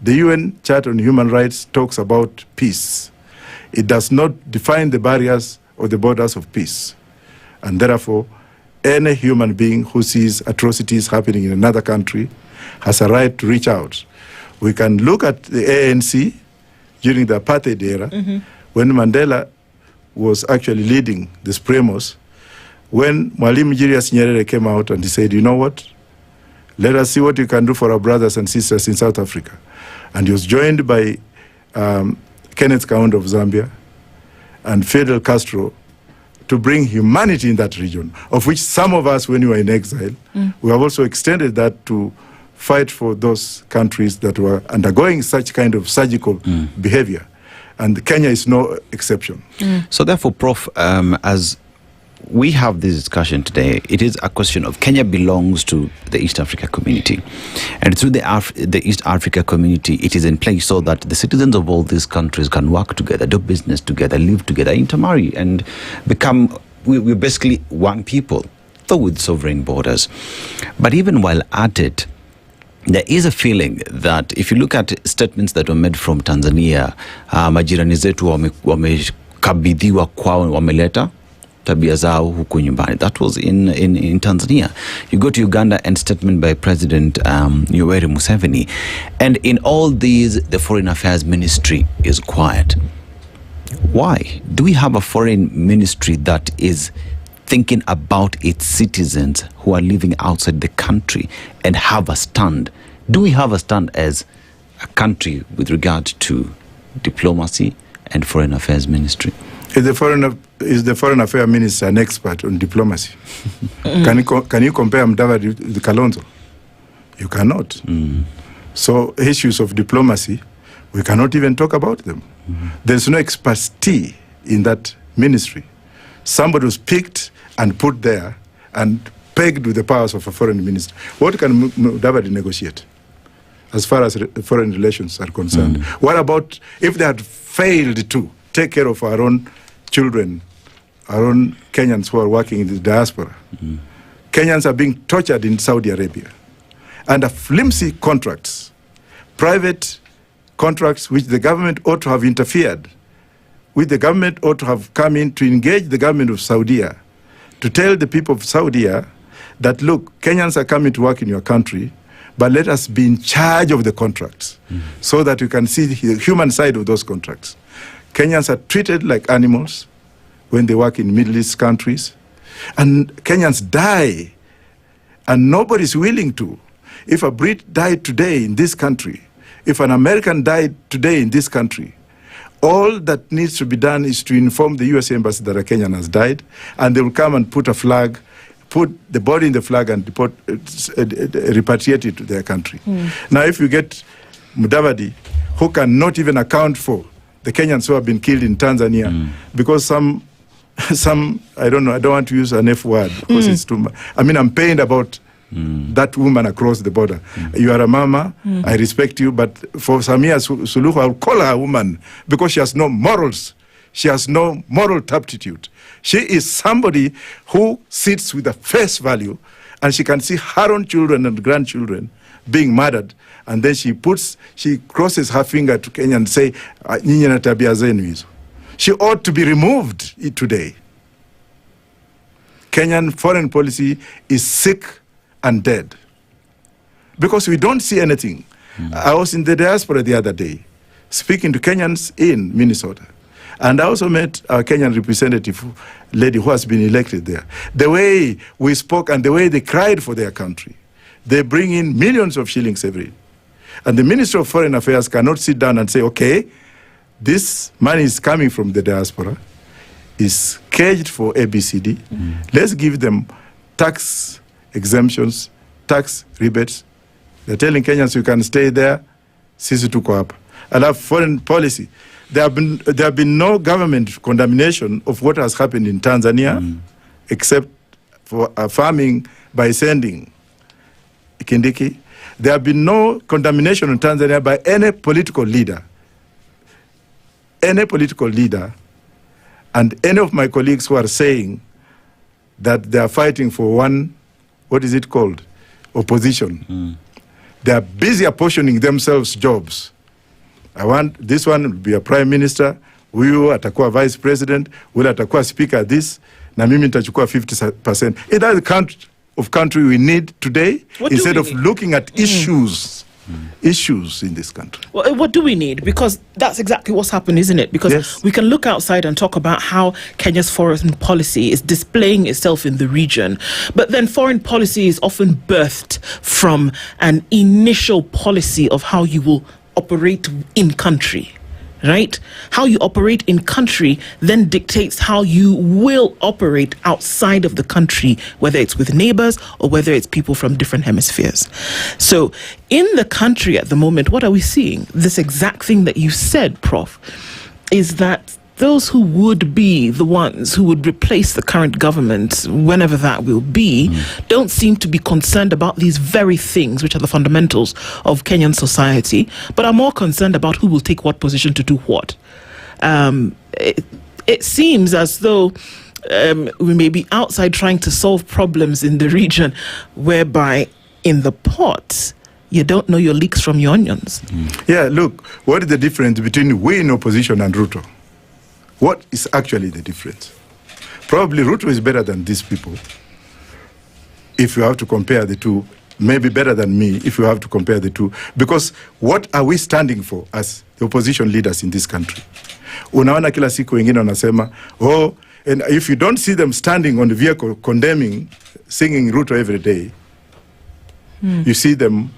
The UN Charter on Human Rights talks about peace. It does not define the barriers or the borders of peace. And therefore, any human being who sees atrocities happening in another country has a right to reach out. We can look at the ANC during the apartheid era, when Mandela was actually leading the Supremos, when Mwalimu Julius Nyeri came out and he said, you know what, let us see what we can do for our brothers and sisters in South Africa. And he was joined by Kenneth Kaunda of Zambia and Fidel Castro to bring humanity in that region, of which some of us, when we were in exile, we have also extended that to fight for those countries that were undergoing such kind of surgical behavior. And Kenya is no exception. So therefore, Prof, as we have this discussion today, it is a question of Kenya belongs to the East Africa community. And through the East Africa community, it is in place so that the citizens of all these countries can work together, do business together, live together, intermarry, and become, we're basically one people, though with sovereign borders. But even while at it, there is a feeling that if you look at statements that were made from Tanzania, majirani zetu wamekabidhiwa kwao, wameleta tabia zao huku nyumbani. That was in Tanzania. You go to Uganda and statement by President Nyamweya Museveni. And in all these, the Foreign Affairs Ministry is quiet. Why? Do we have a foreign ministry that is thinking about its citizens who are living outside the country and have a stand? Do we have a stand as a country with regard to diplomacy and Foreign Affairs Ministry? Is the Foreign Affairs Minister an expert on diplomacy? Can you compare Mudavadi with Kalonzo? You cannot. So issues of diplomacy, we cannot even talk about them. There's no expertise in that ministry. Somebody was picked and put there and pegged with the powers of a foreign minister. What can Mudavadi negotiate as far as foreign relations are concerned? What about if they had failed to take care of our own children, our own Kenyans who are working in the diaspora? Kenyans are being tortured in Saudi Arabia under flimsy contracts, private contracts which the government ought to have interfered, which the government ought to have come in to engage the government of Saudi to tell the people of Saudi that, look, Kenyans are coming to work in your country, but let us be in charge of the contracts so that you can see the human side of those contracts. Kenyans are treated like animals when they work in Middle East countries, and Kenyans die, and nobody's willing to. If a Brit died today in this country, if an American died today in this country, all that needs to be done is to inform the U.S. Embassy that a Kenyan has died, and they will come and put a flag, put the body in the flag and repatriate it to their country. Now, if you get Mudavadi, who cannot even account for the Kenyans who have been killed in Tanzania, because some, I don't know, I don't want to use an F word, because it's too much. I mean, I'm pained about that woman across the border. You are a mama, I respect you, but for Samia Suluhu, I'll call her a woman because she has no morals. She has no moral turpitude. She is somebody who sits with a face value, and she can see her own children and grandchildren being murdered, and then she crosses her finger to Kenya and say, "Nyinyi na tabia zenu hizo." She ought to be removed today. Kenyan foreign policy is sick and dead because we don't see anything. I was in the diaspora the other day speaking to Kenyans in Minnesota, and I also met a Kenyan representative lady who has been elected there. The way we spoke and the way they cried for their country, they bring in millions of shillings every day. And the Minister of Foreign Affairs cannot sit down and say, okay, this money is coming from the diaspora, is caged for ABCD. Let's give them tax exemptions, tax rebates. They're telling Kenyans you can stay there, sisi tuko hapa. I love foreign policy. There have been no government condemnation of what has happened in Tanzania, except for affirming by sending Kindiki. There have been no condemnation in Tanzania by any political leader. Any political leader, and any of my colleagues who are saying that they are fighting for one, what is it called? Opposition. They are busy apportioning themselves jobs. I want this one to be a prime minister, huyu atakuwa vice president, huyu atakuwa speaker this, na mimi nitachukua 50%. Is that the kind of country we need today? Instead of looking at issues in this country. Well, what do we need? Because that's exactly what's happened, isn't it? Because we can look outside and talk about how Kenya's foreign policy is displaying itself in the region, but then foreign policy is often birthed from an initial policy of how you will operate in country, right? How you operate in country then dictates how you will operate outside of the country, whether it's with neighbors or whether it's people from different hemispheres. So in the country at the moment, what are we seeing? This exact thing that you said, Prof, is that those who would be the ones who would replace the current government, whenever that will be, don't seem to be concerned about these very things, which are the fundamentals of Kenyan society, but are more concerned about who will take what position to do what. It seems as though we may be outside trying to solve problems in the region, whereby in the pot, you don't know your leeks from your onions. Yeah, look, what is the difference between we in opposition and Ruto? What is actually the difference? Probably Ruto is better than these people. If you have to compare the two, maybe better than me if you have to compare the two. Because what are we standing for as the opposition leaders in this country? Unaona kila siku wengine wanasema, oh, and if you don't see them standing on the vehicle condemning, singing Ruto every day, you see them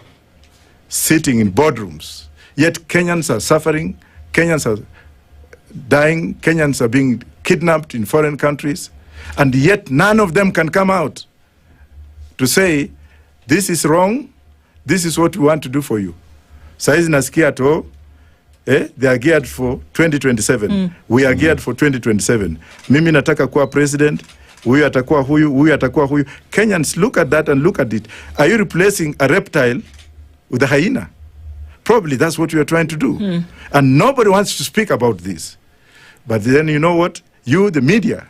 sitting in boardrooms. Yet Kenyans are suffering, Kenyans are dying, Kenyans are being kidnapped in foreign countries, and yet none of them can come out to say, this is wrong, this is what we want to do for you. Saizi nasikia to, they are geared for 2027. We are geared for 2027. Mimi nataka kuwa president. Huyu atakuwa huyu. Kenyans look at that and look at it. Are you replacing a reptile with a hyena? Probably that's what you are trying to do. And nobody wants to speak about this. But then you know what? You, the media,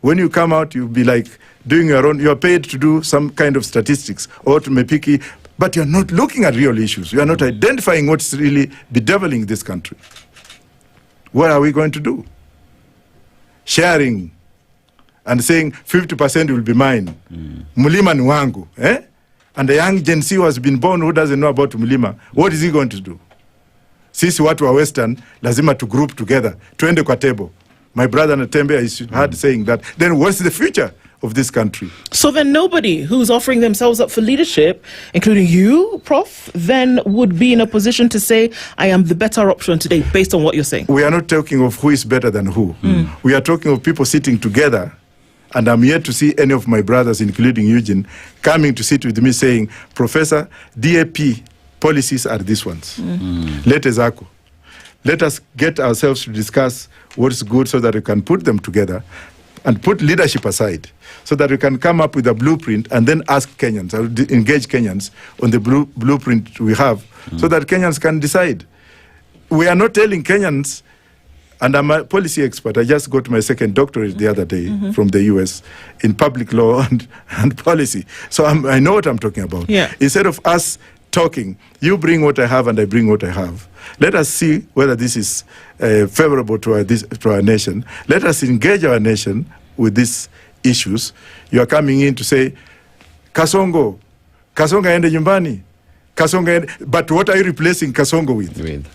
when you come out, you'll be like doing your own, you're paid to do some kind of statistics or to mepiki, but you're not looking at real issues. You are not identifying what's really bedeviling this country. What are we going to do? Sharing and saying 50% will be mine. Mulima ni wangu. And the young Gen Z who has been born who doesn't know about Mulima, what is he going to do? Sisi watu wa Western, lazima to group together. Tuende kwa table. My brother Natembe is hard saying that. Then what's the future of this country? So then nobody who's offering themselves up for leadership, including you, Prof, then would be in a position to say, I am the better option today, based on what you're saying. We are not talking of who is better than who. We are talking of people sitting together. And I'm yet to see any of my brothers, including Eugene, coming to sit with me saying, Professor, DAP policies are these ones. Let us get ourselves to discuss what's good so that we can put them together and put leadership aside so that we can come up with a blueprint and then ask Kenyans, or engage Kenyans on the blueprint we have so that Kenyans can decide. We are not telling Kenyans, and I'm a policy expert. I just got my second doctorate the other day from the US in public law and policy. So I know what I'm talking about. Instead of us talking, you bring what I have and I bring what I have. Let us see whether this is favorable to our nation. Let us engage our nation with these issues. You are coming in to say, Kasongo ende nyumbani. But what are you replacing Kasongo with?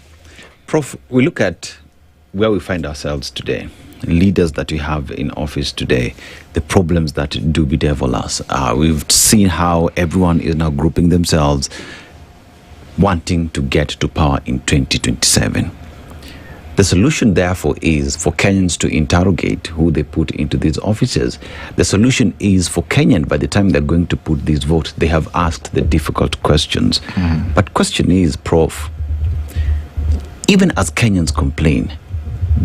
Prof, we look at where we find ourselves today, leaders that we have in office today, the problems that do bedevil us. We've seen how everyone is now grouping themselves, wanting to get to power in 2027. The solution, therefore, is for Kenyans to interrogate who they put into these offices. The solution is for Kenyan, by the time they're going to put these votes, they have asked the difficult questions. But question is, Prof, even as Kenyans complain,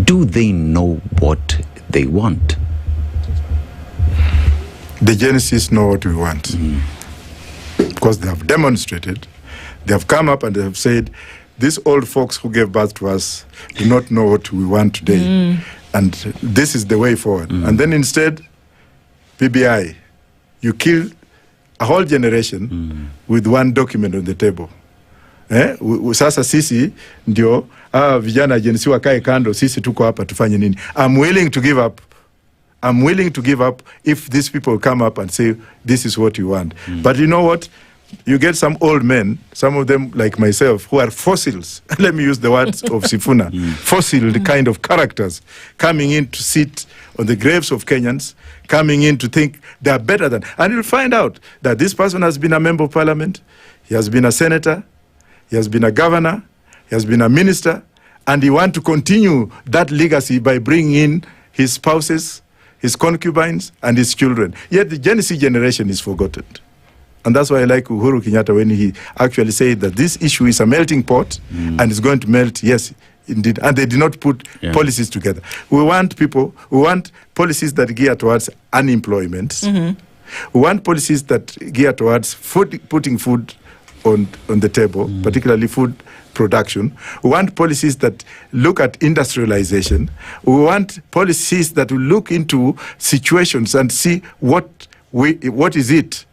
do they know what they want? The Genesis know what we want. Because they have demonstrated, they have come up and they have said, these old folks who gave birth to us do not know what we want today. And this is the way forward. And then instead, PBI, you kill a whole generation with one document on the table. Sasa sisi ndio vijana jensi wakae kando, sisi tuko hapa tufanye nini? I'm willing to give up. I'm willing to give up if these people come up and say, this is what you want. But you know what? You get some old men, some of them like myself, who are fossils. Let me use the words of Sifuna. Fossil, the kind of characters coming in to sit on the graves of Kenyans, coming in to think they are better than. And you'll find out that this person has been a member of parliament, he has been a senator, he has been a governor, he has been a minister, and he wants to continue that legacy by bringing in his spouses, his concubines, and his children. Yet the Gen Z generation is forgotten. And that's why I like Uhuru Kenyatta when he actually said that this issue is a melting pot and it's going to melt, yes, indeed. And they did not put policies together. We want policies that gear towards unemployment. We want policies that gear towards putting food on the table, particularly food production. We want policies that look at industrialization. We want policies that will look into situations and see what is it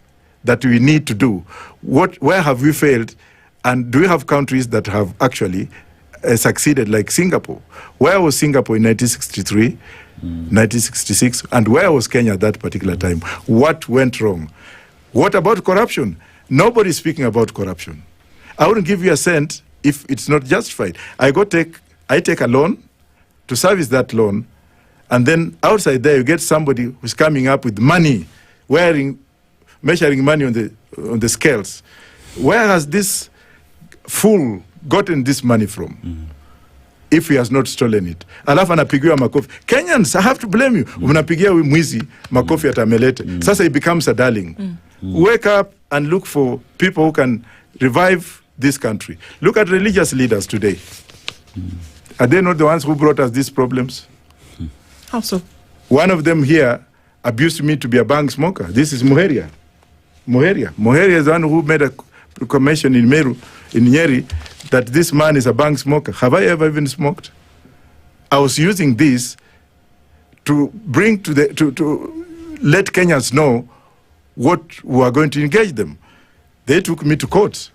that we need to do. Where have we failed? And do we have countries that have actually succeeded, like Singapore? Where was Singapore in 1963, 1966? And where was Kenya at that particular time? What went wrong? What about corruption? Nobody's speaking about corruption. I wouldn't give you a cent if it's not justified. I take a loan to service that loan, and then outside there you get somebody who's coming up with money, measuring money on the scales. Where has this fool gotten this money from? If he has not stolen it. Alafu anapigiwa makofi. Kenyans, I have to blame you. Unapigia mwizi makofi atamelete. Sasa he becomes a darling. Wake up and look for people who can revive this country. Look at religious leaders today. Are they not the ones who brought us these problems? How so? One of them here abused me to be a bank smoker. This is Muheria. Muheria is the one who made a proclamation in Meru, in Njeri, that this man is a bank smoker. Have I ever even smoked? I was using this to bring to let Kenyans know what we are going to engage them. They took me to court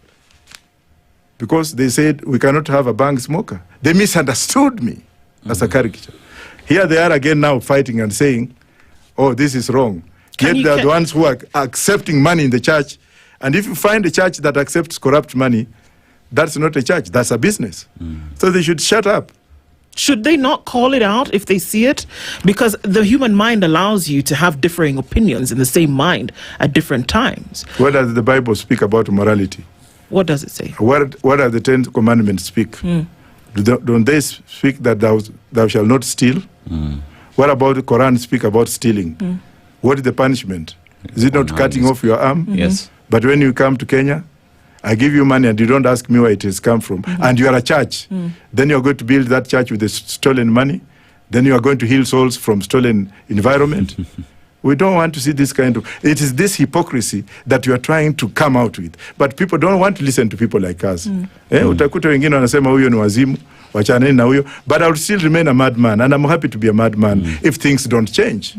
because they said we cannot have a bank smoker. They misunderstood me as a caricature. Here they are again now fighting and saying, oh, this is wrong. Yet they are the ones who are accepting money in the church. And if you find a church that accepts corrupt money, that's not a church, that's a business. So they should shut up. Should they not call it out if they see it? Because the human mind allows you to have differing opinions in the same mind at different times. What does the Bible speak about morality? What does it say? What are the 10 commandments speak? Don't they speak that thou shalt not steal? What about the Quran speak about stealing? What is the punishment? Is it not cutting off your arm? Yes. But when you come to Kenya, I give you money and you don't ask me where it has come from, and you are a church, then you're going to build that church with the stolen money, then you are going to heal souls from stolen environment. We don't want to see this kind of... It is this hypocrisy that you are trying to come out with. But people don't want to listen to people like us. Utakuta wengine wanasema huyo ni wazimu, wachaneni na huyo. But I will still remain a madman, and I'm happy to be a madman if things don't change.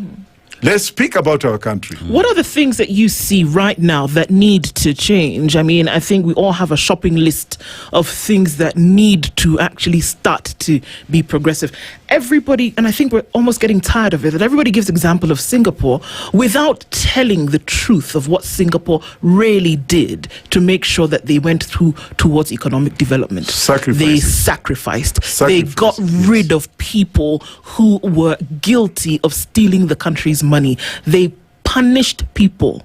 Let's speak about our country. What are the things that you see right now that need to change? I mean, I think we all have a shopping list of things that need to actually start to be progressive. Everybody, and I think we're almost getting tired of it, that everybody gives example of Singapore without telling the truth of what Singapore really did to make sure that they went towards economic development. They sacrificed. They got rid of people who were guilty of stealing the country's money. They punished people.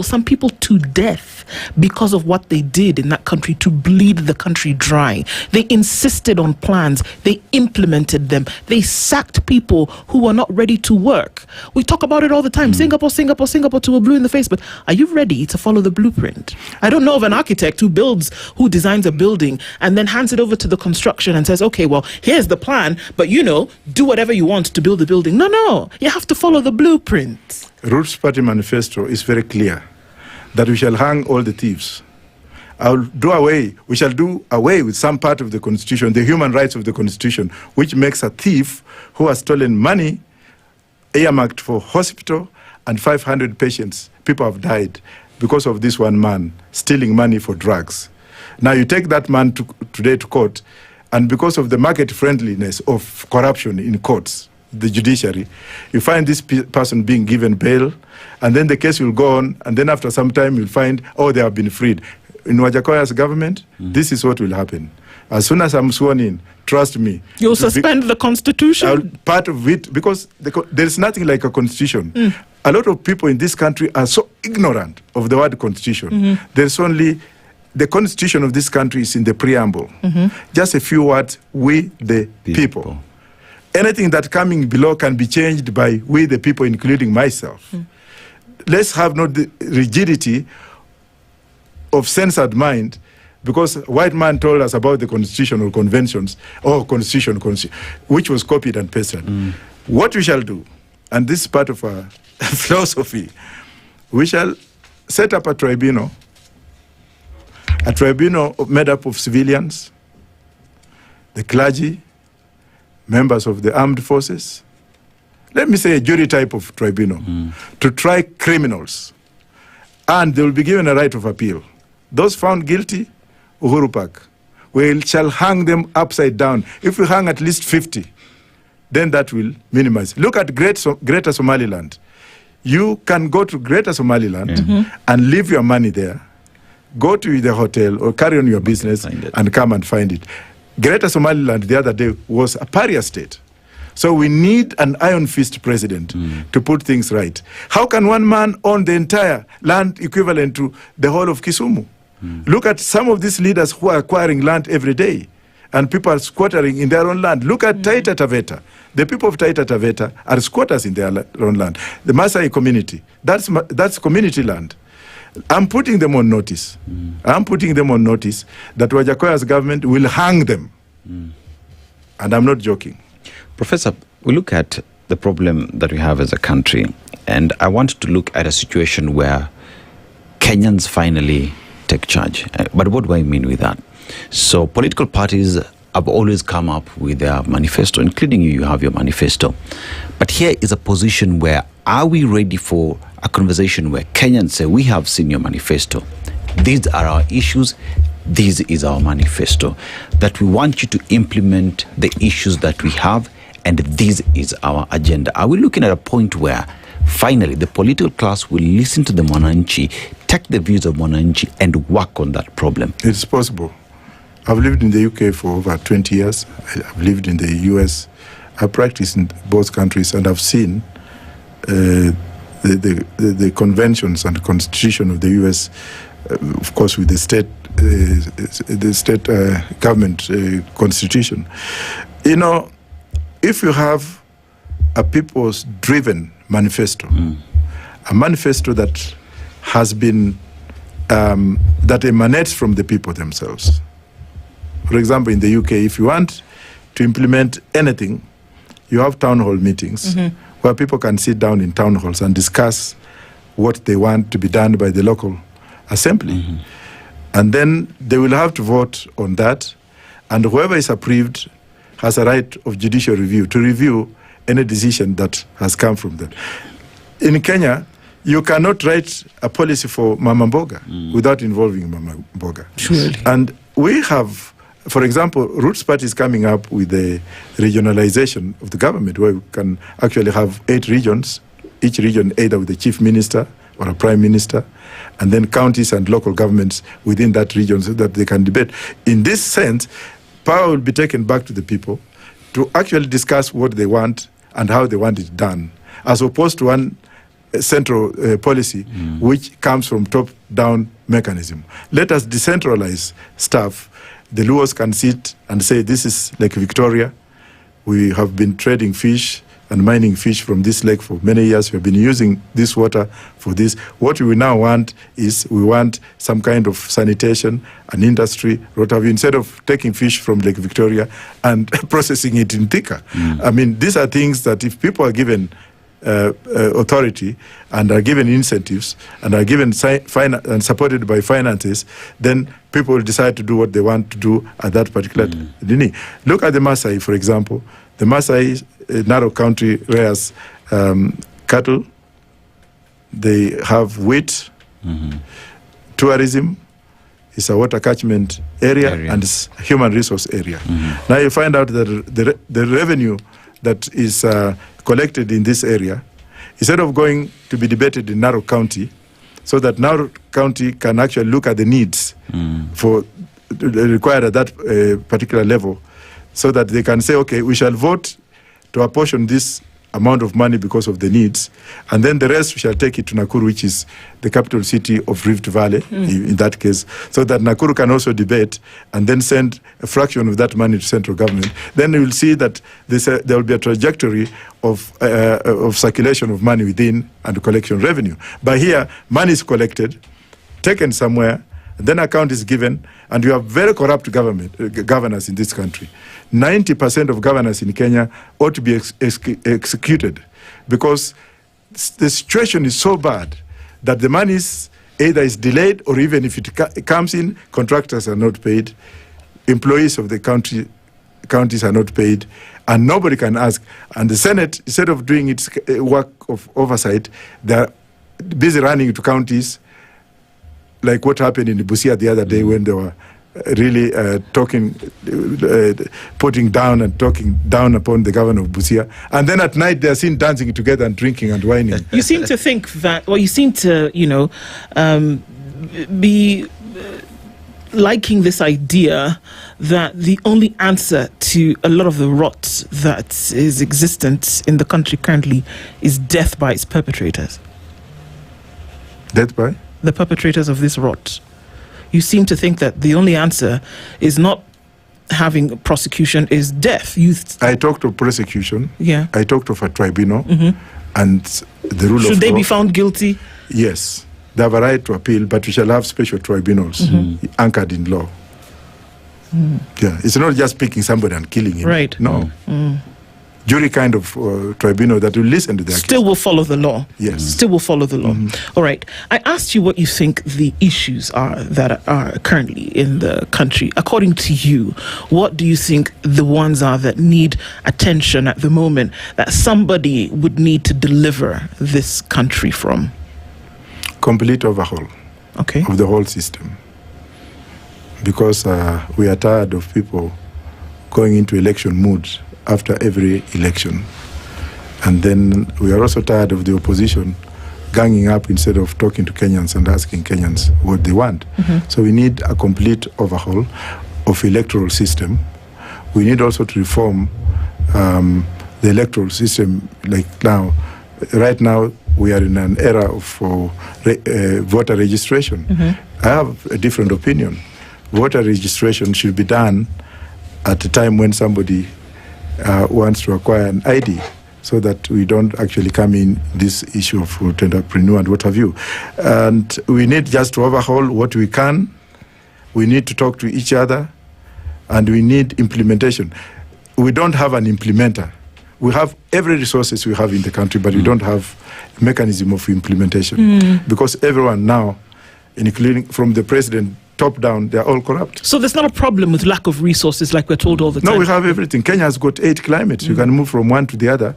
Some people to death because of what they did in that country to bleed the country dry. They insisted on plans. They implemented them. They sacked people who were not ready to work. We talk about it all the time. Singapore till we're blue in the face. But are you ready to follow the blueprint? I don't know of an architect who designs a building and then hands it over to the construction and says, okay, well, here's the plan, but do whatever you want to build the building. No. You have to follow the blueprint. Roots Party manifesto is very clear that we shall hang all the thieves. We shall do away with some part of the Constitution, the human rights of the Constitution, which makes a thief who has stolen money earmarked for hospital and 500 patients. People have died because of this one man stealing money for drugs. Now you take that man today to court, and because of the market friendliness of corruption in courts, the judiciary, you find this person being given bail, and then the case will go on, and then after some time you'll find, they have been freed. In Wajakoya's government, this is what will happen. As soon as I'm sworn in, trust me. You'll suspend the Constitution? Part of it, because there's nothing like a Constitution. A lot of people in this country are so ignorant of the word Constitution. There's only... The Constitution of this country is in the preamble. Just a few words, we the people. Anything that coming below can be changed by we the people, including myself. Let's have not the rigidity of censored mind, because a white man told us about the constitutional conventions, constitution, which was copied and pasted. What we shall do, and this is part of our philosophy, we shall set up a tribunal made up of civilians, the clergy, members of the armed forces, let me say a jury type of tribunal, to try criminals. And they will be given a right of appeal. Those found guilty, Uhuru Park, we shall hang them upside down. If we hang at least 50, then that will minimize. Look at Greater Somaliland. You can go to Greater Somaliland and leave your money there, go to the hotel or carry on your business and come and find it. Greater Somaliland the other day was a pariah state. So we need an iron fist president to put things right. How can one man own the entire land equivalent to the whole of Kisumu? Look at some of these leaders who are acquiring land every day, and people are squattering in their own land. Look at Taita Taveta. The people of Taita Taveta are squatters in their own land. The Maasai community, that's community land. I'm putting them on notice. I'm putting them on notice that Wajakoya's government will hang them. And I'm not joking. Professor, we look at the problem that we have as a country, and I want to look at a situation where Kenyans finally take charge. But what do I mean with that? So political parties have always come up with their manifesto, including you have your manifesto. But here is a position where, are we ready for a conversation where Kenyans say, we have seen your manifesto, these are our issues, this is our manifesto, that we want you to implement the issues that we have, and this is our agenda. Are we looking at a point where finally the political class will listen to the Mwananchi, take the views of Mwananchi, and work on that problem? It's possible. I've lived in the UK for over 20 years. I've lived in the US. I've practiced in both countries, and I've seen the conventions and the constitution of the US, of course, with the state government constitution. You know, if you have a people's driven manifesto, a manifesto that has been that emanates from the people themselves. For example, in the UK, if you want to implement anything, you have town hall meetings where people can sit down in town halls and discuss what they want to be done by the local assembly. And then they will have to vote on that, and whoever is approved has a right of judicial review to review any decision that has come from them. In Kenya, you cannot write a policy for Mama Mboga without involving Mama Mboga. Surely. And we have, for example, Roots Party is coming up with the regionalization of the government, where we can actually have 8 regions, each region either with a chief minister or a prime minister, and then counties and local governments within that region so that they can debate. In this sense, power will be taken back to the people to actually discuss what they want and how they want it done, as opposed to one central policy which comes from top-down mechanism. Let us decentralize stuff. The Luos can sit and say, this is Lake Victoria. We have been trading fish and mining fish from this lake for many years. We have been using this water for this. What we now want is, we want some kind of sanitation, an industry, what have you, instead of taking fish from Lake Victoria and processing it in Thika. I mean, these are things that if people are given authority and are given incentives and are given and supported by finances, then people will decide to do what they want to do at that particular time. Look at the Maasai, for example. The Maasai Narok County rears cattle. They have wheat. Tourism is a water catchment area and it's human resource area. Now you find out that the revenue that is collected in this area, instead of going to be debated in Narok County, so that Narok County can actually look at the needs for required at that particular level, so that they can say, okay, we shall vote to apportion this amount of money because of the needs, and then the rest we shall take it to Nakuru, which is the capital city of Rift Valley, in that case, so that Nakuru can also debate and then send a fraction of that money to central government. Then you will see that there will be a trajectory of circulation of money within and collection revenue. But here, money is collected, taken somewhere, then account is given, and you have very corrupt governors in this country. 90% of governors in Kenya ought to be executed, because the situation is so bad that the money either is delayed, or even if it comes in, contractors are not paid, employees of the counties are not paid, and nobody can ask. And the Senate, instead of doing its work of oversight, they're busy running to counties, like what happened in Busia the other day, when they were really putting down and talking down upon the governor of Busia. And then at night, they are seen dancing together and drinking and whining. You seem to think that, well, you seem to, be liking this idea that the only answer to a lot of the rot that is existent in the country currently is death by its perpetrators. Death by? The perpetrators of this rot. You seem to think that the only answer is not having prosecution, is death. I talked of prosecution. Yeah. I talked of a tribunal and the rule of law. Should they be found guilty? Yes. They have a right to appeal, but we shall have special tribunals anchored in law. Yeah, it's not just picking somebody and killing him. Right. No. Jury kind of tribunal that will listen to their Still will follow the law. Yes. Still will follow the law. All right. I asked you what you think the issues are that are currently in the country. According to you, what do you think the ones are that need attention at the moment, that somebody would need to deliver this country from? Complete overhaul of the whole system. Because we are tired of people going into election mood after every election. And then we are also tired of the opposition ganging up instead of talking to Kenyans and asking Kenyans what they want. So we need a complete overhaul of electoral system. We need also to reform the electoral system. Like now, right now, we are in an era of voter registration. I have a different opinion. Voter registration should be done at a time when somebody wants to acquire an ID, so that we don't actually come in this issue of entrepreneur and what have you. And we need just to overhaul what we can. We need to talk to each other, and we need implementation. We don't have an implementer. We have every resources we have in the country, but we don't have a mechanism of implementation, because everyone now, including from the president top down, they're all corrupt. So there's not a problem with lack of resources like we're told all the time? No, we have everything. Kenya has got 8 climates. You can move from one to the other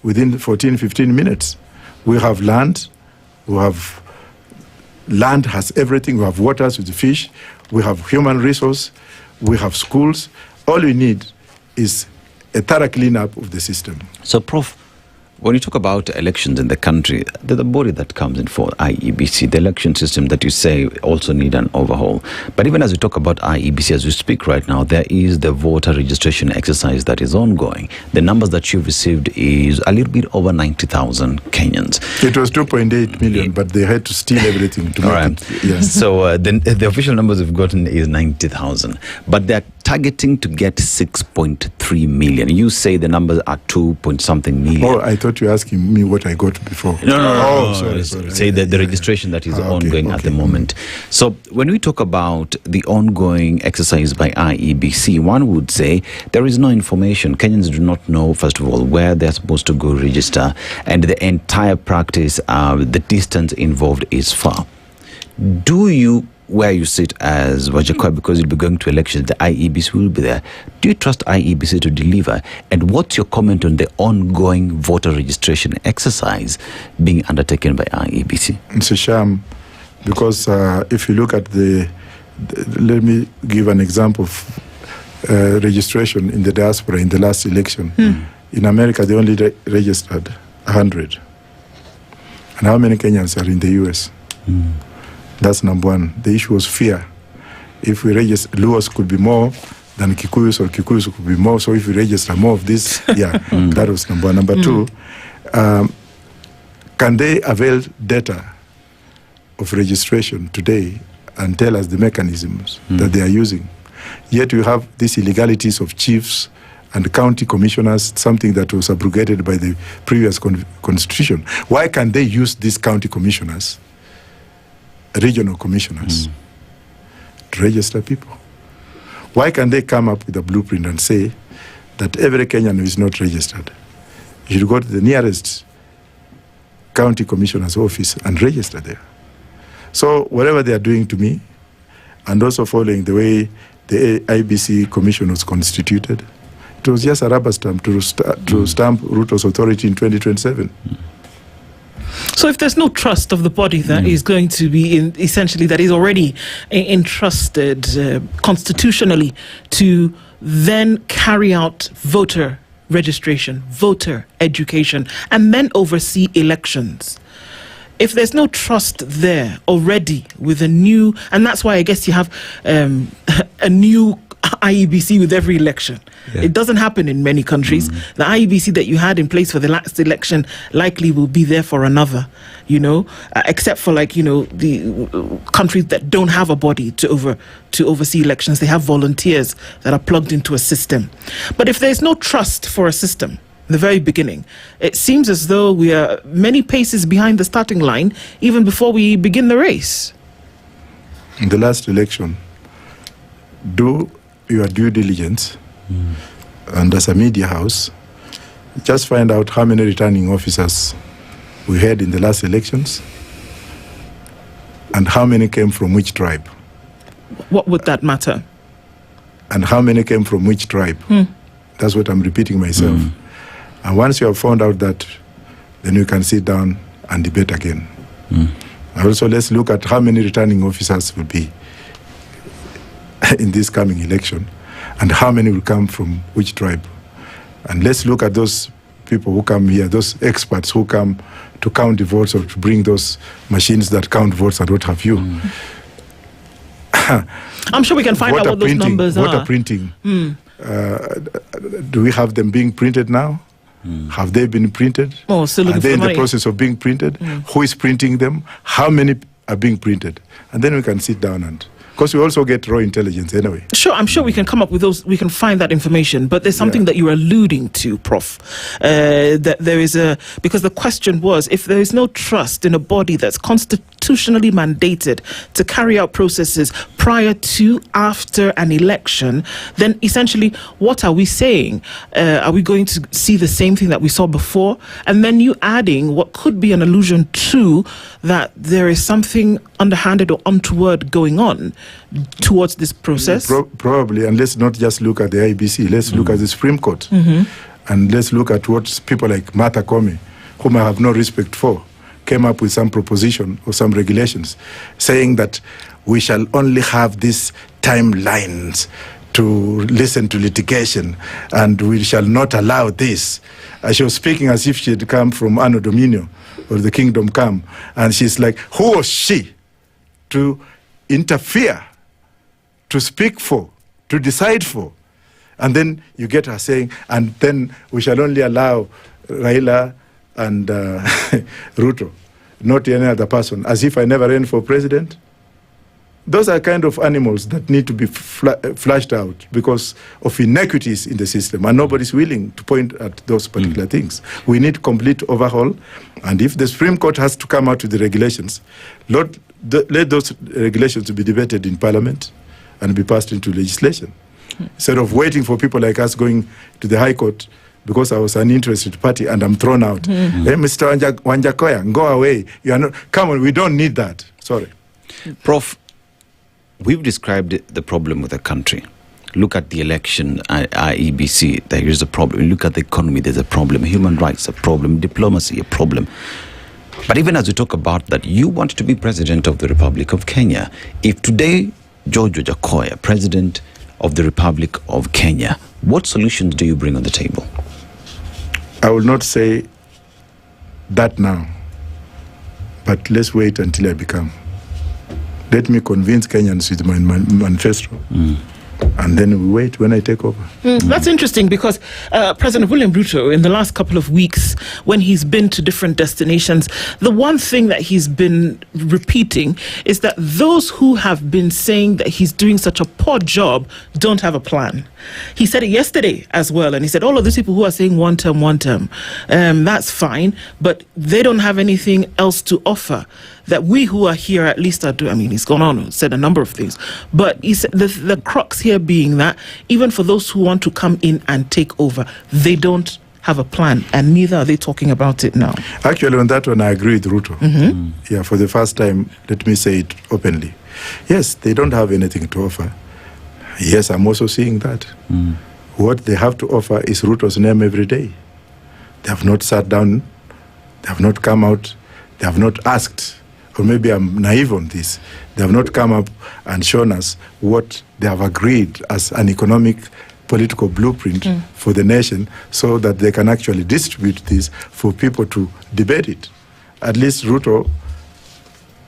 within 14, 15 minutes. We have land. Land has everything. We have waters with the fish. We have human resource. We have schools. All we need is a thorough cleanup of the system. So, Prof, when you talk about elections in the country, the body that comes in for IEBC, the election system that you say also need an overhaul. But even as we talk about IEBC, as we speak right now, there is the voter registration exercise that is ongoing. The numbers that you've received is a little bit over 90,000 Kenyans. It was 2.8 million, but they had to steal everything to make it. Yes. So the official numbers we've gotten is 90,000. But they're targeting to get 6.3 million. You say the numbers are 2-point-something million. Oh, I thought you were asking me what I got before. No. Sorry. Say the registration that is ongoing at the moment. So when we talk about the ongoing exercise by IEBC, one would say there is no information. Kenyans do not know, first of all, where they're supposed to go register, and the entire practice, the distance involved is far. Do you, where you sit as Wajakwa, because you'll be going to elections, the IEBC will be there. Do you trust IEBC to deliver? And what's your comment on the ongoing voter registration exercise being undertaken by IEBC? It's a sham, because if you look at let me give an example of registration in the diaspora in the last election. In America, they only registered 100. And how many Kenyans are in the US? That's number one. The issue was fear. If we register, Luos could be more than Kikuyus, or Kikuyus could be more. So if we register more of this, that was number one. Number two, can they avail data of registration today and tell us the mechanisms that they are using? Yet we have these illegalities of chiefs and county commissioners, something that was abrogated by the previous constitution. Why can't they use these county commissioners, regional commissioners, to register people? Why can't they come up with a blueprint and say that every Kenyan who is not registered, you should go to the nearest county commissioner's office and register there? So whatever they are doing to me, and also following the way the IBC commission was constituted, it was just a rubber stamp to stamp Ruto's authority in 2027. So if there's no trust of the body that is going to be essentially that is already entrusted constitutionally to then carry out voter registration, voter education, and then oversee elections, if there's no trust there already with a new, and that's why I guess you have a new IEBC with every election. It doesn't happen in many countries. The IEBC that you had in place for the last election likely will be there for another, except for the countries that don't have a body to oversee elections. They have volunteers that are plugged into a system. But if there's no trust for a system, the very beginning. It seems as though we are many paces behind the starting line even before we begin the race. In the last election, do your due diligence, and as a media house, just find out how many returning officers we had in the last elections and how many came from which tribe. What would that matter? And how many came from which tribe. That's what I'm repeating myself. And once you have found out that, then you can sit down and debate again. And also, let's look at how many returning officers will be in this coming election and how many will come from which tribe. And let's look at those people who come here, those experts who come to count the votes or to bring those machines that count votes and what have you. I'm sure we can find out what those numbers are. Voter printing. Do we have them being printed now? Have they been printed? Oh, still looking Are they for in money. the process of being printed? Who is printing them? How many are being printed? And then we can sit down and... Because we also get raw intelligence anyway. Sure, I'm sure we can come up with those, we can find that information. But there's something that you're alluding to, Prof. That there is because the question was, if there is no trust in a body that's constitutionally mandated to carry out processes prior to, after an election, then essentially, what are we saying? Are we going to see the same thing that we saw before? And then you adding what could be an allusion to that there is something underhanded or untoward going on towards this process? Probably, and let's not just look at the IBC, let's look at the Supreme Court. And let's look at what people like Martha Koome, whom I have no respect for, came up with some proposition or some regulations saying that we shall only have these timelines to listen to litigation and we shall not allow this. She was speaking as if she had come from Anno Domini or the Kingdom Come, and she's like, who was she to interfere, to speak for, to decide for? And then you get her saying, and then we shall only allow Raila and Ruto, not any other person, as if I never ran for president. Those are kind of animals that need to be flushed out because of inequities in the system, and nobody's willing to point at those particular things. We need complete overhaul, and if the Supreme Court has to come out with the regulations, let those regulations be debated in Parliament and be passed into legislation. Instead of waiting for people like us going to the High Court because I was an interested party and I'm thrown out. Hey, Mr. Wanjakoya, go away. You are not. Come on, we don't need that. Sorry. Prof, we've described the problem with the country. Look at the election at IEBC, there is a problem. Look at the economy, there's a problem. Human rights, a problem. Diplomacy, a problem. But even as we talk about that, you want to be president of the Republic of Kenya. If today, George Wajakoya, president of the Republic of Kenya, what solutions do you bring on the table? I will not say that now, but let's wait until I become. Let me convince Kenyans with my manifesto. And then we wait when I take over. That's interesting because President William Ruto, in the last couple of weeks, when he's been to different destinations, the one thing that he's been repeating is that those who have been saying that he's doing such a poor job don't have a plan. He said it yesterday as well, and he said all of these people who are saying one term, that's fine, but they don't have anything else to offer that we who are here at least are doing. I mean, he's gone on and said a number of things, but he said the crux here being that even for those who want to come in and take over, they don't have a plan, and neither are they talking about it now. Actually, on that one, I agree with Ruto. Yeah, for the first time, let me say it openly. Yes, they don't have anything to offer. Yes, I'm also seeing that. What they have to offer is Ruto's name every day. They have not sat down, they have not come out, they have not asked, or maybe I'm naive on this, they have not come up and shown us what they have agreed as an economic political blueprint for the nation so that they can actually distribute this for people to debate it. At least Ruto,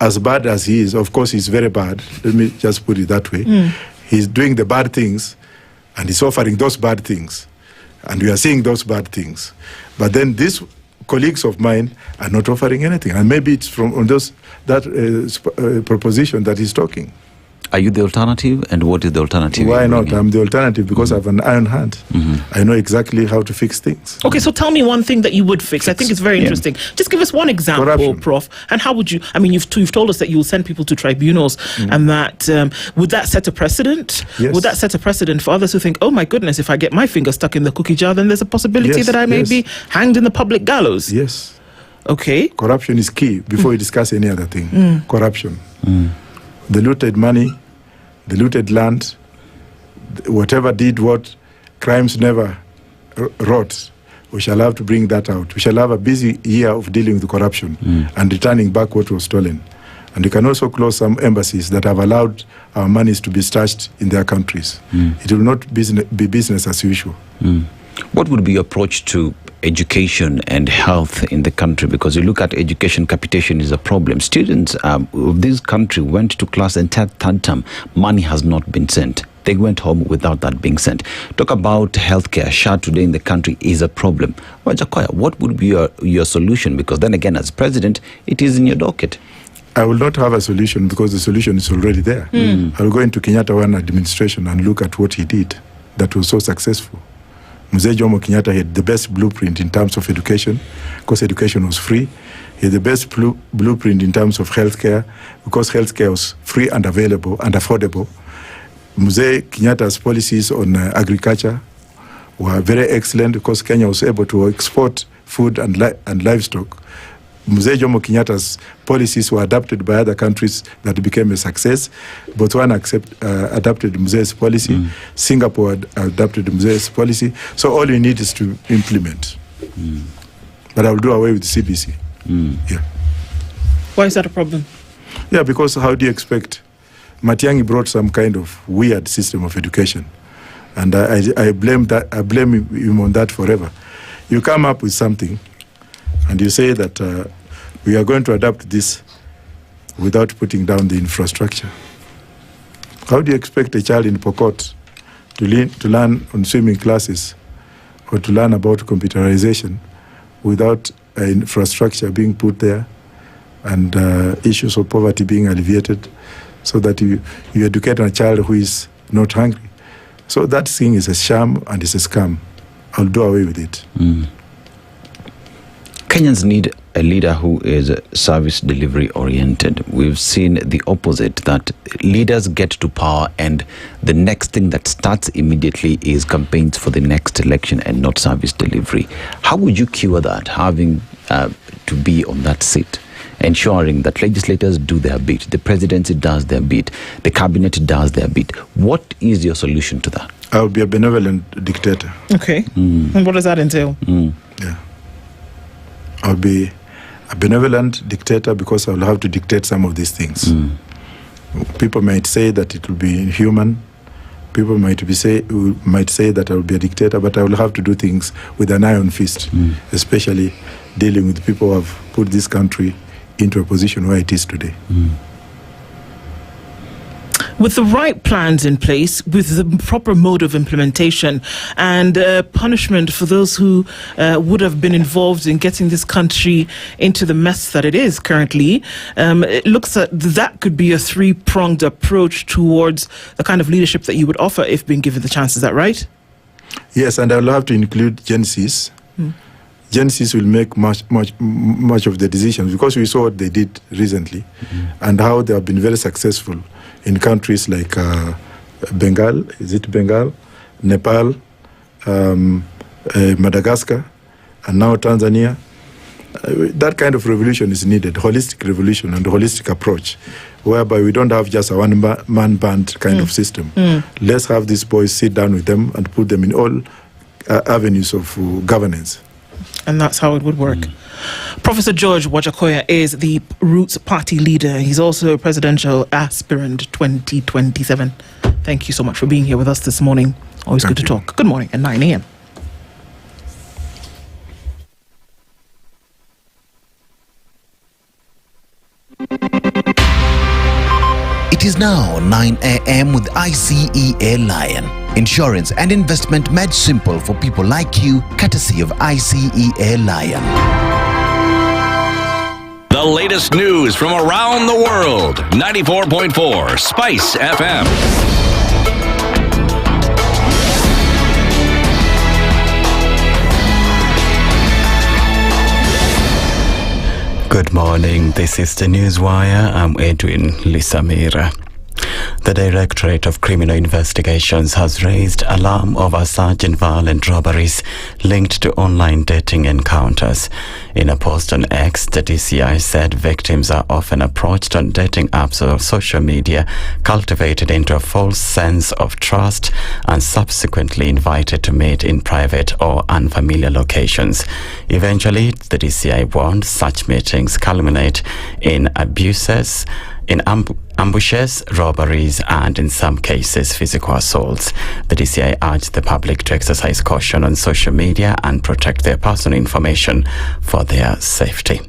as bad as he is, of course he's very bad, let me just put it that way, he's doing the bad things and he's offering those bad things. And we are seeing those bad things. But then these colleagues of mine are not offering anything. And maybe it's from on those that proposition that he's talking. Are you the alternative? And what is the alternative? Why not? I'm the alternative because I have an iron hand. I know exactly how to fix things. Okay, so tell me one thing that you would fix. I think it's very interesting. Just give us one example, Corruption. Prof. And how would you? I mean, you've told us that you will send people to tribunals, and that would that set a precedent? Yes. Would that set a precedent for others who think, oh my goodness, if I get my finger stuck in the cookie jar, then there's a possibility Yes, that I may yes. be hanged in the public gallows? Yes. Okay. Corruption is key before you discuss any other thing. Corruption. The looted money, the looted land, whatever did what crimes never wrought, we shall have to bring that out. We shall have a busy year of dealing with corruption and returning back what was stolen. And we can also close some embassies that have allowed our monies to be stashed in their countries. It will not be business as usual. What would be your approach to education and health in the country? Because you look at education, capitation is a problem. Students of this country went to class and third term, money has not been sent. They went home without that being sent. Talk about healthcare. SHA today in the country is a problem. Wajakoya, what would be your solution? Because then again, as president, it is in your docket. I will not have a solution because the solution is already there. I will go into Kenyatta One administration and look at what he did that was so successful. Mzee Jomo Kenyatta had the best blueprint in terms of education because education was free. He had the best blueprint in terms of healthcare because healthcare was free and available and affordable. Mzee Kenyatta's policies on agriculture were very excellent because Kenya was able to export food and livestock. Mzee Jomo Kenyatta's policies were adopted by other countries that became a success. Botswana adopted Mzee's policy. Singapore adopted Mzee's policy. So all you need is to implement. But I will do away with the CBC. Yeah. Why is that a problem? Yeah, because how do you expect? Matiang'i brought some kind of weird system of education. And I blame him on that forever. You come up with something and you say that we are going to adapt this without putting down the infrastructure. How do you expect a child in Pokot to learn on swimming classes or to learn about computerization without infrastructure being put there and issues of poverty being alleviated so that you educate a child who is not hungry? So that thing is a sham and it's a scam. I'll do away with it. Kenyans need a leader who is service delivery oriented. We've seen the opposite, that leaders get to power and the next thing that starts immediately is campaigns for the next election and not service delivery. How would you cure that, having to be on that seat, ensuring that legislators do their bit, the presidency does their bit, the cabinet does their bit? What is your solution to that? I'll be a benevolent dictator. Okay. And what does that entail? Yeah. I'll be a benevolent dictator because I'll have to dictate some of these things. People might say that it will be inhuman. People might say that I will be a dictator, but I will have to do things with an iron fist, especially dealing with people who have put this country into a position where it is today. With the right plans in place, with the proper mode of implementation and punishment for those who would have been involved in getting this country into the mess that it is currently, it looks like that could be a three-pronged approach towards the kind of leadership that you would offer if being given the chance. Is that right? Yes, and I'll have to include Gen Zs. Gen Zs will make much of the decisions because we saw what they did recently and how they have been very successful in countries like Bengal, Nepal, Madagascar, and now Tanzania. That kind of revolution is needed, holistic revolution and holistic approach, whereby we don't have just a one-man band kind of system. Let's have these boys sit down with them and put them in all avenues of governance. And that's how it would work. Professor George Wajakoya is the Roots Party leader. He's also a presidential aspirant 2027. Thank you so much for being here with us this morning. Always good to talk. Good morning at 9 a.m. It is now 9 a.m. with ICEA Lion. Insurance and investment made simple for people like you, courtesy of ICEA Lion. The latest news from around the world. 94.4 Spice FM. Good morning. This is the Newswire. I'm Edwin Lisamira. The Directorate of Criminal Investigations has raised alarm over a surge in violent robberies linked to online dating encounters. In a post on X, the DCI said victims are often approached on dating apps or social media, cultivated into a false sense of trust, and subsequently invited to meet in private or unfamiliar locations. Eventually, the DCI warned such meetings culminate in abuses, in ambushes, robberies, and in some cases, physical assaults. The DCI urged the public to exercise caution on social media and protect their personal information for their safety.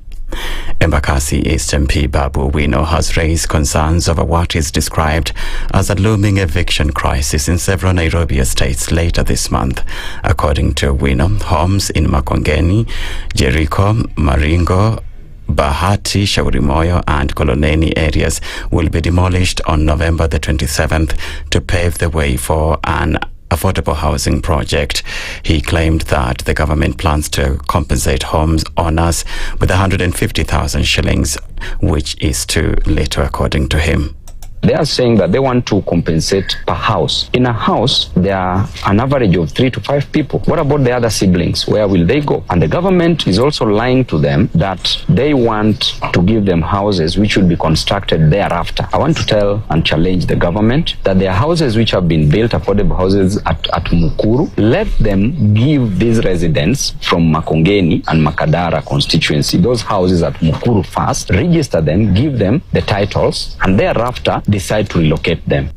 Embakasi East MP Babu Wino has raised concerns over what is described as a looming eviction crisis in several Nairobi estates later this month. According to Wino, homes in Makongeni, Jericho, Maringo, Bahati, Shauri Moyo and Koloneni areas will be demolished on November the 27th to pave the way for an affordable housing project. He claimed that the government plans to compensate homes owners with 150,000 shillings, which is too little according to him. They are saying that they want to compensate per house. In a house, there are an average of 3 to 5 people. What about the other siblings? Where will they go? And the government is also lying to them that they want to give them houses which will be constructed thereafter. I want to tell and challenge the government that there are houses which have been built, affordable houses at Mukuru. Let them give these residents from Makongeni and Makadara constituency those houses at Mukuru first, register them, give them the titles, and thereafter decide to relocate them.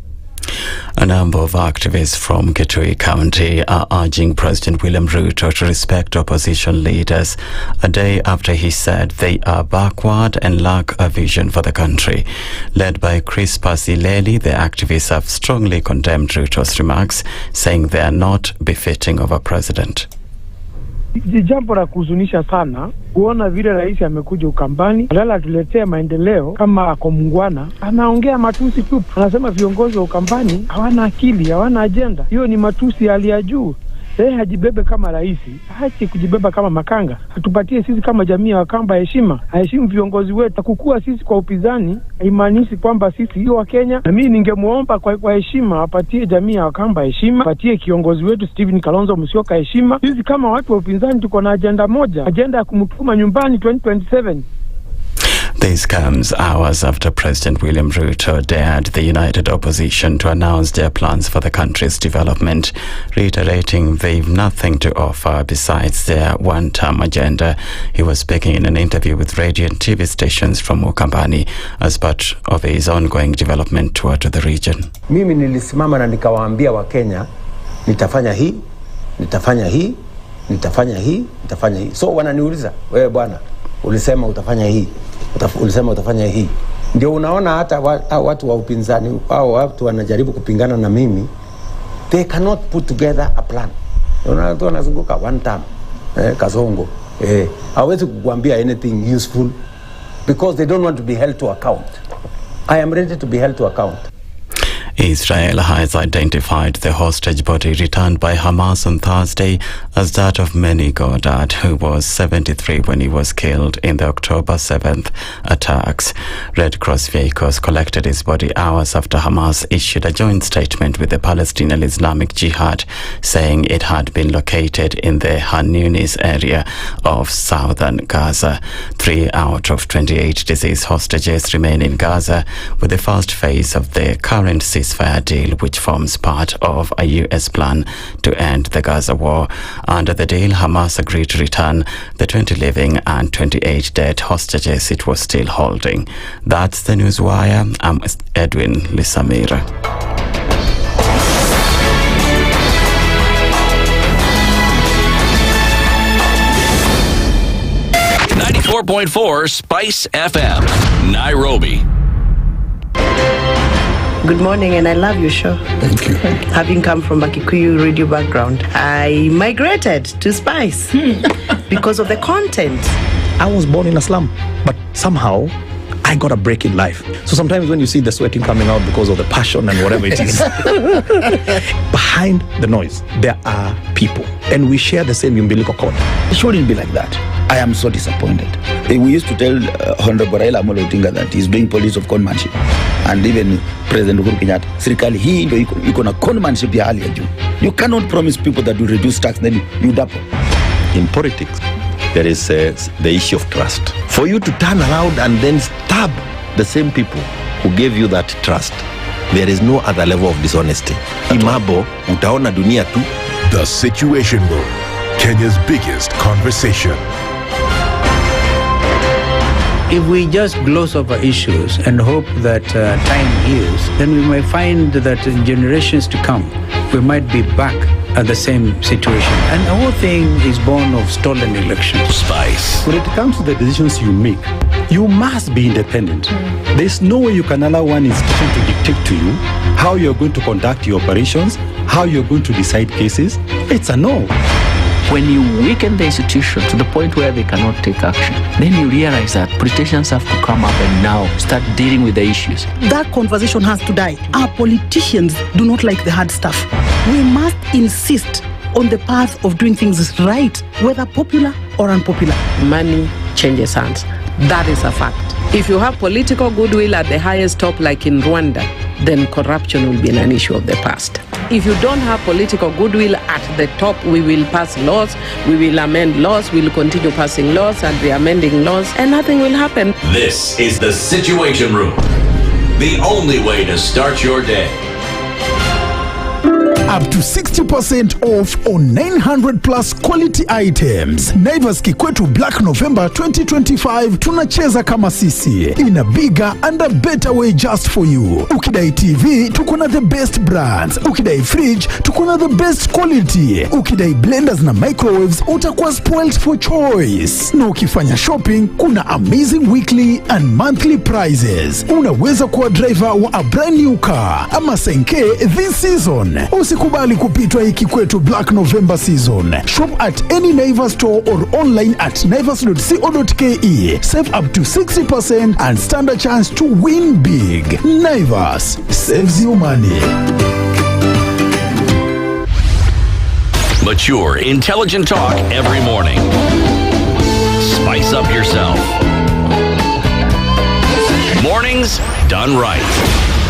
A number of activists from Kitui County are urging President William Ruto to respect opposition leaders a day after he said they are backward and lack a vision for the country. Led by Chris Pasileli, the activists have strongly condemned Ruto's remarks, saying they are not befitting of a president. Ni jambo la kuhuzunisha sana kuona vile rais amekuja Ukambani, badala atuletee maendeleo kama ako mungwana, anaongea matusi tu. Anasema viongozi wa Ukambani hawana akili, hawana agenda. Hiyo ni matusi hali ya juu. Yeye hajibebe kama rais, haache kujibeba kama makanga. Atupatie sisi kama jamii ya Wakamba heshima, aheshimu viongozi wetu. Kukua sisi kwa upinzani haimaanishi kwamba sisi hiyo wa Kenya. Na mimi ningemuomba kwa heshima apatie jamii ya Wakamba heshima, apatie kiongozi wetu Stephen Kalonzo Musyoka heshima. Sisi kama watu wa upinzani tuko na agenda moja, agenda ya kumtuma nyumbani 2027. This comes hours after President William Ruto dared the united opposition to announce their plans for the country's development, reiterating they've nothing to offer besides their one-term agenda. He was speaking in an interview with radio and TV stations from Ukambani as part of his ongoing development tour to the region. Mimi nilisimama na nikawaambia wa Kenya, nitafanya hii, nitafanya hii, nitafanya hii, nitafanya hii. So wananiuliza, wewe bwana, ulisema utafanya hii. Ulisema utafanya hii. Ndio unaona hata watu wa upinzani au watu wanajaribu kupingana na mimi, they cannot put together a plan. Unaona tu wanazunguka one time kasongo. Hawezi kukuambia anything useful because they don't want to be held to account. I am ready to be held to account. Israel has identified the hostage body returned by Hamas on Thursday as that of Meni Goddard, who was 73 when he was killed in the October 7th attacks. Red Cross vehicles collected his body hours after Hamas issued a joint statement with the Palestinian Islamic Jihad, saying it had been located in the Han Yunis area of southern Gaza. 3 out of 28 deceased hostages remain in Gaza, with the first phase of the current ceasefire deal, which forms part of a U.S. plan to end the Gaza war. Under the deal, Hamas agreed to return the 20 living and 28 dead hostages it was still holding. That's the Newswire. I'm Edwin Lisamira. .4 Spice FM, Nairobi. Good morning, and I love your show. Thank you. Having come from a Kikuyu radio background, I migrated to Spice because of the content. I was born in a slum, but somehow I got a break in life. So sometimes when you see the sweating coming out because of the passion and whatever it is, behind the noise, there are people. And we share the same umbilical cord. It shouldn't be like that. I am so disappointed. We used to tell Honorable Raila Amolo Odinga that he's doing police of conmanship. And even President Uhuru Kenyatta, serikali hii ndio iko na conmanship ya hali ya juu. You cannot promise people that you reduce tax, then you double. In politics, there is the issue of trust. For you to turn around and then stab the same people who gave you that trust, there is no other level of dishonesty. Imabo, utaona dunia tu. The Situation Room, Kenya's biggest conversation. If we just gloss over issues and hope that time heals, then we might find that in generations to come, we might be back at the same situation. And the whole thing is born of stolen elections. Spice. When it comes to the decisions you make, you must be independent. There's no way you can allow one institution to dictate to you how you're going to conduct your operations, how you're going to decide cases. It's a no. When you weaken the institution to the point where they cannot take action, then you realize that politicians have to come up and now start dealing with the issues. That conversation has to die. Our politicians do not like the hard stuff. We must insist on the path of doing things right, whether popular or unpopular. Money changes hands. That is a fact. If you have political goodwill at the highest top, like in Rwanda, then corruption will be an issue of the past. If you don't have political goodwill at the top, we will pass laws, we will amend laws, we will continue passing laws and re-amending laws, and nothing will happen. This is the Situation Room, the only way to start your day. Up to 60% off on 900 plus quality items. Naivas Kikwetu Black November 2025 tunacheza kama sisi in a bigger and a better way just for you. Ukidai TV tukuna the best brands. Ukidai fridge tukuna the best quality. Ukidai blenders na microwaves utakuwa spoiled for choice. Na ukifanya shopping kuna amazing weekly and monthly prizes. Unaweza kuwa driver wa a brand new car ama senke this season. Usikubali kupitwa hiki kwetu Black November season. Shop at any Naivas store or online at naivas.co.ke. Save up to 60% and stand a chance to win big. Naivas saves you money. Mature, intelligent talk every morning. Spice up yourself. Mornings done right.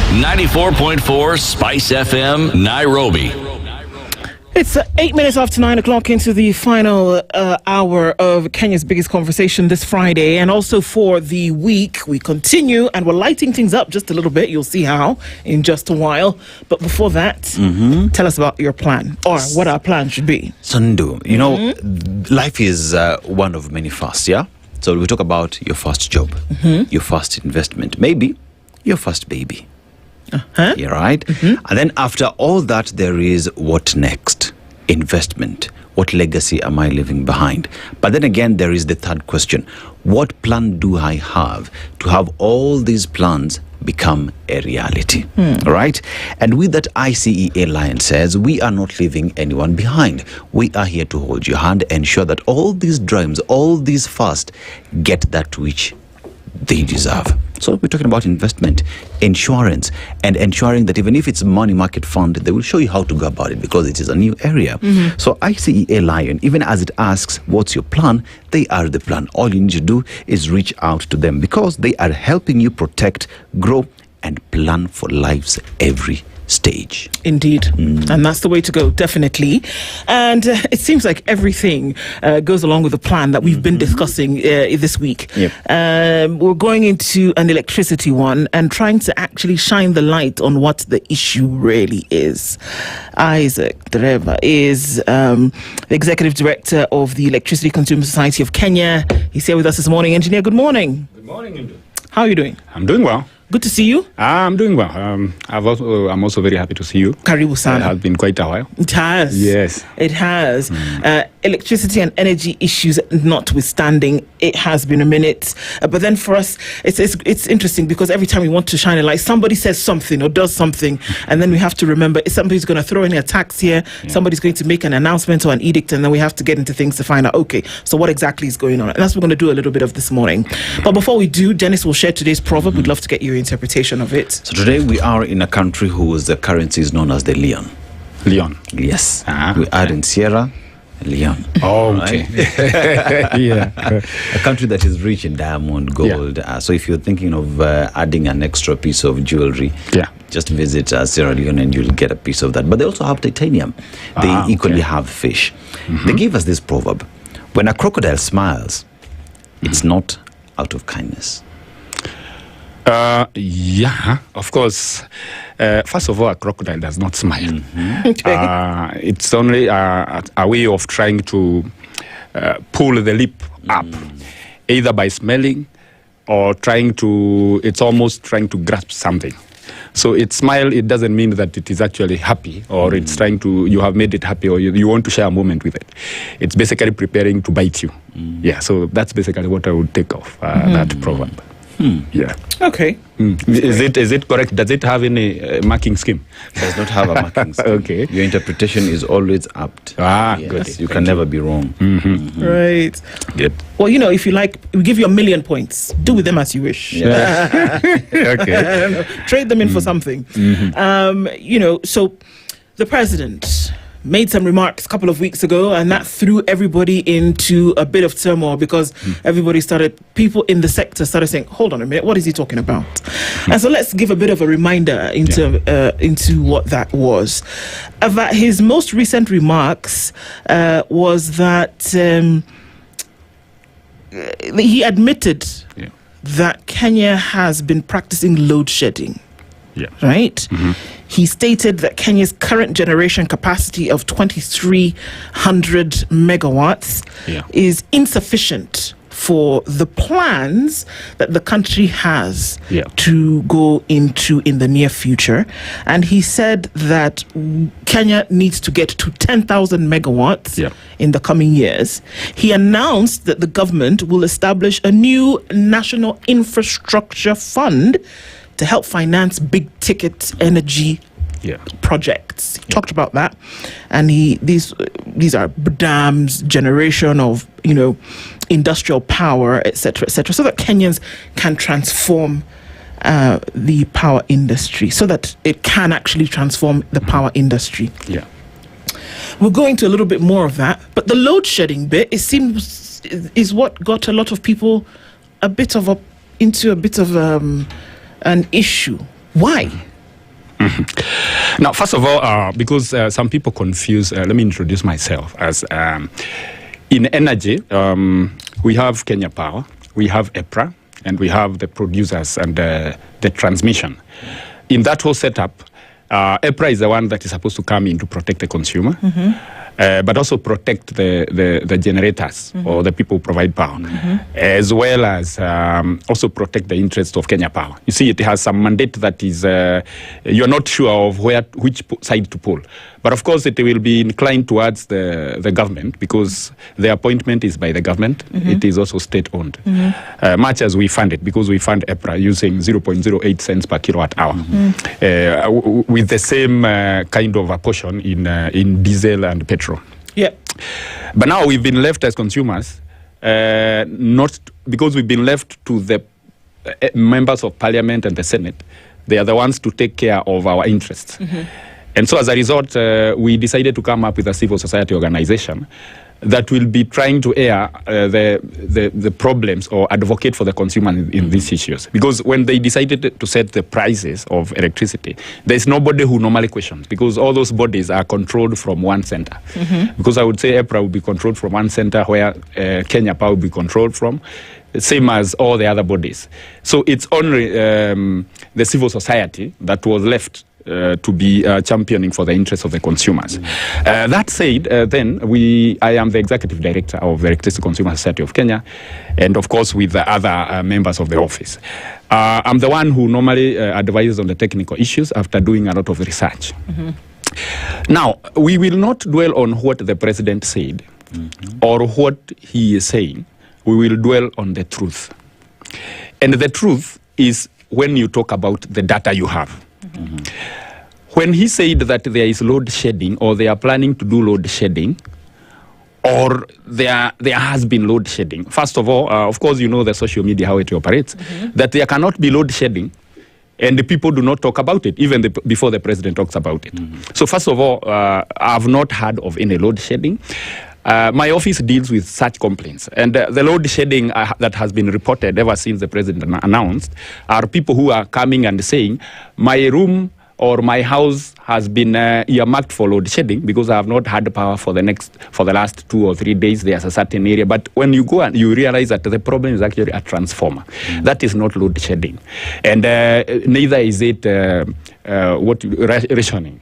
94.4 Spice FM, Nairobi. It's 8 minutes after 9 o'clock into the final hour of Kenya's biggest conversation this Friday. And also for the week, we continue and we're lighting things up just a little bit. You'll see how in just a while. But before that, tell us about your plan or what our plan should be. Sandu, you know, life is one of many firsts, yeah? So we talk about your first job, your first investment, maybe your first baby. You're right. And then after all that, there is what next? Investment. What legacy am I leaving behind? But then again, there is the third question. What plan do I have to have all these plans become a reality? Right? And with that, ICEA Lion says, we are not leaving anyone behind. We are here to hold your hand, ensure that all these dreams, all these first, get that which they deserve. So we're talking about investment, insurance, and ensuring that even if it's money market fund, they will show you how to go about it because it is a new area. So ICEA Lion, even as it asks, what's your plan? They are the plan. All you need to do is reach out to them because they are helping you protect, grow, and plan for lives every stage. Indeed. And that's the way to go, definitely. And it seems like everything goes along with the plan that we've been discussing this week. We're going into an electricity one and trying to actually shine the light on what the issue really is. Isaac Dereva is the Executive Director of the Electricity Consumer Society of Kenya. He's here with us this morning. Engineer, good morning. Good morning, Andrew. How are you doing? I'm doing well. Good to see you. I'm doing well. I'm also very happy to see you. Karibu sana. It has been quite a while. It has. Yes. It has. electricity and energy issues notwithstanding, it has been a minute. But then for us, it's interesting because every time we want to shine a light, somebody says something or does something, and then we have to remember somebody's going to throw in a tax here, somebody's going to make an announcement or an edict, and then we have to get into things to find out, okay, so what exactly is going on? And that's what we're going to do a little bit of this morning. But before we do, Dennis will share today's proverb. We'd love to get your interpretation of it. So today we are in a country whose currency is known as the Leon. Leon. Yes. We add in Sierra Leon. Oh, okay. Yeah. A country that is rich in diamond, gold. So if you're thinking of adding an extra piece of jewelry, just visit Sierra Leone and you'll get a piece of that. But they also have titanium. They equally have fish. They gave us this proverb: when a crocodile smiles, it's not out of kindness. Yeah, of course. First of all, a crocodile does not smile. It's only a way of trying to pull the lip up, either by smelling or it's almost trying to grasp something. So it smile, it doesn't mean that it is actually happy, or it's trying to, you have made it happy, or you want to share a moment with it. It's basically preparing to bite you. Yeah, so that's basically what I would take off that proverb. Yeah. Okay. Is it correct? Does it have any marking scheme? It does not have a marking scheme. Okay. Your interpretation is always apt. Good. You can never be wrong. Right. Good. Well, if you like, we give you 1,000,000 points. Do with them as you wish. Yeah. Okay. Trade them in for something. So the president made some remarks a couple of weeks ago, and that threw everybody into a bit of turmoil because people in the sector started saying, hold on a minute, what is he talking about? And so let's give a bit of a reminder into what that was. That his most recent remarks was that he admitted that Kenya has been practicing load shedding. Right? He stated that Kenya's current generation capacity of 2,300 megawatts is insufficient for the plans that the country has to go into in the near future. And he said that Kenya needs to get to 10,000 megawatts in the coming years. He announced that the government will establish a new national infrastructure fund to help finance big ticket energy projects. He talked about that, and these are dams, generation of industrial power, etc., so that Kenyans can transform the power industry, so that it can actually transform the power industry. We'll go into a little bit more of that, but the load shedding bit, it seems, is what got a lot of people into a bit of an issue. Why? Now, first of all, because some people confuse, let me introduce myself as in energy, we have Kenya Power, we have EPRA, and we have the producers and the transmission. In that whole setup, EPRA is the one that is supposed to come in to protect the consumer, but also protect the generators or the people who provide power, as well as also protect the interests of Kenya Power. You see, it has some mandate that is, you're not sure of which side to pull. But of course, it will be inclined towards the government, because the appointment is by the government. It is also state-owned, much as we fund it, because we fund EPRA using 0.08 cents per kilowatt hour, with the same kind of a portion in diesel and petrol. But now we've been left as consumers, not because we've been left to the members of parliament and the Senate. They are the ones to take care of our interests. And so as a result, we decided to come up with a civil society organization that will be trying to air the problems or advocate for the consumer in these issues. Because when they decided to set the prices of electricity, there's nobody who normally questions, because all those bodies are controlled from one center. Because I would say EPRA will be controlled from one center, where Kenya Power will be controlled from, same as all the other bodies. So it's only the civil society that was left to be championing for the interests of the consumers. That said, then I am the executive director of the Electricity Consumer Society of Kenya, and of course with the other members of the office. I'm the one who normally advises on the technical issues after doing a lot of research. Now, we will not dwell on what the president said, or what he is saying, we will dwell on the truth. And the truth is when you talk about the data you have. When he said that there is load shedding, or they are planning to do load shedding, or there has been load shedding. First of all, of course, you know the social media, how it operates, that there cannot be load shedding, and the people do not talk about it, even before the president talks about it. So first of all, I have not heard of any load shedding. My office deals with such complaints. And the load shedding that has been reported ever since the president announced are people who are coming and saying, my room or my house has been earmarked for load shedding because I have not had power for the last 2 or 3 days. There's a certain area. But when you go and you realize that the problem is actually a transformer. That is not load shedding. And neither is it rationing.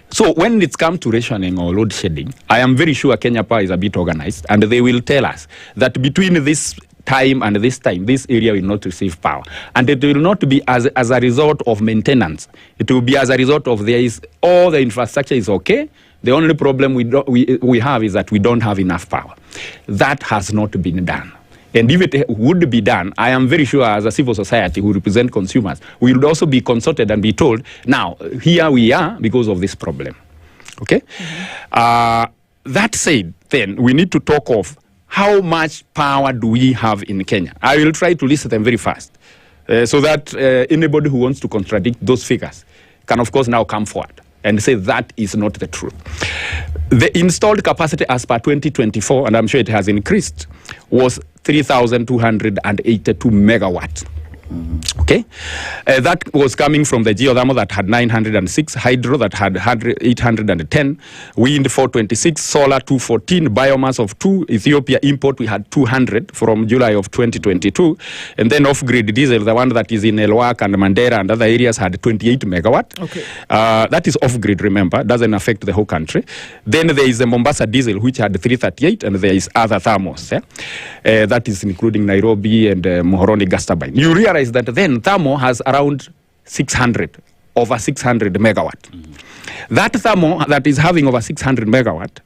So when it's come to rationing or load shedding, I am very sure Kenya Power is a bit organized, and they will tell us that between this time and this time, this area will not receive power. And it will not be as a result of maintenance. It will be as a result of all the infrastructure is okay. The only problem we have is that we don't have enough power. That has not been done. And if it would be done, I am very sure as a civil society who represent consumers, we would also be consulted and be told, now, here we are because of this problem. Okay? That said, then, we need to talk of how much power do we have in Kenya. I will try to list them very fast so that anybody who wants to contradict those figures can, of course, now come forward and say that is not the truth. The installed capacity as per 2024, and I'm sure it has increased, was 3,282 megawatts. Okay, that was coming from the geothermal that had 906, hydro that had 810, wind 426, solar 214, biomass of 2, Ethiopia import we had 200 from July of 2022, and then off-grid diesel, the one that is in Elwak and Mandera and other areas, had 28 megawatt. Okay. That is off-grid, remember, doesn't affect the whole country. Then there is the Mombasa diesel, which had 338, and there is other thermals. That is including Nairobi and Muhoroni gas turbine. You realize that then thermal has around 600, over 600 megawatt. That thermal that is having over 600 megawatt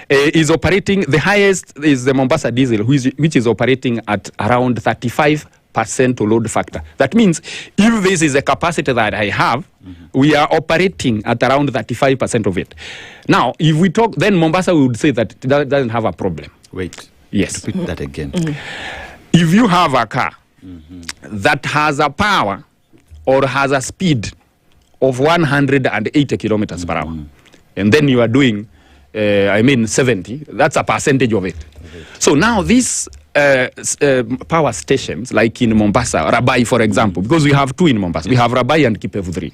is operating, the highest is the Mombasa diesel, which is operating at around 35% load factor. That means if this is a capacity that I have, we are operating at around 35% of it. Now, if we talk, then Mombasa would say that it doesn't have a problem. Wait. Yes. Repeat that again. If you have a car that has a power or has a speed of 180 kilometers per hour, and then you are doing, 70, that's a percentage of it. So now these power stations, like in Mombasa, Rabai, for example, because we have 2 in Mombasa, we have Rabai and Kipevu 3.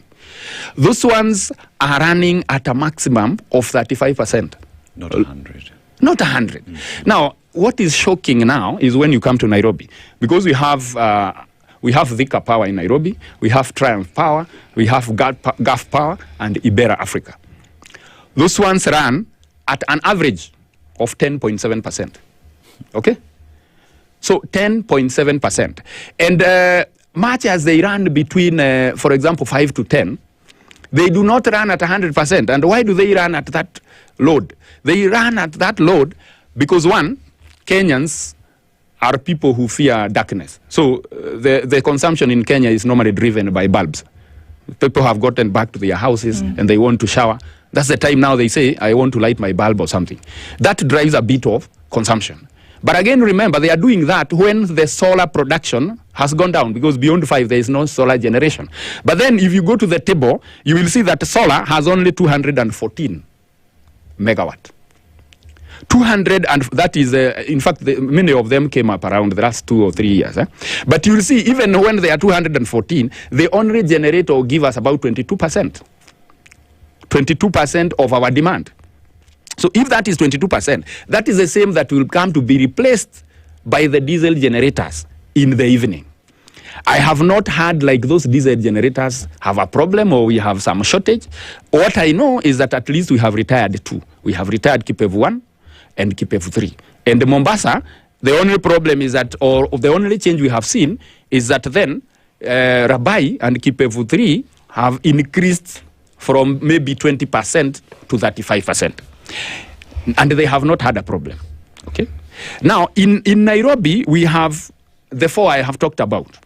Those ones are running at a maximum of 35%. Not 100. Not 100. Now, what is shocking now is when you come to Nairobi, because we have Thika Power in Nairobi, we have Triumph Power, we have Gulf Power, and Ibera Africa. Those ones run at an average of 10.7%. Okay? So 10.7%. And much as they run between, for example, 5 to 10, they do not run at 100%. And why do they run at that load? They run at that load because, one, Kenyans are people who fear darkness. So the consumption in Kenya is normally driven by bulbs. People have gotten back to their houses and they want to shower. That's the time now they say, I want to light my bulb or something. That drives a bit of consumption. But again, remember, they are doing that when the solar production has gone down, because beyond 5, there is no solar generation. But then if you go to the table, you will see that solar has only 214 megawatt. 200, and that is, in fact, many of them came up around the last 2 or 3 years. But you will see, even when they are 214, they only generate or give us about 22%. 22% of our demand. So if that is 22%, that is the same that will come to be replaced by the diesel generators in the evening. I have not had like those diesel generators have a problem or we have some shortage. What I know is that at least we have retired 2. We have retired Kipevu 1 and Kipevu 3. And Mombasa, the only problem is that, or the only change we have seen is that then Rabai and Kipevu 3 have increased from maybe 20% to 35%. and they have not had a problem. Okay. Now, in Nairobi, we have the 4 I have talked about,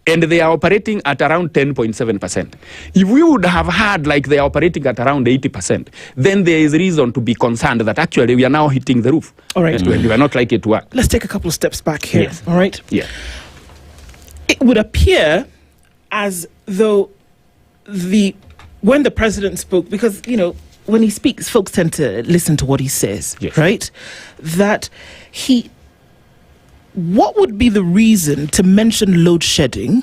and they are operating at around 10.7%. If we would have had like they are operating at around 80%, then there is reason to be concerned that actually we are now hitting the roof. All right. And we are not likely to work. Let's take a couple of steps back here. Yes. All right. Yeah. It would appear as though when the president spoke, because, when he speaks, folks tend to listen to what he says, right? What would be the reason to mention load shedding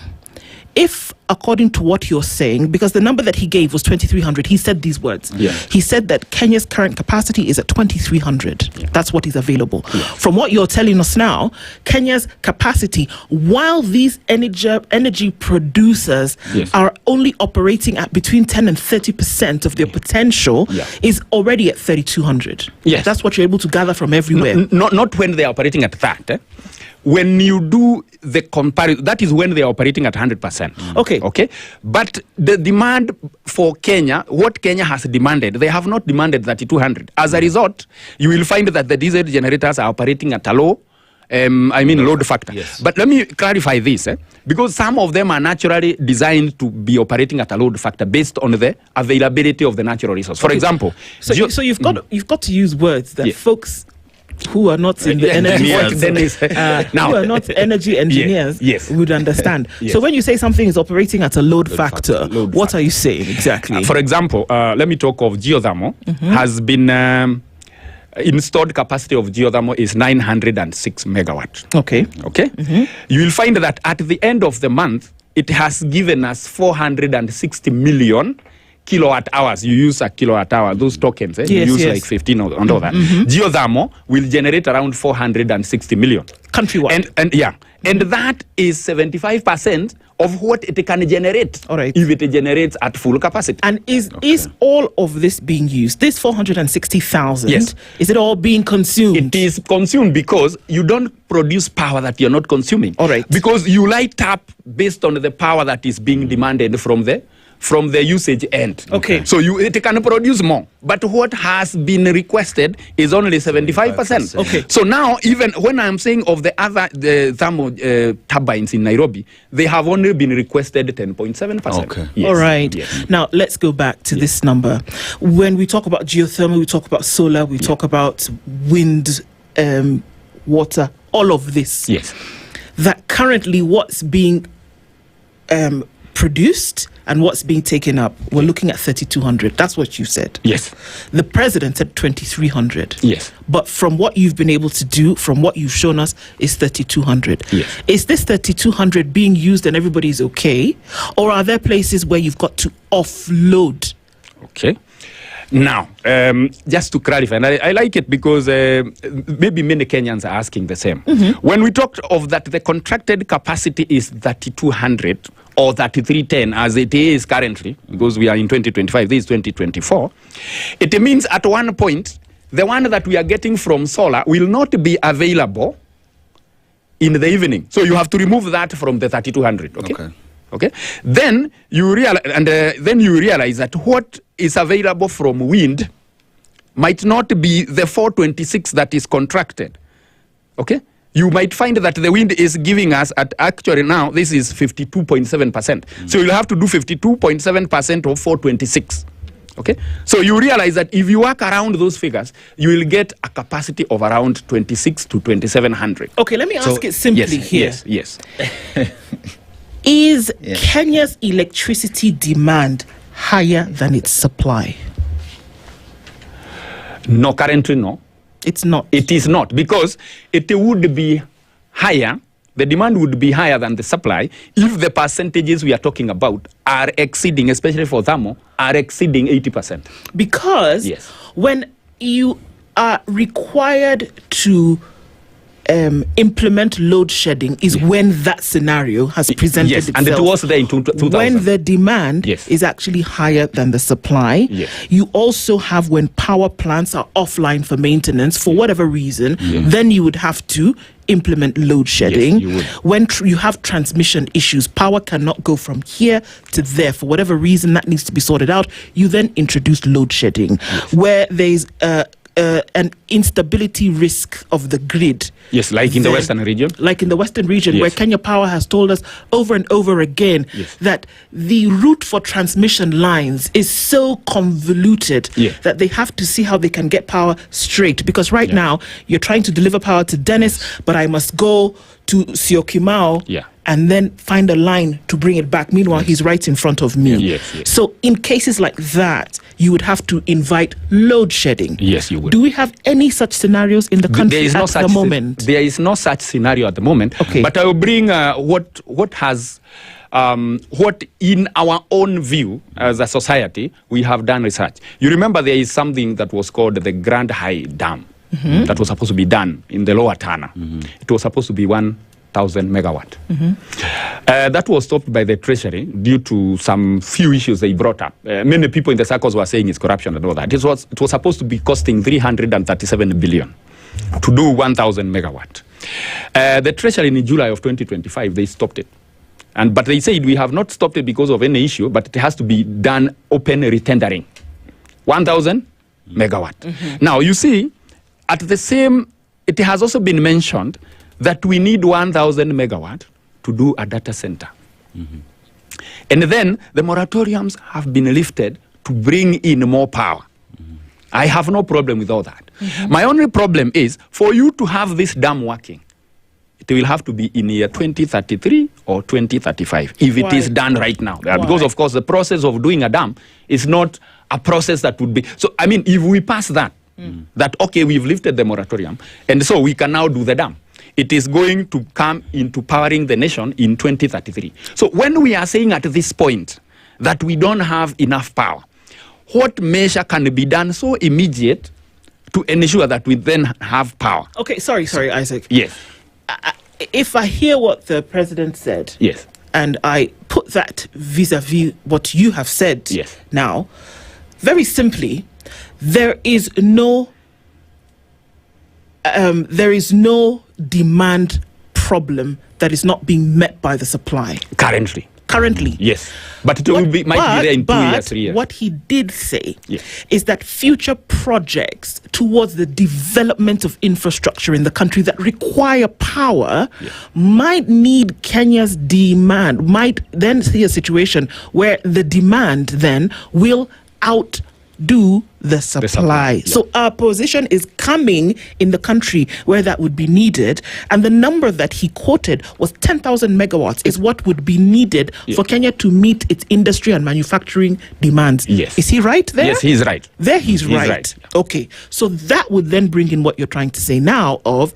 if, according to what you're saying, because the number that he gave was 2,300, he said these words. Yeah. He said that Kenya's current capacity is at 2,300. Yeah. That's what is available. Yeah. From what you're telling us now, Kenya's capacity, while these energy producers are only operating at between 10 and 30% of their potential, is already at 3,200. Yes. That's what you're able to gather from everywhere. Not when they are operating at that. When you do the comparison, that is when they are operating at 100%. Okay. But the demand for Kenya, what Kenya has demanded, they have not demanded 3,200. As a result, you will find that the diesel generators are operating at a low, load factor. Yes. But let me clarify this, because some of them are naturally designed to be operating at a load factor based on the availability of the natural resource. For example, so you've got to use words that folks who are not in the energy who are not energy engineers would understand. So when you say something is operating at a load factor, what are you saying exactly? For example, let me talk of geothermal. Has been installed capacity of geothermal is 906 megawatts. Okay. You will find that at the end of the month, it has given us 460 million kilowatt hours. You use a kilowatt hour, those tokens, you use like 15 or all that. Geothermal will generate around 460 million. Countrywide. And that is 75% of what it can generate if it generates at full capacity. And is all of this being used? This 460,000, is it all being consumed? It is consumed because you don't produce power that you're not consuming. Because you light up based on the power that is being demanded from the usage end. So it can produce more. But what has been requested is only 75%. So now, even when I'm saying of the thermal turbines in Nairobi, they have only been requested 10.7%. All right. Now, let's go back to this number. When we talk about geothermal, we talk about solar, we talk about wind, water, all of this. That currently what's being produced and what's being taken up, we're looking at 3,200. That's what you said. Yes. The president said 2,300. Yes. But from what you've been able to do, from what you've shown us, is 3,200. Yes. Is this 3,200 being used and everybody's okay? Or are there places where you've got to offload? Okay. Now, just to clarify, and I like it because maybe many Kenyans are asking the same. When we talked of that the contracted capacity is 3,200 or 3,310 as it is currently, because we are in 2025, this is 2024, it means at one point, the one that we are getting from solar will not be available in the evening. So you have to remove that from the 3,200, okay? Then you realize, that what is available from wind might not be the 426 that is contracted. Okay? You might find that the wind is giving us at actually now, this is 52.7%. So you'll have to do 52.7% of 426. Okay? So you realize that if you work around those figures, you will get a capacity of around 26 to 2,700. Okay, let me ask it simply here. Yes. Is Kenya's electricity demand higher than its supply? No, currently no. It's not. It is not, because it would be higher, the demand would be higher than the supply if the percentages we are talking about are exceeding, especially for thermal, are exceeding 80%. Because when you are required to implement load shedding is when that scenario has presented itself. And it was there in 2000. When the demand is actually higher than the supply. You also have when power plants are offline for maintenance for whatever reason, then you would have to implement load shedding. When you have transmission issues, power cannot go from here to there for whatever reason that needs to be sorted out, you then introduce load shedding. Where there's an instability risk of the grid. Yes, like in the Western region. Like in the Western region, Yes. where Kenya Power has told us over and over again that the route for transmission lines is so convoluted that they have to see how they can get power straight. Because right now, you're trying to deliver power to Dennis, but I must go to Syokimau and then find a line to bring it back. Meanwhile, he's right in front of me. So in cases like that, you would have to invite load shedding. Yes, you would. Do we have any such scenarios in the country at the moment? There is no such scenario at the moment. Okay. But I will bring what in our own view as a society we have done research. You remember there is something that was called the Grand High Dam that was supposed to be done in the Lower Tana. It was supposed to be 1,000 megawatt. That was stopped by the Treasury due to some few issues they brought up. Many people in the circles were saying it's corruption and all that. It was supposed to be costing 337 billion to do 1,000 megawatt. The Treasury in July of 2025, they stopped it. But they said we have not stopped it because of any issue, but it has to be done open retendering. 1,000 megawatt. Now, you see, at the same, it has also been mentioned that we need 1,000 megawatt to do a data center. And then the moratoriums have been lifted to bring in more power. I have no problem with all that. My only problem is for you to have this dam working, it will have to be in year 2033 or 2035 if it is done right now. Because, of course, the process of doing a dam is not a process that would be... So, I mean, if we pass that, okay, we've lifted the moratorium, and so we can now do the dam. It is going to come into powering the nation in 2033. So when we are saying at this point that we don't have enough power, what measure can be done so immediate to ensure that we then have power? Okay, sorry, Isaac. Yes. If I hear what the president said, yes, and I put that vis-a-vis what you have said now, very simply, there is no demand problem that is not being met by the supply. Currently. Yes. But it might be there in 2 years, 3 years. What he did say is that future projects towards the development of infrastructure in the country that require power might need Kenya's demand, might then see a situation where the demand then will outdo the supply. So our position is coming in the country where that would be needed, and the number that he quoted was 10,000 megawatts is what would be needed for Kenya to meet its industry and manufacturing demands. Yes. Is he right there? Yes, he's right. There he's right. Okay, so that would then bring in what you're trying to say now of,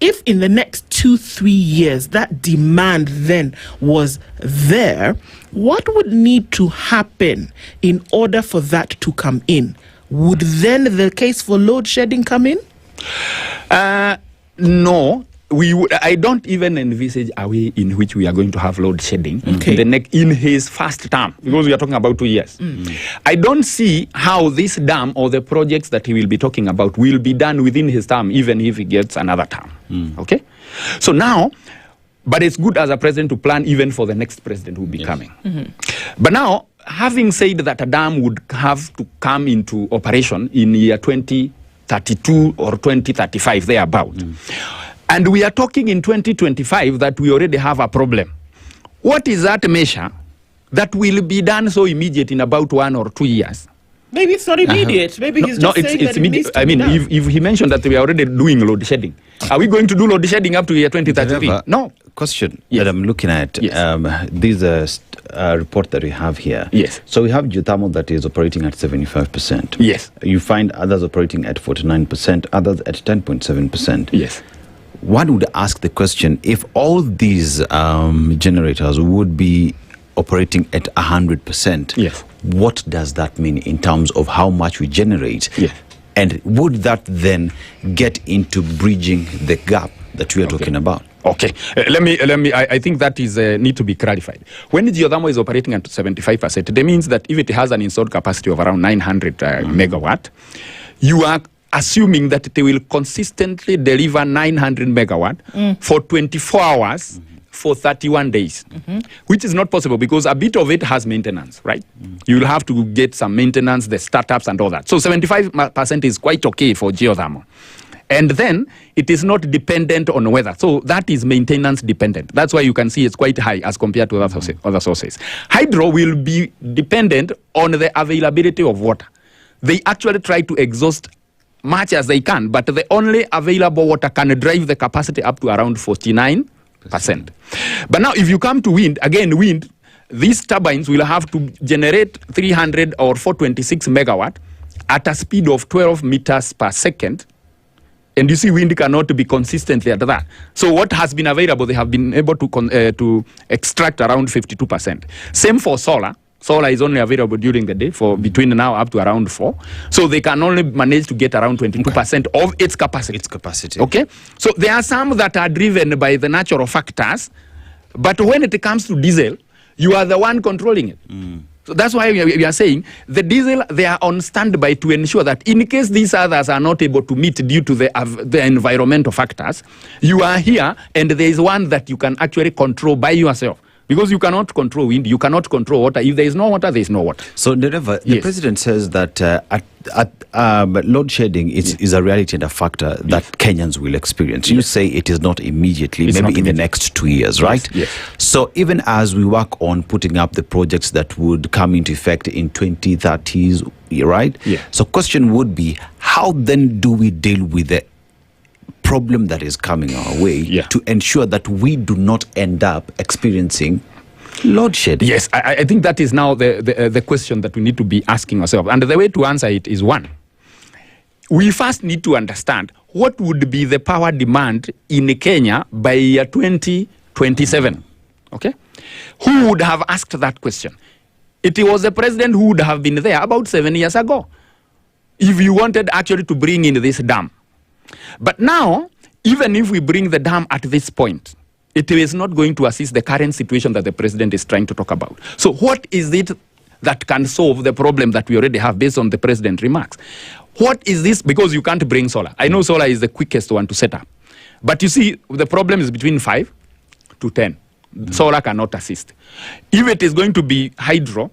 if in the next 2-3 years that demand then was there, what would need to happen in order for that to come in? Would then the case for load shedding come in? No. I don't even envisage a way in which we are going to have load shedding in his first term, because we are talking about 2 years. I don't see how this dam or the projects that he will be talking about will be done within his term, even if he gets another term. Okay? So now, but it's good as a president to plan even for the next president who will be coming. But now, having said that a dam would have to come into operation in year 2032 or 2035, thereabout, and we are talking in 2025 that we already have a problem. What is that measure that will be done so immediate in about 1 or 2 years? Maybe it's not immediate. Maybe he's just saying that it needs to be done. If he mentioned that we are already doing load shedding, are we going to do load shedding up to year 2033? No. Question that I'm looking at. This is a report that we have here. Yes. So we have geothermal that is operating at 75%. Yes. You find others operating at 49%, others at 10.7%. Yes. One would ask the question, if all these generators would be operating at 100%, what does that mean in terms of how much we generate? And would that then get into bridging the gap that we are talking about? Okay, let me. I think that is need to be clarified. When geothermal is operating at 75%, that means that if it has an installed capacity of around 900 megawatt, you are assuming that they will consistently deliver 900 megawatt for 24 hours for 31 days, which is not possible because a bit of it has maintenance, right? You'll have to get some maintenance, the startups and all that. So 75% is quite okay for geothermal. And then it is not dependent on weather. So that is maintenance dependent. That's why you can see it's quite high as compared to other sources. Hydro will be dependent on the availability of water. They actually try to exhaust much as they can, but the only available water can drive the capacity up to around 49%. But now if you come to wind, again wind, these turbines will have to generate 300 or 426 megawatt at a speed of 12 meters per second. And you see, wind cannot be consistently at that. So what has been available, they have been able to extract around 52%. Same for solar. Solar is only available during the day for between now up to around 4. So they can only manage to get around 22% of its capacity. Okay? So there are some that are driven by the natural factors. But when it comes to diesel, you are the one controlling it. So that's why we are saying the diesel, they are on standby to ensure that in case these others are not able to meet due to the environmental factors, you are here and there is one that you can actually control by yourself. Because you cannot control wind, you cannot control water. If there is no water, there is no water. So, the president says that load shedding is a reality and a factor that Kenyans will experience. You say it is not immediately, maybe in the next 2 years, right? Yes. So, even as we work on putting up the projects that would come into effect in 2030s, right? Yeah. So, question would be, how then do we deal with the problem that is coming our way to ensure that we do not end up experiencing load shedding? Yes, I think that is now the question that we need to be asking ourselves. And the way to answer it is one. We first need to understand what would be the power demand in Kenya by year 2027. Okay? Who would have asked that question? It was the president who would have been there about 7 years ago. If you wanted actually to bring in this dam. But now, even if we bring the dam at this point, it is not going to assist the current situation that the president is trying to talk about. So what is it that can solve the problem that we already have based on the president's remarks? What is this? Because you can't bring solar. I know solar is the quickest one to set up. But you see, the problem is between 5 to 10. Solar cannot assist. If it is going to be hydro,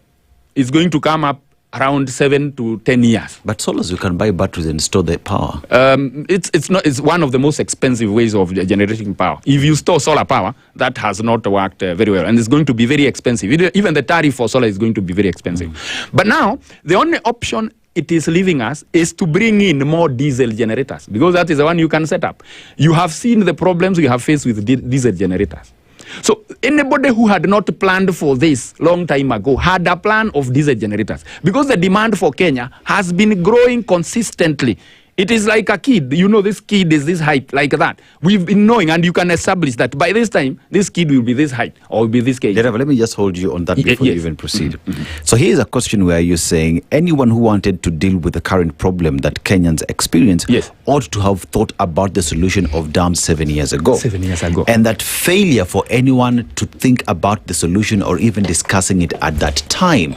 it's going to come up around 7 to 10 years. But solars, you can buy batteries and store the power. It's one of the most expensive ways of generating power. If you store solar power, that has not worked very well, and it's going to be very expensive. Even the tariff for solar is going to be very expensive. But now, the only option it is leaving us is to bring in more diesel generators, because that is the one you can set up. You have seen the problems we have faced with diesel generators. So anybody who had not planned for this long time ago had a plan of diesel generators, because the demand for Kenya has been growing consistently. It is like a kid. You know, this kid is this height, like that. We've been knowing, and you can establish that by this time, this kid will be this height or will be this kg. Let me just hold you on that before you even proceed. So here's a question where you're saying anyone who wanted to deal with the current problem that Kenyans experience ought to have thought about the solution of dams 7 years ago. 7 years ago. And that failure for anyone to think about the solution or even discussing it at that time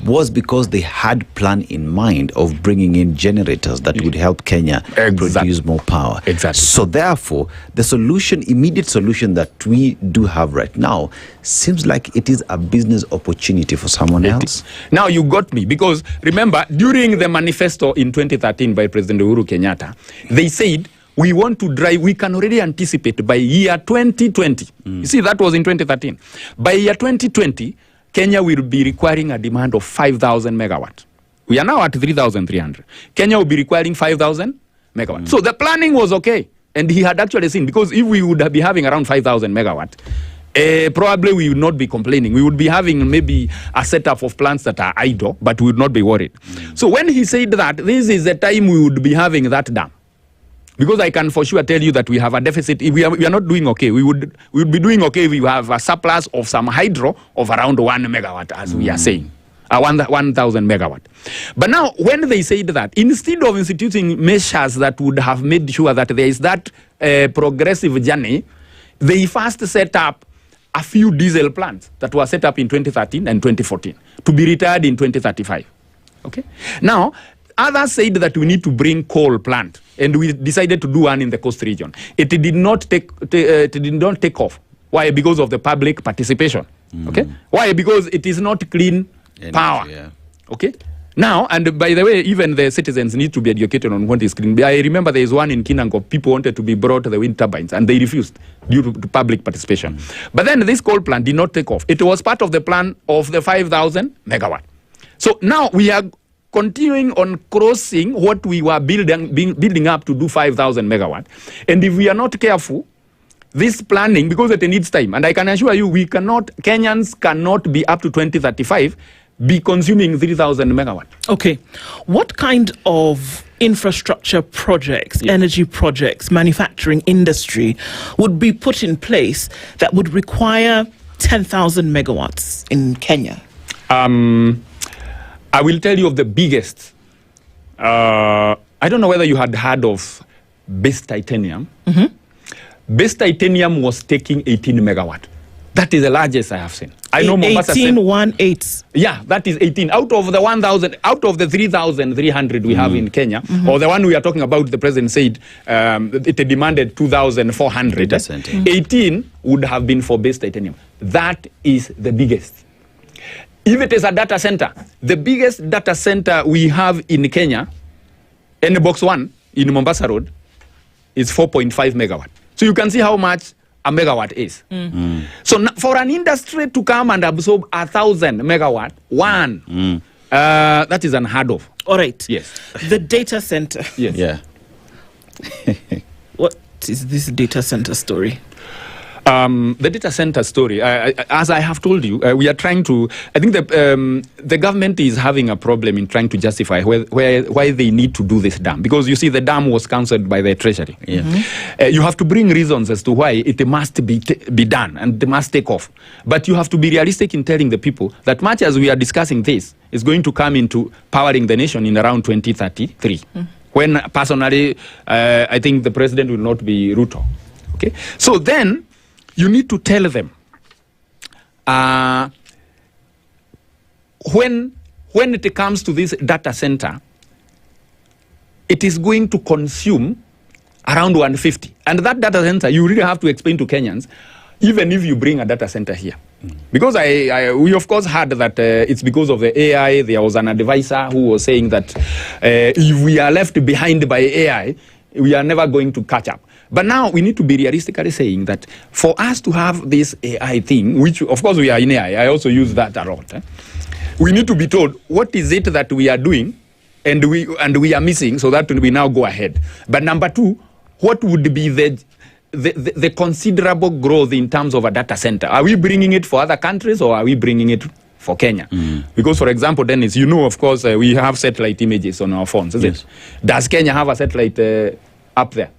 was because they had plan in mind of bringing in generators that would help Kenya produce more power. Exactly. So therefore, the solution, immediate solution that we do have right now seems like it is a business opportunity for someone else. Now you got me, because remember, during the manifesto in 2013 by President Uhuru Kenyatta, they said, we want to drive, we can already anticipate by year 2020. You see, that was in 2013. By year 2020, Kenya will be requiring a demand of 5,000 megawatt. We are now at 3,300. Kenya will be requiring 5,000 megawatts. So the planning was okay. And he had actually seen, because if we would be having around 5,000 megawatt, probably we would not be complaining. We would be having maybe a setup of plants that are idle, but we would not be worried. So when he said that, this is the time we would be having that dam. Because I can for sure tell you that we have a deficit. If we are not doing okay. We would be doing okay if we have a surplus of some hydro of around 1 megawatt, as we are saying. 1,000 megawatt. But now, when they said that, instead of instituting measures that would have made sure that there is that progressive journey, they first set up a few diesel plants that were set up in 2013 and 2014 to be retired in 2035. Okay. Now, others said that we need to bring coal plant, and we decided to do one in the coast region. It did not take off. Why? Because of the public participation. Okay. Why? Because it is not clean power. Okay. Now, and by the way, even the citizens need to be educated on what is clean. I remember there is one in Kinango, people wanted to be brought the wind turbines and they refused due to public participation. But then this coal plant did not take off. It was part of the plan of the 5,000 megawatt. So now we are continuing on crossing what we were building up to do 5,000 megawatt. And if we are not careful, this planning, because it needs time, and I can assure you, Kenyans cannot be up to 2035 be consuming 3,000 megawatt. Okay. What kind of infrastructure projects, energy projects, manufacturing industry would be put in place that would require 10,000 megawatts in Kenya? I will tell you of the biggest. I don't know whether you had heard of base titanium. Base titanium was taking 18 megawatt. That is the largest I have seen. I know Mombasa. 18. Yeah, that is 18 out of the 1,000, out of the 3,300 we have in Kenya, or the one we are talking about. The president said it demanded 2,400. 18 would have been for base titanium. That is the biggest. If it is a data center, the biggest data center we have in Kenya, in box 1 in Mombasa Road, is 4.5 megawatt. So you can see how much a megawatt is. So for an industry to come and absorb 1,000 megawatt, that is unheard of. All right. Yes. The data center. Yes. Yeah. What is this data center story? The data center story, as I have told you, we are trying to, I think the government is having a problem in trying to justify why they need to do this dam. Because you see, the dam was cancelled by the Treasury. You have to bring reasons as to why it must be done and it must take off. But you have to be realistic in telling the people that much as we are discussing this, is going to come into powering the nation in around 2033. When personally, I think the president will not be Ruto. Okay, so then you need to tell them when it comes to this data center, it is going to consume around 150. And that data center, you really have to explain to Kenyans, even if you bring a data center here. Because we of course heard that it's because of the AI. There was an advisor who was saying that if we are left behind by AI, we are never going to catch up. But now we need to be realistically saying that for us to have this AI thing, which of course we are in AI, I also use that a lot. We need to be told what is it that we are doing and we are missing so that we now go ahead. But number two, what would be the considerable growth in terms of a data center? Are we bringing it for other countries or are we bringing it for Kenya? Because, for example, Dennis, you know, of course, we have satellite images on our phones, isn't it? Does Kenya have a satellite up there?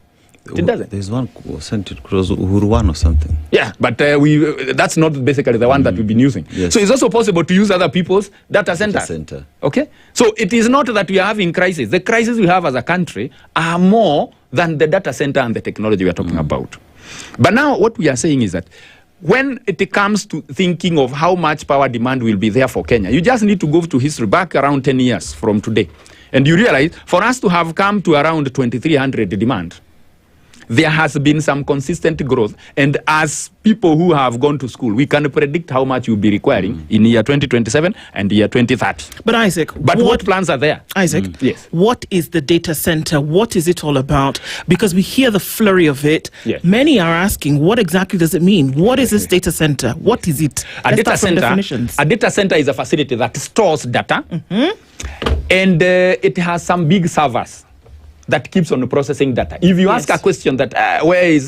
It doesn't. There's one sent across Uhuru 1 or something. Yeah, but that's not basically the one that we've been using. Yes. So it's also possible to use other people's data centers. Okay? So it is not that we are having crisis. The crises we have as a country are more than the data center and the technology we are talking about. But now what we are saying is that when it comes to thinking of how much power demand will be there for Kenya, you just need to go to history back around 10 years from today. And you realize for us to have come to around 2,300 demand, there has been some consistent growth. And as people who have gone to school, we can predict how much you'll be requiring in year 2027 and year 2030. But Isaac, what plans are there? Isaac, yes. What is the data center? What is it all about? Because we hear the flurry of it. Yes. Many are asking, what exactly does it mean? What is this data center? What is it? A data center is a facility that stores data, and it has some big servers that keeps on processing data. If you ask a question that where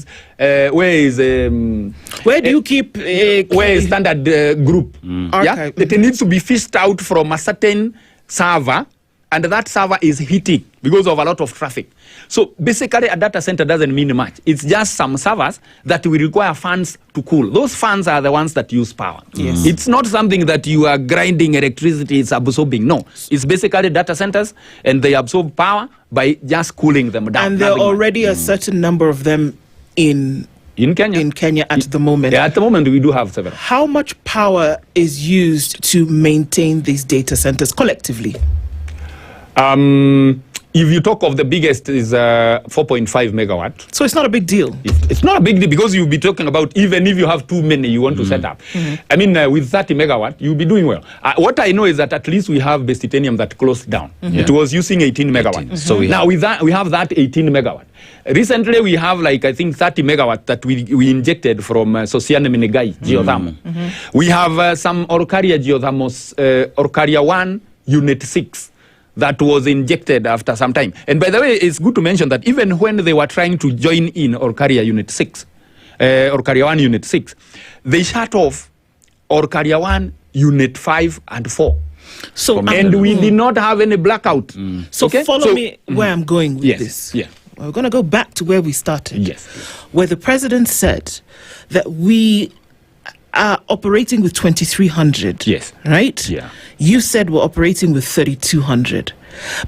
do you keep where is standard group? Yeah, it needs to be fished out from a certain server, and that server is heating because of a lot of traffic. So basically, a data center doesn't mean much. It's just some servers that will require fans to cool. Those fans are the ones that use power. Yes. It's not something that you are grinding electricity, it's absorbing. No, it's basically data centers, and they absorb power by just cooling them down. And there are already a certain number of them in Kenya at the moment. Yeah, at the moment we do have several. How much power is used to maintain these data centers collectively? If you talk of the biggest is 4.5 megawatt. So it's not a big deal. It's not a big deal because you'll be talking about even if you have too many you want to set up. I mean, with 30 megawatt, you'll be doing well. What I know is that at least we have Best Titanium that closed down. It was using 18 megawatt. So now with that, we have that 18 megawatt. Recently, we have like, I think 30 megawatt that we injected from Sosiana Mungai geothermal. We have some Orkaria geothermals, Orkaria 1, Unit 6. That was injected after some time. And by the way, it's good to mention that even when they were trying to join in Orkaria Unit 6, Orkaria 1 Unit 6, they shut off Orkaria 1 Unit 5 and 4. So and we did not have any blackout. So follow me where I'm going with this. Yeah. We're going to go back to where we started. Yes. Where the president said that we are operating with 2,300. Yes. Right? Yeah. You said we're operating with 3,200.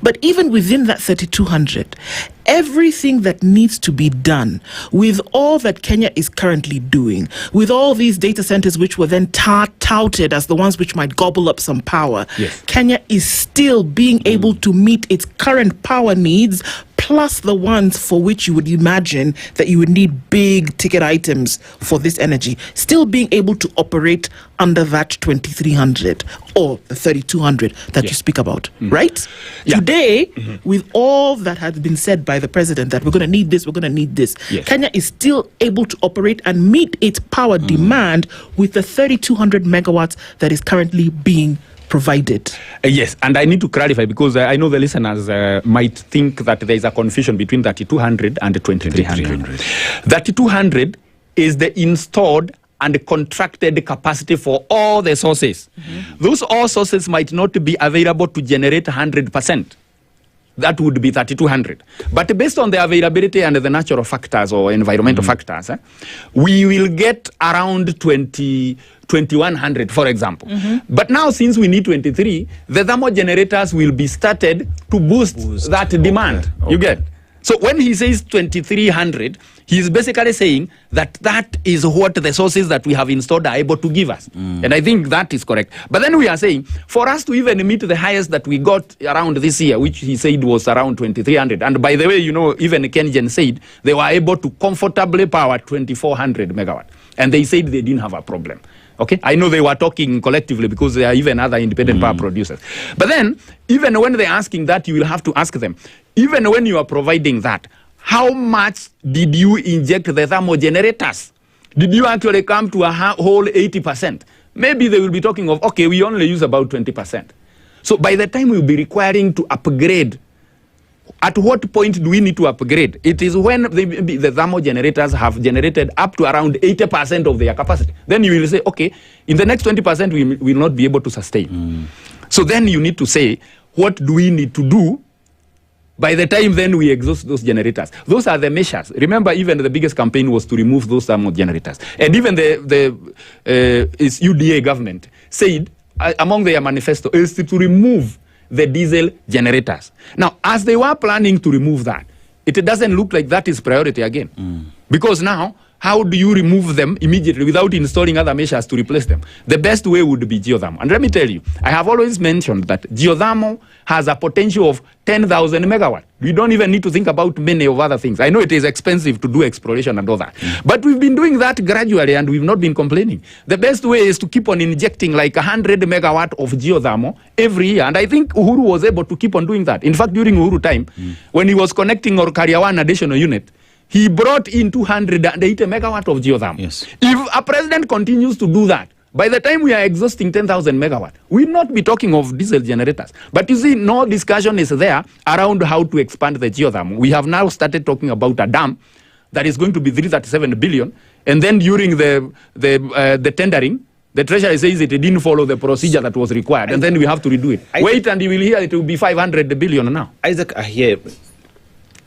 But even within that 3,200, everything that needs to be done with all that Kenya is currently doing, with all these data centers which were then touted as the ones which might gobble up some power, Kenya is still being able to meet its current power needs, plus the ones for which you would imagine that you would need big ticket items for this energy, still being able to operate under that 2,300 or the 3,200 that you speak about, right? Today, with all that has been said by the president that we're going to need this, we're going to need this, Kenya is still able to operate and meet its power demand with the 3,200 megawatts that is currently being provided. Yes, and I need to clarify because I know the listeners might think that there is a confusion between 3,200 and 2,300. 3,200 is the installed and contracted capacity for all the sources. Those all sources might not be available to generate 100%. That would be 3,200. But based on the availability and the natural factors or environmental factors, we will get around 2,100, for example. But now, since we need 23, the thermal generators will be started to boost that demand. You get? So when he says 2,300, he's basically saying that that is what the sources that we have installed are able to give us. And I think that is correct. But then we are saying, for us to even meet the highest that we got around this year, which he said was around 2,300. And by the way, you know, even Kengen said they were able to comfortably power 2,400 megawatt. And they said they didn't have a problem. Okay, I know they were talking collectively because there are even other independent power producers. But then, even when they're asking that, you will have to ask them, even when you are providing that, how much did you inject the thermal generators? Did you actually come to a whole 80%? Maybe they will be talking of, okay, we only use about 20%. So by the time we'll be requiring to upgrade, at what point do we need to upgrade? It is when the thermal generators have generated up to around 80% of their capacity. Then you will say, okay, in the next 20% we will not be able to sustain. So then you need to say, what do we need to do by the time then we exhaust those generators? Those are the measures. Remember, even the biggest campaign was to remove those thermal generators. And even the UDA government said, among their manifesto, is to remove the diesel generators. Now, as they were planning to remove that, it doesn't look like that is priority again. Because now, how do you remove them immediately without installing other measures to replace them? The best way would be geothermal. And let me tell you, I have always mentioned that geothermal has a potential of 10,000 megawatt. We don't even need to think about many of other things. I know it is expensive to do exploration and all that. But we've been doing that gradually and we've not been complaining. The best way is to keep on injecting like 100 megawatt of geothermal every year. And I think Uhuru was able to keep on doing that. In fact, during Uhuru time, when he was connecting Orkaria 1 additional unit, he brought in 280 megawatt of geothermal. If a president continues to do that, by the time we are exhausting 10,000 megawatt, we'll not be talking of diesel generators. But you see, no discussion is there around how to expand the geothermal. We have now started talking about a dam that is going to be 337 billion. And then during the tendering, the Treasury says it didn't follow the procedure that was required. And then we have to redo it. Wait and you will hear it will be 500 billion now. Isaac, I hear.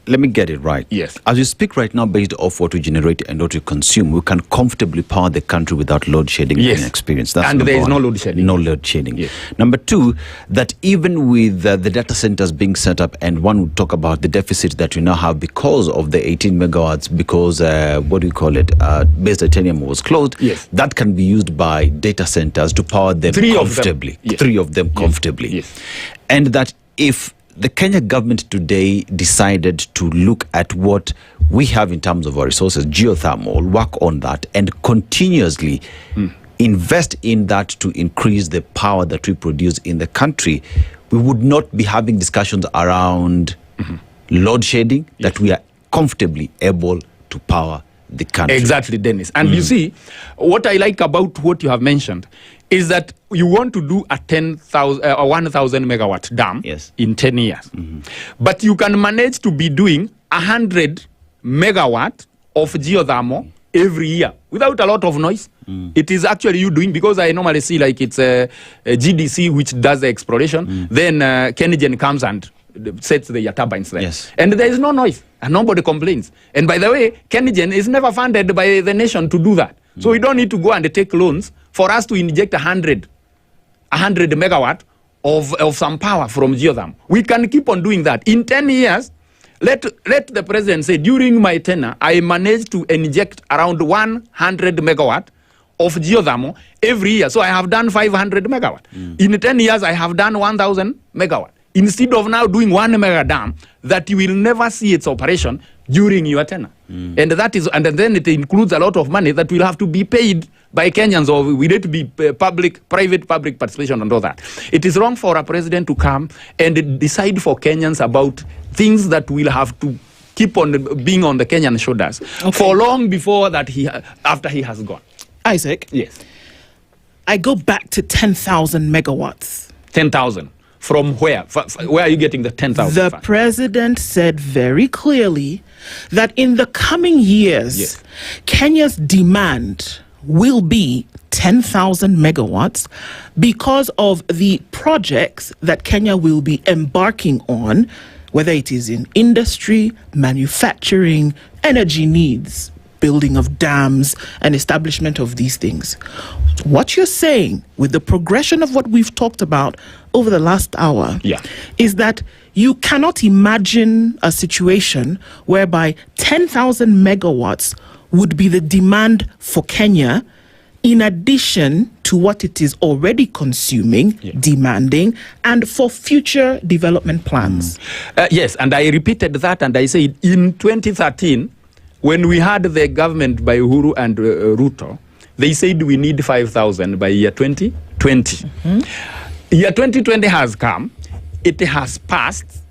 Let me get it right. Yes. As you speak right now, based off what we generate and what we consume, we can comfortably power the country without load shedding and experience. That's and there is one. no load shedding. No load shedding. Number two, that even with the data centers being set up, and one would talk about the deficit that we now have because of the 18 megawatts, because Base Titanium was closed, that can be used by data centers to power them comfortably. 3 of them comfortably. And that if the Kenya government today decided to look at what we have in terms of our resources, geothermal, work on that, and continuously invest in that to increase the power that we produce in the country, we would not be having discussions around load shedding, that we are comfortably able to power the country. Exactly, Dennis. And you see, what I like about what you have mentioned is that you want to do a 1,000 megawatt dam in 10 years. But you can manage to be doing 100 megawatt of geothermal every year without a lot of noise. It is actually you doing, because I normally see like it's a GDC which does the exploration. Then Kenigen comes and sets the turbines there. And there is no noise and nobody complains. And by the way, Kenigen is never funded by the nation to do that. So we don't need to go and take loans for us to inject 100 megawatt of some power from geothermal. We can keep on doing that. In 10 years, let the president say, during my tenure, I managed to inject around 100 megawatt of geothermal every year. So I have done 500 megawatt. In 10 years, I have done 1,000 megawatt. Instead of now doing 1 mega dam that you will never see its operation during your tenure. And then it includes a lot of money that will have to be paid by Kenyans, or we need to be private public participation and all that. It is wrong for a president to come and decide for Kenyans about things that will have to keep on being on the Kenyan shoulders for long before that after he has gone. Isaac? Yes. I go back to 10,000 megawatts. 10,000. From where? Where are you getting the 10,000? The president said very clearly that in the coming years, Kenya's demand will be 10,000 megawatts because of the projects that Kenya will be embarking on, whether it is in industry, manufacturing, energy needs, building of dams, and establishment of these things. What you're saying with the progression of what we've talked about over the last hour is that you cannot imagine a situation whereby 10,000 megawatts would be the demand for Kenya in addition to what it is already consuming, demanding, and for future development plans. Yes, and I repeated that, and I said in 2013, when we had the government by Uhuru and Ruto, they said we need 5,000 by year 2020. Year 2020 has come, it has passed,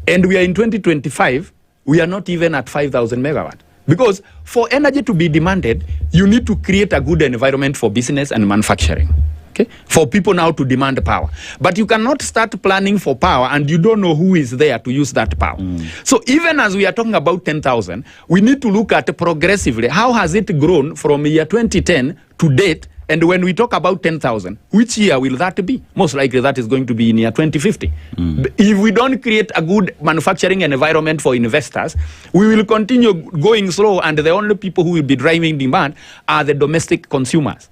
and we are in 2025, we are not even at 5,000 megawatt. Because for energy to be demanded, you need to create a good environment for business and manufacturing. Okay? For people now to demand power. But you cannot start planning for power and you don't know who is there to use that power. So even as we are talking about 10,000, we need to look at progressively, how has it grown from year 2010 to date? And when we talk about 10,000, which year will that be? Most likely that is going to be in year 2050. If we don't create a good manufacturing environment for investors, we will continue going slow, and the only people who will be driving demand are the domestic consumers.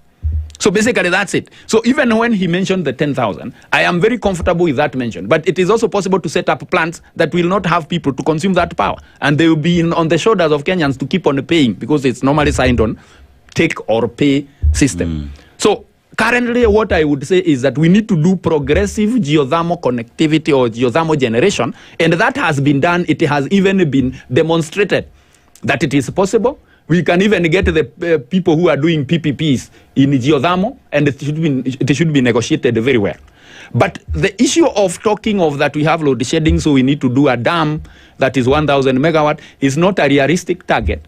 So basically that's it. So even when he mentioned the 10,000, I am very comfortable with that mention. But it is also possible to set up plants that will not have people to consume that power. And they will be on the shoulders of Kenyans to keep on paying, because it's normally signed on take or pay system. So currently what I would say is that we need to do progressive geothermal connectivity or geothermal generation. And that has been done. It has even been demonstrated that it is possible. We can even get the people who are doing PPPs in geothermal, and it should be negotiated very well. But the issue of talking of that we have load shedding, so we need to do a dam that is 1,000 megawatt is not a realistic target.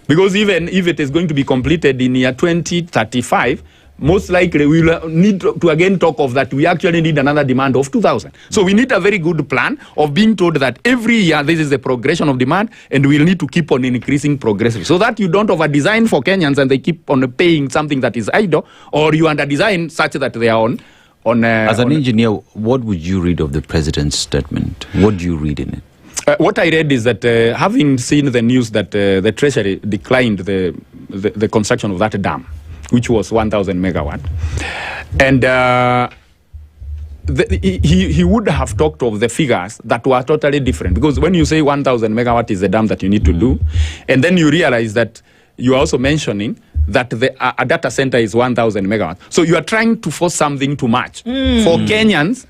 Because even if it is going to be completed in year 2035, most likely we will need to again talk of that we actually need another demand of 2,000. So we need a very good plan of being told that every year this is the progression of demand, and we'll need to keep on increasing progressively, so that you don't over-design for Kenyans and they keep on paying something that is idle, or you under-design such that they are on As an engineer, what would you read of the president's statement? What do you read in it? What I read is that having seen the news that the Treasury declined the construction of that dam, which was 1,000 megawatt, and he would have talked of the figures that were totally different. Because when you say 1,000 megawatt is the dam that you need to do, and then you realize that you are also mentioning that a data center is 1,000 megawatt. So you are trying to force something to match for Kenyans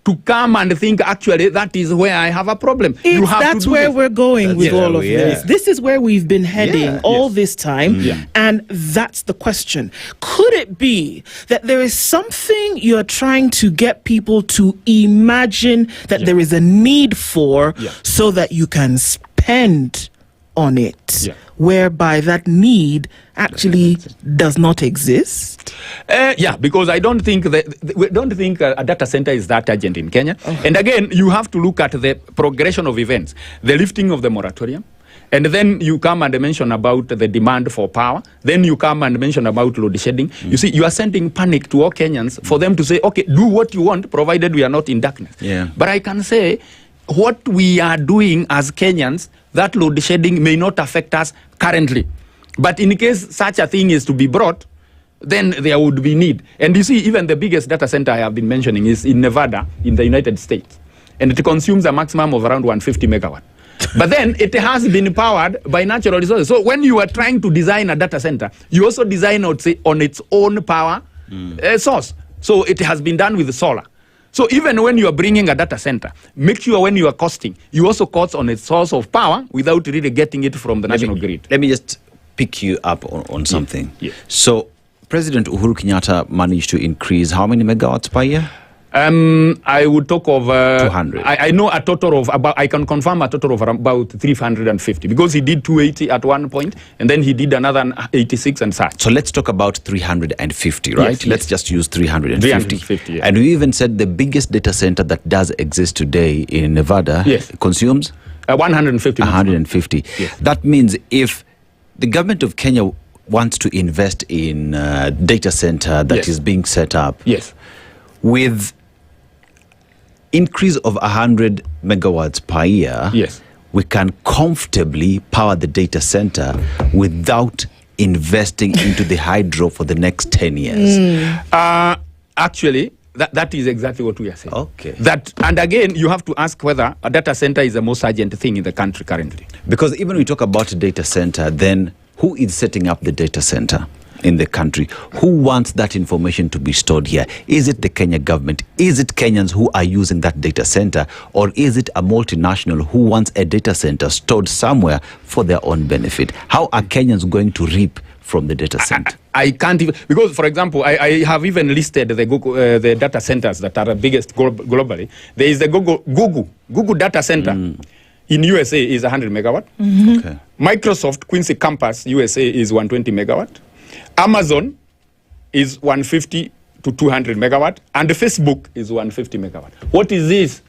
to come and think, actually, that is where I have a problem. That's where we're going with all of this. This is where we've been heading all this time. And that's the question. Could it be that there is something you're trying to get people to imagine that there is a need for so that you can spend on it, whereby that need actually does not exist? Because we don't think a data center is that urgent in Kenya. And again, you have to look at the progression of events, the lifting of the moratorium, and then you come and mention about the demand for power. Then you come and mention about load shedding. You see, you are sending panic to all Kenyans for them to say, okay, do what you want, provided we are not in darkness. But I can say, what we are doing as Kenyans, that load shedding may not affect us currently. But in case such a thing is to be brought, then there would be need. And you see, even the biggest data center I have been mentioning is in Nevada, in the United States. And it consumes a maximum of around 150 megawatt. But then it has been powered by natural resources. So when you are trying to design a data center, you also design on its own power source. So it has been done with solar. So even when you are bringing a data center, make sure when you are costing, you also cost on its source of power without really getting it from the national grid. Let me just pick you up on something. So President Uhuru Kenyatta managed to increase how many megawatts per year? I would talk of 200. I know a total of about, I can confirm a total of about 350, because he did 280 at one point and then he did another 86 and such. So let's talk about 350, right? Yes, let's just use 350. 350, And we even said the biggest data center that does exist today in Nevada consumes 150. 150. That means if the government of Kenya wants to invest in a data center that is being set up with increase of 100 megawatts per year, we can comfortably power the data center without investing into the hydro for the next 10 years. Actually, that is exactly what we are saying. Okay. And again, you have to ask whether a data center is the most urgent thing in the country currently. Because even when we talk about a data center, then who is setting up the data center in the country? Who wants that information to be stored here? Is it the Kenya government? Is it Kenyans who are using that data center? Or is it a multinational who wants a data center stored somewhere for their own benefit? How are Kenyans going to reap from the data center? I can't even, because for example, I have even listed the data centers that are the biggest globally. There is the Google data center in USA is 100 megawatt. Okay. Microsoft Quincy campus USA is 120 megawatt. Amazon is 150 to 200 megawatt, and Facebook is 150 megawatt. What is this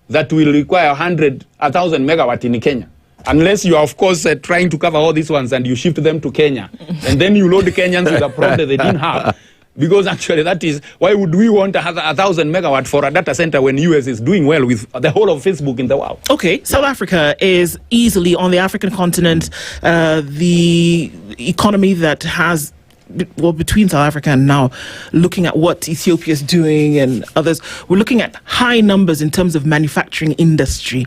that will require 1,000 megawatt in Kenya? Unless you are, of course, trying to cover all these ones and you shift them to Kenya. And then you load Kenyans with a problem they didn't have. Because actually that is, why would we want 1,000 megawatt for a data center when US is doing well with the whole of Facebook in the world? Okay, South Africa is easily on the African continent, the economy that has, well, between South Africa and now, looking at what Ethiopia is doing and others, we're looking at high numbers in terms of manufacturing industry.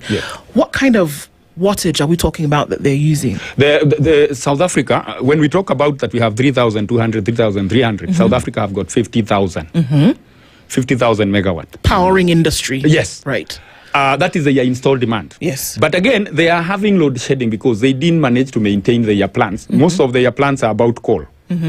What kind of wattage are we talking about that they're using? The South Africa, when we talk about that we have 3,200, 3,300, South Africa have got 50,000. 50,000 megawatt. Powering industry. Yes. Right. That is the installed demand. Yes. But again, they are having load shedding because they didn't manage to maintain their plants. Most of their plants are about coal.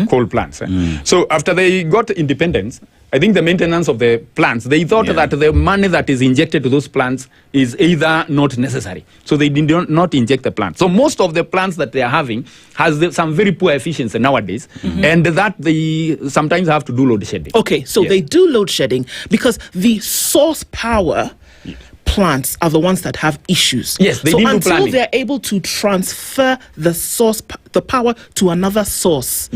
Coal plants. So after they got independence, I think the maintenance of the plants, they thought that the money that is injected to those plants is either not necessary. So they did not inject the plants. So most of the plants that they are having has some very poor efficiency nowadays, and that they sometimes have to do load shedding. Okay, so they do load shedding because the source power plants are the ones that have issues. Yes, they so need to until planning. they're able to transfer the source, the power to another source,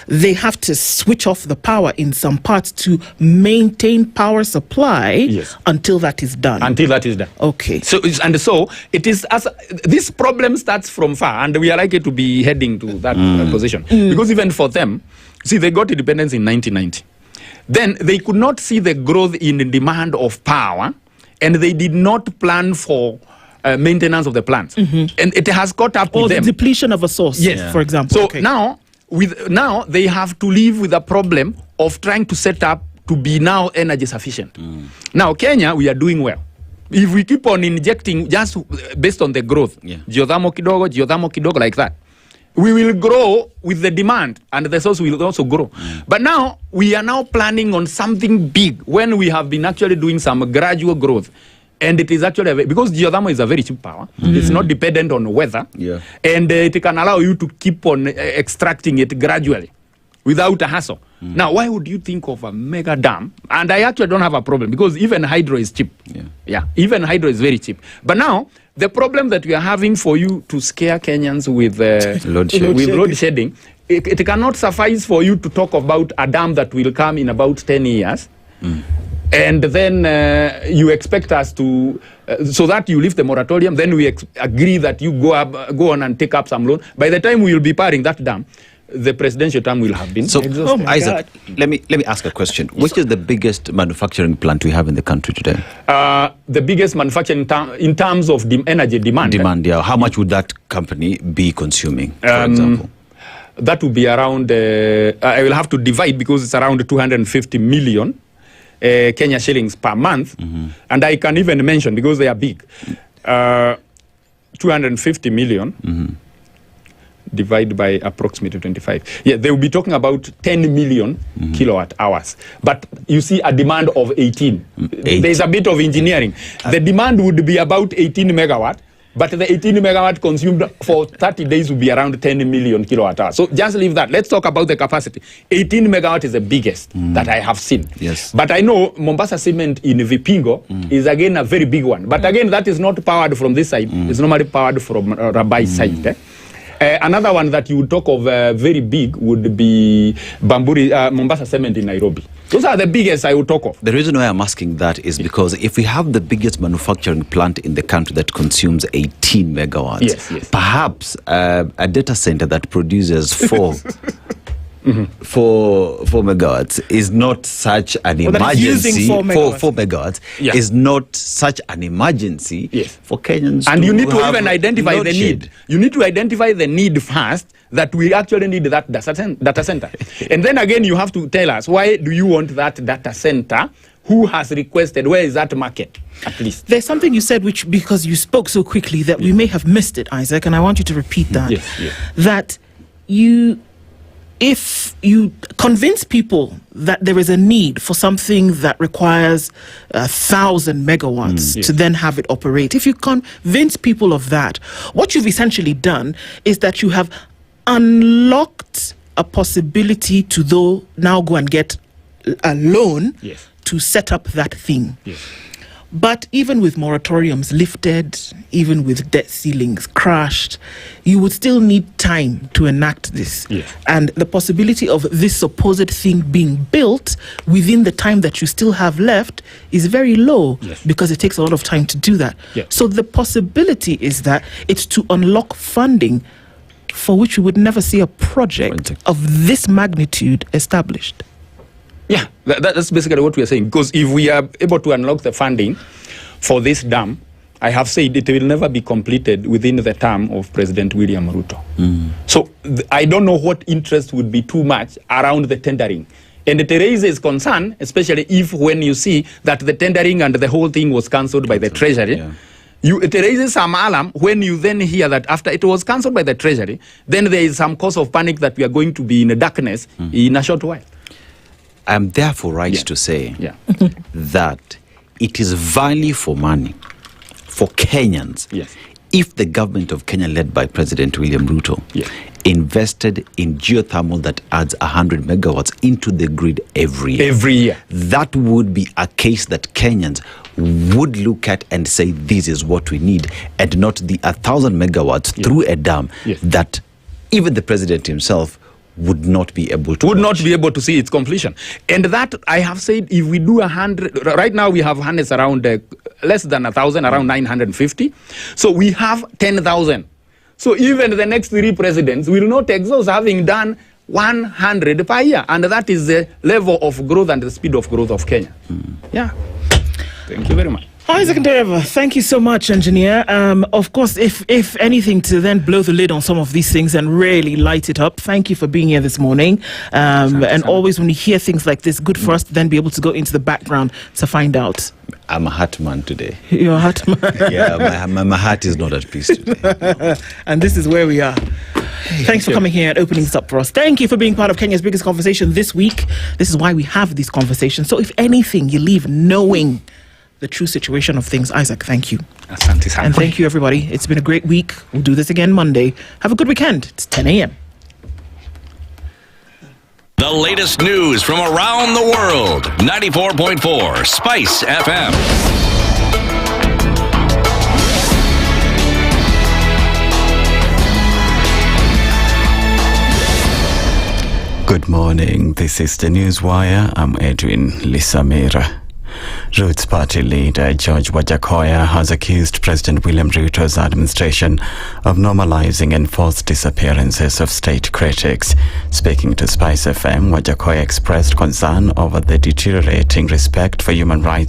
they have to switch off the power in some parts to maintain power supply until that is done. Until that is done. Okay. So it is as this problem starts from far, and we are likely to be heading to that position because even for them, see, they got independence in 1990. Then they could not see the growth in the demand of power, and they did not plan for maintenance of the plants. And it has caught up with them. Or the depletion of a source, for example. So now they have to live with the problem of trying to set up to be now energy sufficient. Now, Kenya, we are doing well. If we keep on injecting just based on the growth, geothermal kidogo, like that, we will grow with the demand and the source will also grow. But now, we are now planning on something big when we have been actually doing some gradual growth. And it is actually, because geothermal is a very cheap power, it's not dependent on weather, and it can allow you to keep on extracting it gradually without a hassle. Now, why would you think of a mega dam? And I actually don't have a problem because even hydro is cheap. Even hydro is very cheap. But now, the problem that we are having for you to scare Kenyans with load shedding, it cannot suffice for you to talk about a dam that will come in about 10 years. And then you expect us to, so that you lift the moratorium, then we agree that you go on and take up some loan. By the time we will be powering that dam, the presidential term will have been exhausted. Isaac, let me ask a question. Which is the biggest manufacturing plant we have in the country today? The biggest manufacturing in terms of energy demand. How much would that company be consuming, for example? That would be around, I will have to divide because it's around 250 million Kenya shillings per month. And I can even mention, because they are big, 250 million. Divided by approximately 25. Yeah, they will be talking about 10 million kilowatt hours. But you see a demand of 18. There's a bit of engineering. The demand would be about 18 megawatt, but the 18 megawatt consumed for 30 days would be around 10 million kilowatt hours. So just leave that. Let's talk about the capacity. 18 megawatt is the biggest that I have seen. Yes. But I know Mombasa Cement in Vipingo is again a very big one. But again, that is not powered from this side. It's normally powered from Rabai side. Another one that you would talk of very big would be Mombasa Cement in Nairobi. Those are the biggest I would talk of. The reason why I'm asking that is because if we have the biggest manufacturing plant in the country that consumes 18 megawatts, perhaps a data center that produces 4 megawatts is not such an emergency. 4 megawatts is not such an emergency for Kenyans. And you need to even identify the need. You need to identify the need first, that we actually need that data center. And then again, you have to tell us, why do you want that data center? Who has requested? Where is that market, at least? There's something you said, which, because you spoke so quickly, that we may have missed it, Isaac, and I want you to repeat that. That if you convince people that there is a need for something that requires 1,000 megawatts to then have it operate, if you convince people of that, what you've essentially done is that you have unlocked a possibility to now go and get a loan to set up that thing. But even with moratoriums lifted, even with debt ceilings crashed, you would still need time to enact this. And the possibility of this supposed thing being built within the time that you still have left is very low, because it takes a lot of time to do that. So the possibility is that it's to unlock funding for which you would never see a project of this magnitude established. Yeah, that's basically what we are saying. Because if we are able to unlock the funding for this dam, I have said it will never be completed within the term of President William Ruto. So I don't know what interest would be too much around the tendering. And it raises concern, especially when you see that the tendering and the whole thing was cancelled by the Treasury. It raises some alarm when you then hear that after it was cancelled by the Treasury, then there is some cause of panic that we are going to be in darkness in a short while. I'm therefore right to say that it is value for money for Kenyans if the government of Kenya, led by President William Ruto, invested in geothermal that adds 100 megawatts into the grid every year. That would be a case that Kenyans would look at and say, this is what we need, and not the 1,000 megawatts through a dam that even the president himself would not be able to see its completion. And that, I have said, if we do 100, right now we have harness around less than 1,000, around 950. So we have 10,000. So even the next 3 presidents will not exhaust having done 100 per year. And that is the level of growth and the speed of growth of Kenya. Yeah. Thank you very much. Isaac Ndereva, thank you so much, engineer. Of course, if anything, to then blow the lid on some of these things and really light it up, thank you for being here this morning. And always when you hear things like this, good for us to then be able to go into the background to find out. I'm a heart man today. You're a heart man? Yeah, my heart is not at peace today. And this is where we are. Thanks for coming here and opening this up for us. Thank you for being part of Kenya's biggest conversation this week. This is why we have these conversations. So if anything, you leave knowing the true situation of things. Isaac, thank you. And thank you, everybody. It's been a great week. We'll do this again Monday. Have a good weekend. It's 10 a.m. The latest news from around the world. 94.4 Spice FM. Good morning. This is the Newswire. I'm Edwin Lisamira. Roots Party leader George Wajakoya has accused President William Ruto's administration of normalizing enforced disappearances of state critics. Speaking to SpiceFM, Wajakoya expressed concern over the deteriorating respect for human rights